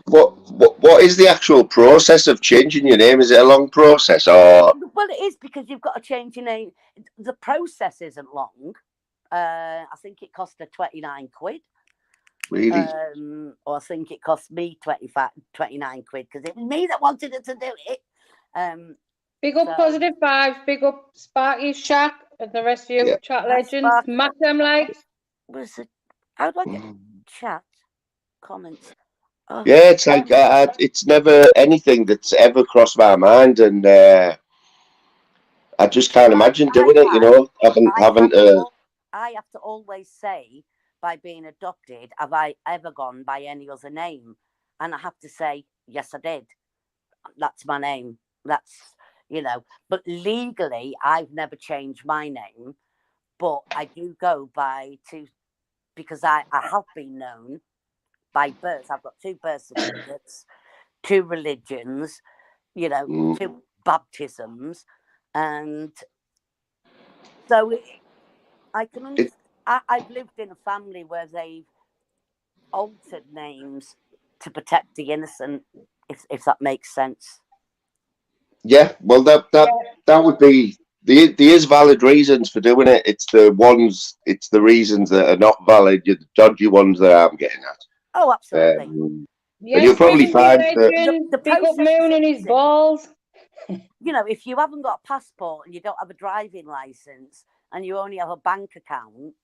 What is the actual process of changing your name? Is it a long process, or? Well, it is, because you've got to change your name. The process isn't long. I think it cost her 29 quid. Really? Or I think it cost me 29 quid, because it was me that wanted her to do it. Big up Positive Vibes, big up Sparky, Shaq, and the rest of you chat legends. Smack them like. How do I get chat comments? Oh. Yeah, it's like it's never anything that's ever crossed my mind, and I just can't imagine doing it. You know, I have to always say, by being adopted, have I ever gone by any other name? And I have to say, yes, I did. That's my name. That's, you know, but legally, I've never changed my name. But I do go by because I have been known by birth. I've got 2 birth certificates, 2 religions, you know, 2 baptisms. And so I can understand. I've lived in a family where they've altered names to protect the innocent, if that makes sense. Yeah, well, that would be there is valid reasons for doing it. It's the reasons that are not valid, the dodgy ones that I'm getting at. Oh, absolutely. And you'll probably find that the big up Moon and his balls. You know, if you haven't got a passport and you don't have a driving license and you only have a bank account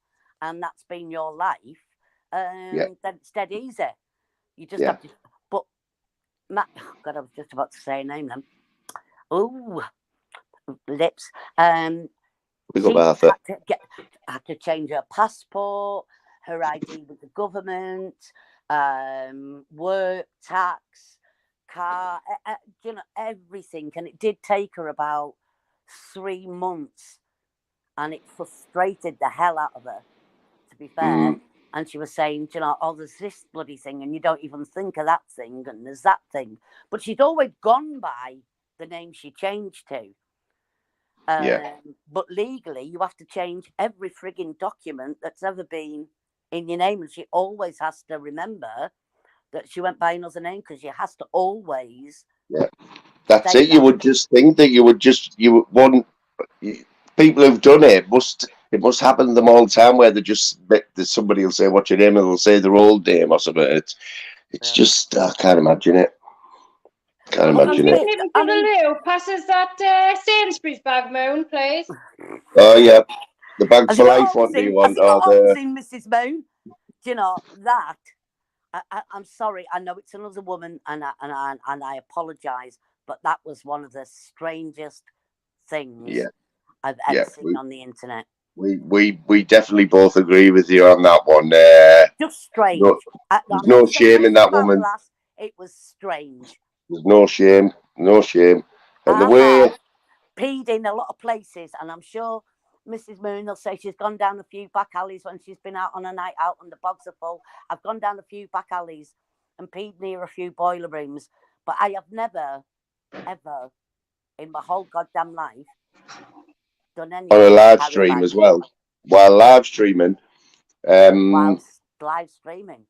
and that's been your life, then it's dead easy. You just have to. But Matt, God, I was just about to say a name then. Oh, lips. Big up Arthur. Had to change her passport, her ID with the government, work, tax, car, you know, everything. And it did take her about 3 months, and it frustrated the hell out of her, to be fair. And she was saying, you know, oh, there's this bloody thing, and you don't even think of that thing, and there's that thing. But she'd always gone by the name she changed to. But legally, you have to change every frigging document that's ever been in your name. And she always has to remember that she went by another name, because she has to always. Yeah, that's it. You would just think that you wouldn't. People who've done it must happen to them all the time, where somebody will say, "What's your name?" and they'll say their old name or something. It's just I can't imagine it. Can't imagine it. Lou passes that Sainsbury's bag, Moon, please. Oh yeah, the bag for life one. Do you want? Mrs. Moon? Do you know that? I'm sorry. I know it's another woman, and I apologise, but that was one of the strangest things I've ever seen on the internet. We definitely both agree with you on that one. Just strange. There's no shame in that woman. It was strange. There's no shame. And the way peed in a lot of places, and I'm sure Mrs. Moon will say she's gone down a few back alleys when she's been out on a night out and the bogs are full. I've gone down a few back alleys and peed near a few boiler rooms, but I have never, ever in my whole goddamn life done anything on a live stream as well. While live streaming. Whilst live streaming.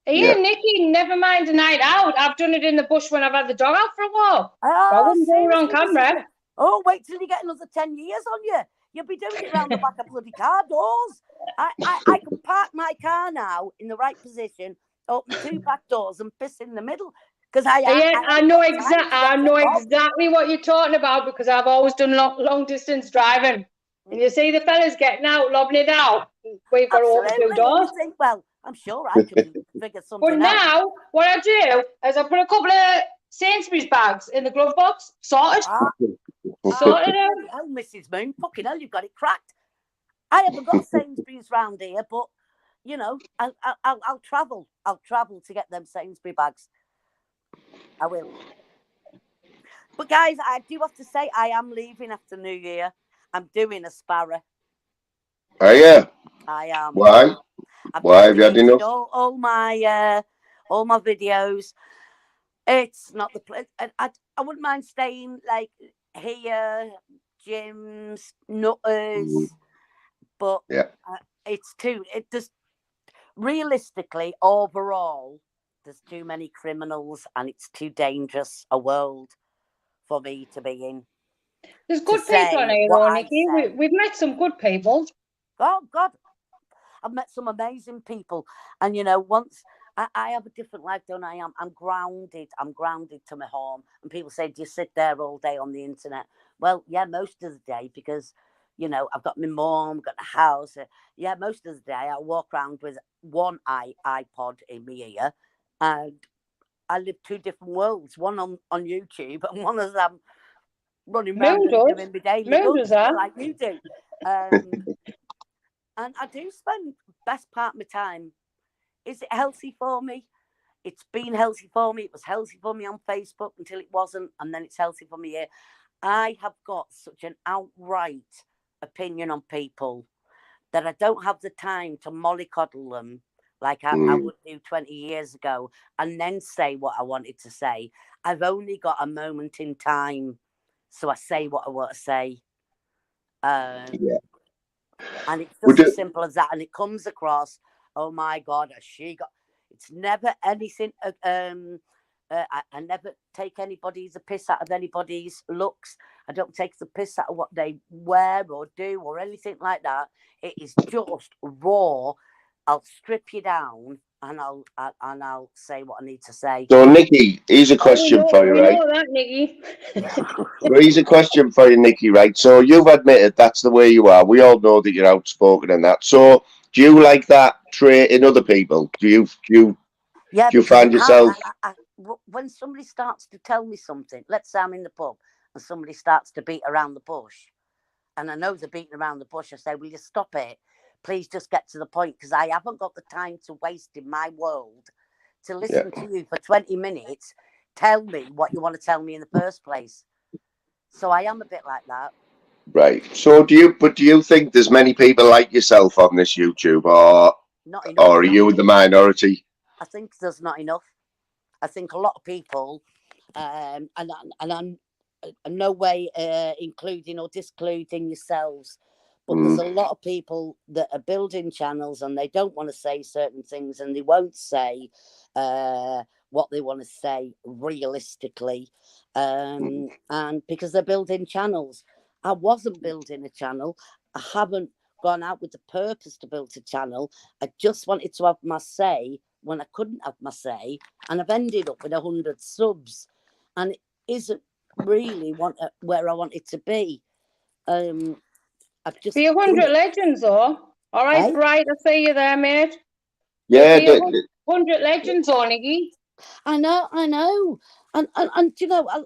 Nikki, never mind a night out. I've done it in the bush when I've had the dog out for a walk. I wouldn't do it on camera. Oh, wait till you get another 10 years on you. You'll be doing it around the back of bloody car doors. I can park my car now in the right position, open 2 back doors and piss in the middle. Because I know exactly what you're talking about, because I've always done long distance driving. And you see the fellas getting out, lobbing it out. We've got to open 2 doors. Think, well, I'm sure I can figure something out. But now, what I do is I put a couple of Sainsbury's bags in the glove box, sorted. Sorted out. Oh, Mrs. Moon, fucking hell, you've got it cracked. I haven't got Sainsbury's round here, but, you know, I'll travel. I'll travel to get them Sainsbury bags. I will. But, guys, I do have to say I am leaving after New Year. I'm doing a sparrow. Oh, yeah? I am. Why? I've Why have you had deleted enough? all my videos. It's not the place. I wouldn't mind staying like here, gyms, nutters, but Yeah. it's too. It just realistically overall, there's too many criminals, and it's too dangerous a world for me to be in. There's To good people on say here, what though, I Nikki. say. We've met some good people. Oh God, I've met some amazing people, and once I have a different life, don't I? I'm grounded. I'm grounded to my home. And people say, "Do you sit there all day on the internet?" Well, yeah, most of the day, because I've got my mom, got the house. Yeah, most of the day I walk around with one iPod in my ear, and I live two different worlds. One on YouTube, and one as I'm running around and doing my daily Moon goods, does that. like you do. And I do spend best part of my time. Is it healthy for me? It's been healthy for me. It was healthy for me on Facebook until it wasn't, and then it's healthy for me here. I have got such an outright opinion on people that I don't have the time to mollycoddle them like I would do 20 years ago and then say what I wanted to say. I've only got a moment in time, so I say what I want to say. And it's just as simple as that. And it comes across, oh my God, has she got... It's never anything... I never take anybody's piss out of anybody's looks. I don't take the piss out of what they wear or do or anything like that. It is just raw. I'll strip you down and I'll say what I need to say. So, Nikki, here's a question for you, right? We know that, Nikki. Well, here's a question for you, Nikki, right? So you've admitted that's the way you are. We all know that you're outspoken and that. So do you like that trait in other people? Do you find yourself... when somebody starts to tell me something, let's say I'm in the pub and somebody starts to beat around the bush, and I know they're beating around the bush, I say, will you stop it? Please just get to the point, because I haven't got the time to waste in my world to listen to you for 20 minutes. Tell me what you want to tell me in the first place. So I am a bit like that. Right. So do you think there's many people like yourself on this YouTube, or not enough, or are you the minority? I think there's not enough. I think a lot of people, and I'm no way including or discluding yourselves, but there's a lot of people that are building channels and they don't want to say certain things, and they won't say what they want to say realistically, and because they're building channels. I wasn't building a channel. I haven't gone out with the purpose to build a channel. I just wanted to have my say when I couldn't have my say, and I've ended up with 100 subs, and it isn't really where I want it to be. I've just be 100 legends, though. All right, Bright, I see you there, mate. Yeah, be 100 legends, or Nikki. I know, and I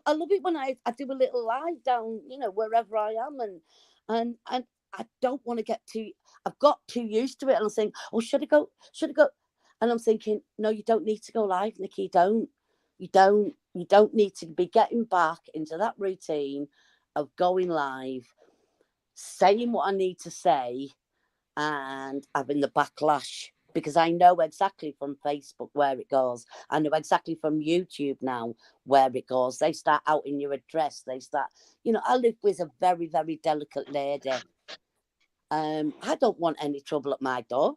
love it when I do a little live down, wherever I am, and I don't want to get too... I've got too used to it, and I'm saying, oh, should I go? And I'm thinking, no, you don't need to go live, Nikki. You don't need to be getting back into that routine of going live, saying what I need to say, and having the backlash, because I know exactly from Facebook where it goes. I know exactly from YouTube now where it goes. They start out in your address. They start, I live with a very, very delicate lady. I don't want any trouble at my door.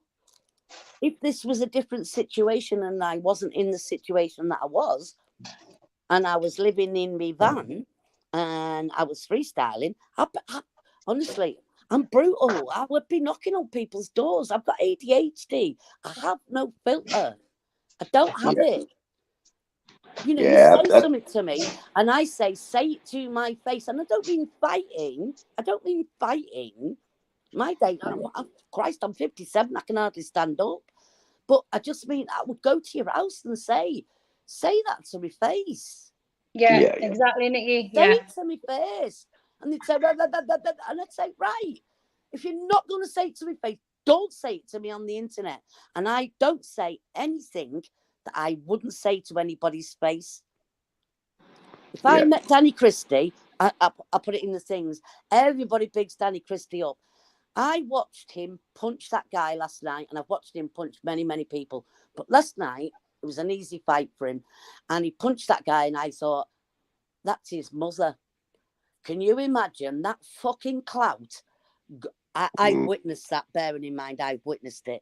If this was a different situation and I wasn't in the situation that I was, and I was living in my van and I was freestyling, honestly, I'm brutal. I would be knocking on people's doors. I've got ADHD. I have no filter. I don't have it. You say something to me and I say it to my face. And I don't mean fighting. My day, Christ, I'm 57. I can hardly stand up. But I just mean I would go to your house and say that to my face. Yeah, exactly, Nikki. Say it to my face. And they'd say, and I'd say, right, if you're not going to say it to my face, don't say it to me on the internet. And I don't say anything that I wouldn't say to anybody's face. If I met Danny Christie, I put it in the things. Everybody bigs Danny Christie up. I watched him punch that guy last night, and I've watched him punch many, many people. But last night, it was an easy fight for him. And he punched that guy, and I thought, that's his mother. Can you imagine that fucking clout? I witnessed that, bearing in mind I've witnessed it.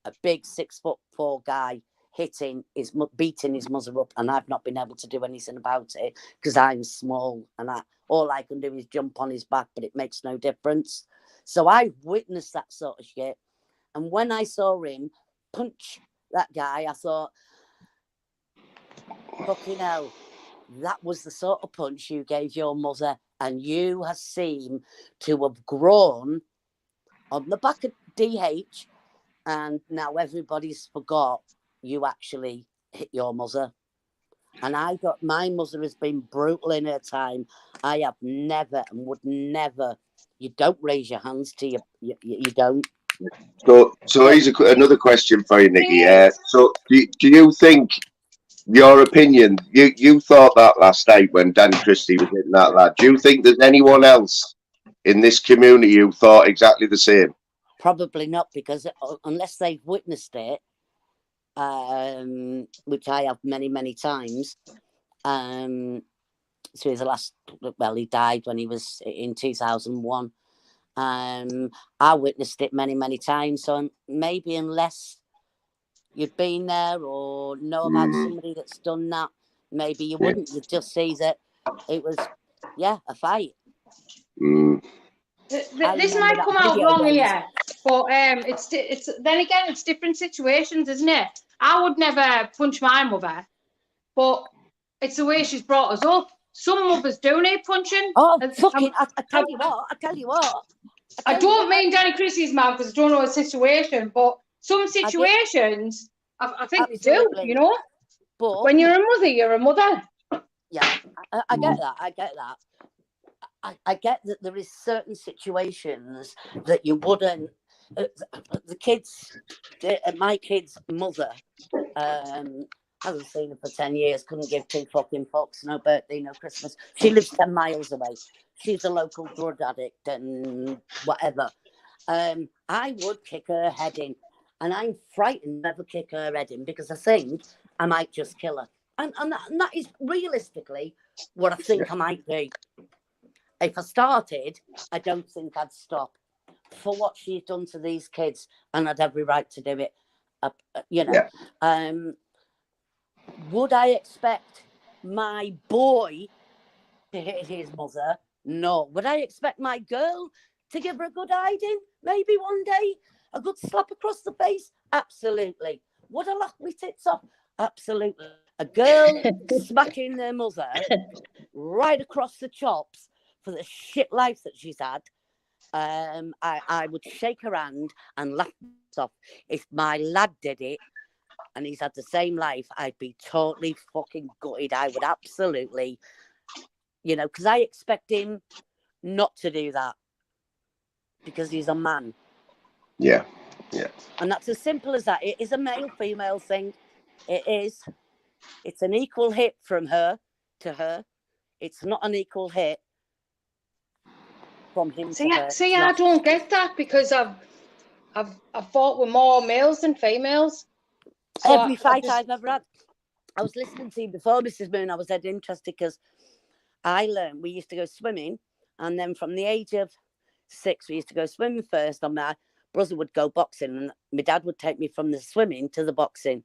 A big 6'4" guy beating his mother up, and I've not been able to do anything about it because I'm small, and all I can do is jump on his back, but it makes no difference. So I witnessed that sort of shit, and when I saw him punch that guy, I thought, fucking hell, that was the sort of punch you gave your mother, and you have seemed to have grown on the back of DH, and now everybody's forgot you actually hit your mother. And my mother has been brutal in her time. I have never and would never. You don't raise your hands to you don't. So here's another question for you, Nikki. So do you think, your opinion, you thought that last night when Danny Christie was hitting that lad? Do you think there's anyone else in this community who thought exactly the same? Probably not, because unless they've witnessed it, which I have many, many times. So he died when he was in 2001. I witnessed it many, many times. So maybe unless you'd been there or know about somebody that's done that, maybe you wouldn't. You'd just see that it was, a fight. This might come out wrong here, but it's then again, it's different situations, isn't it? I would never punch my mother, but it's the way she's brought us up. Some mothers do need punching. Oh, fucking! I tell you what. I don't mean Danny Christie's mouth because I don't know the situation, but some situations, I think Absolutely. they do. You know, but when you're a mother, you're a mother. Yeah, I get that. I get that there is certain situations that you wouldn't. The kids, my kid's mother, hasn't seen her for 10 years. Couldn't give two fucking fucks. No birthday, no Christmas. She lives 10 miles away. She's a local drug addict and whatever. I would kick her head in, and I'm frightened never kick her head in because I think I might just kill her, and that is realistically what I think I might do. If I started, I don't think I'd stop for what she's done to these kids, and I'd have every right to do it. Would I expect my boy to hit his mother? No. Would I expect my girl to give her a good hiding? Maybe one day. A good slap across the face? Absolutely. Would I laugh my tits off? Absolutely. A girl smacking their mother right across the chops for the shit life that she's had, I would shake her hand and laugh off. If my lad did it and he's had the same life, I'd be totally fucking gutted. I would absolutely, because I expect him not to do that because he's a man. Yeah. And that's as simple as that. It is a male-female thing. It is. It's an equal hit from her to her. It's not an equal hit from him to her. See, I don't get that because I've fought with more males than females. So Every fight I've ever had. I was listening to you before, Mrs. Moon. I was dead interested because I learned we used to go swimming, and then from the age of 6, we used to go swimming first, and my brother would go boxing, and my dad would take me from the swimming to the boxing.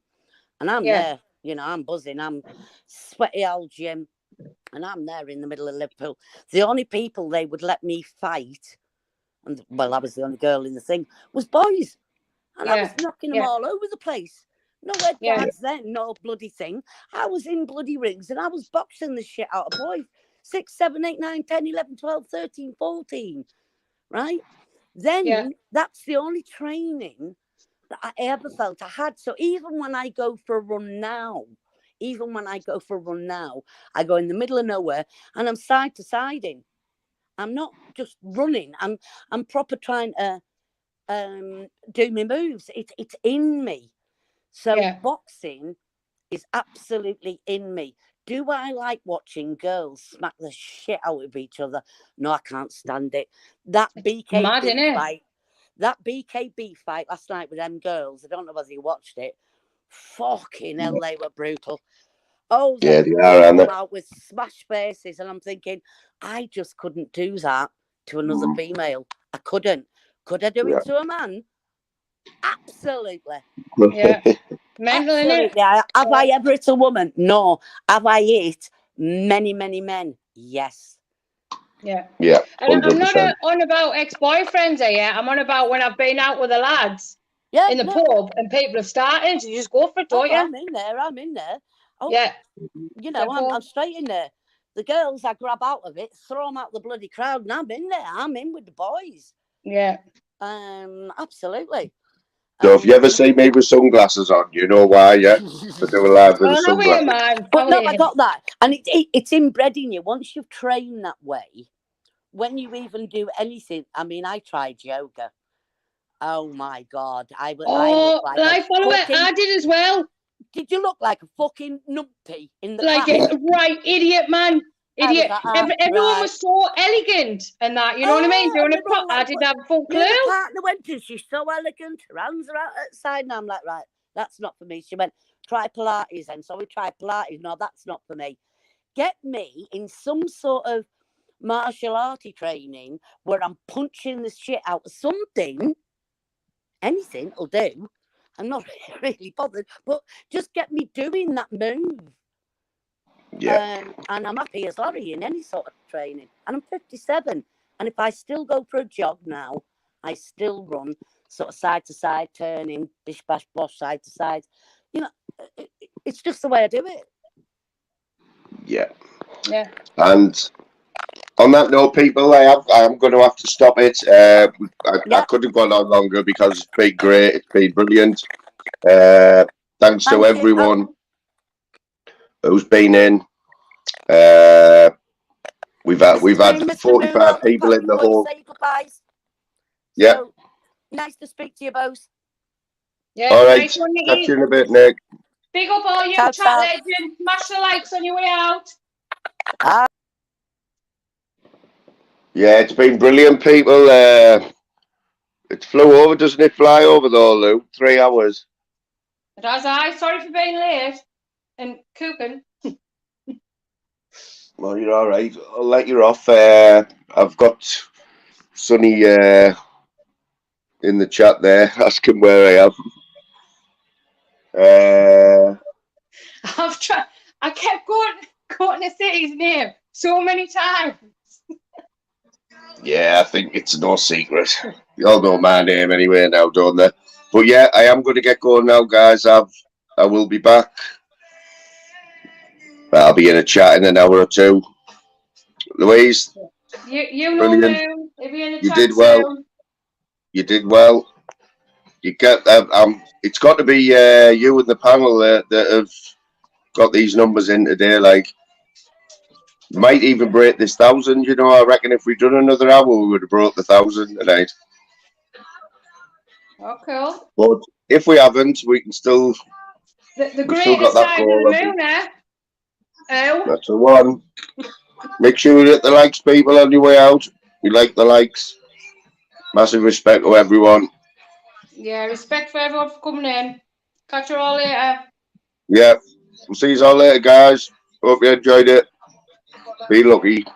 And I'm there, I'm buzzing, I'm sweaty old Jim, and I'm there in the middle of Liverpool. The only people they would let me fight, and I was the only girl in the thing, was boys. And I was knocking them all over the place. No head guards then, no bloody thing. I was in bloody rings and I was boxing the shit out of boys. 6, 7, 8, 9, 10, 11, 12, 13, 14. Right? Then that's the only training that I ever felt I had. So even when I go for a run now, I go in the middle of nowhere and I'm side to siding. I'm not just running. I'm proper trying to do my moves. It's in me. So boxing is absolutely in me. Do I like watching girls smack the shit out of each other? No, I can't stand it. That BKB fight, That BKB fight last night with them girls, I don't know whether you watched it. Fucking hell, they were brutal. Oh, Yeah, they they are, aren't come they? out with smashed faces, and I'm thinking, I just couldn't do that to another female. I couldn't. Could I do it to a man? Absolutely. Yeah. Mental, innit? Absolutely. Have I ever hit a woman? No. Have I hit many, many men? Yes. Yeah. Yeah, And I'm not 100%. on about ex-boyfriends here. I'm on about when I've been out with the lads Yeah. in the pub and people have started. So you just go for it, don't you? I'm in there. I'm in there. Oh, Yeah. you know, I'm straight in there. The girls I grab out of it, throw them out the bloody crowd, and I'm in there. I'm in with the boys. Yeah. Absolutely. So if you ever see me with sunglasses on, you know why, yeah? To do a live with the How are you, sunglasses. man? But no, I got that. And it's inbred in you. Once you've trained that way, when you even do anything, I mean, I tried yoga. Oh my God. I looked like I follow it. I did as well. Did you look like a fucking numpty in the Like class? right, idiot, man. Idiot. Everyone was so elegant and that, you know what I mean? Doing a pop. I didn't have a full clue. The partner went to, she's so elegant, her hands are out outside, and I'm like, right, that's not for me. She went, try Pilates then. So we tried Pilates. No, that's not for me. Get me in some sort of martial arty training where I'm punching the shit out of something. Anything will do. I'm not really bothered, but just get me doing that move. Yeah. And I'm happy as Larry in any sort of training. And I'm 57. And if I still go for a jog now, I still run sort of side to side, turning, bish, bash, bosh, side to side. You know, it's just the way I do it. Yeah. Yeah. And on that note, people, I'm going to have to stop it. I could have gone on longer because it's been great. It's been brilliant. Thanks to everyone who's been in. We've had 45 people in the whole. Yeah. So, nice to speak to you both. Yeah. All right. Nice one, Nicky. Catch you in a bit, Nick. Big up all you chat legends. Smash the likes on your way out. Yeah, it's been brilliant, people. It flew over, doesn't it? Fly over though, Lou. 3 hours. But as sorry for being late and cooking. Well, you're all right. I'll let you off. I've got Sonny in the chat there, asking where I am. I've tried. I kept going to say his name so many times. Yeah, I think it's no secret. You all know my name anyway now, don't they? But yeah, I am going to get going now, guys. I will be back. I'll be in a chat in an hour or two. Louise, you know me. You did well. You did well. You get it's got to be you and the panel that have got these numbers in today. Like, might even break this 1,000. You know, I reckon if we'd done another hour, we would have broke the 1,000 tonight. Oh, cool. But if we haven't, we can still. The greatest side of the moon, eh? Oh. That's the one. Make sure you hit the likes, people, on your way out. We like the likes. Massive respect to everyone. Yeah, respect for everyone for coming in. Catch you all later. Yeah. We'll see you all later, guys. Hope you enjoyed it. Be lucky.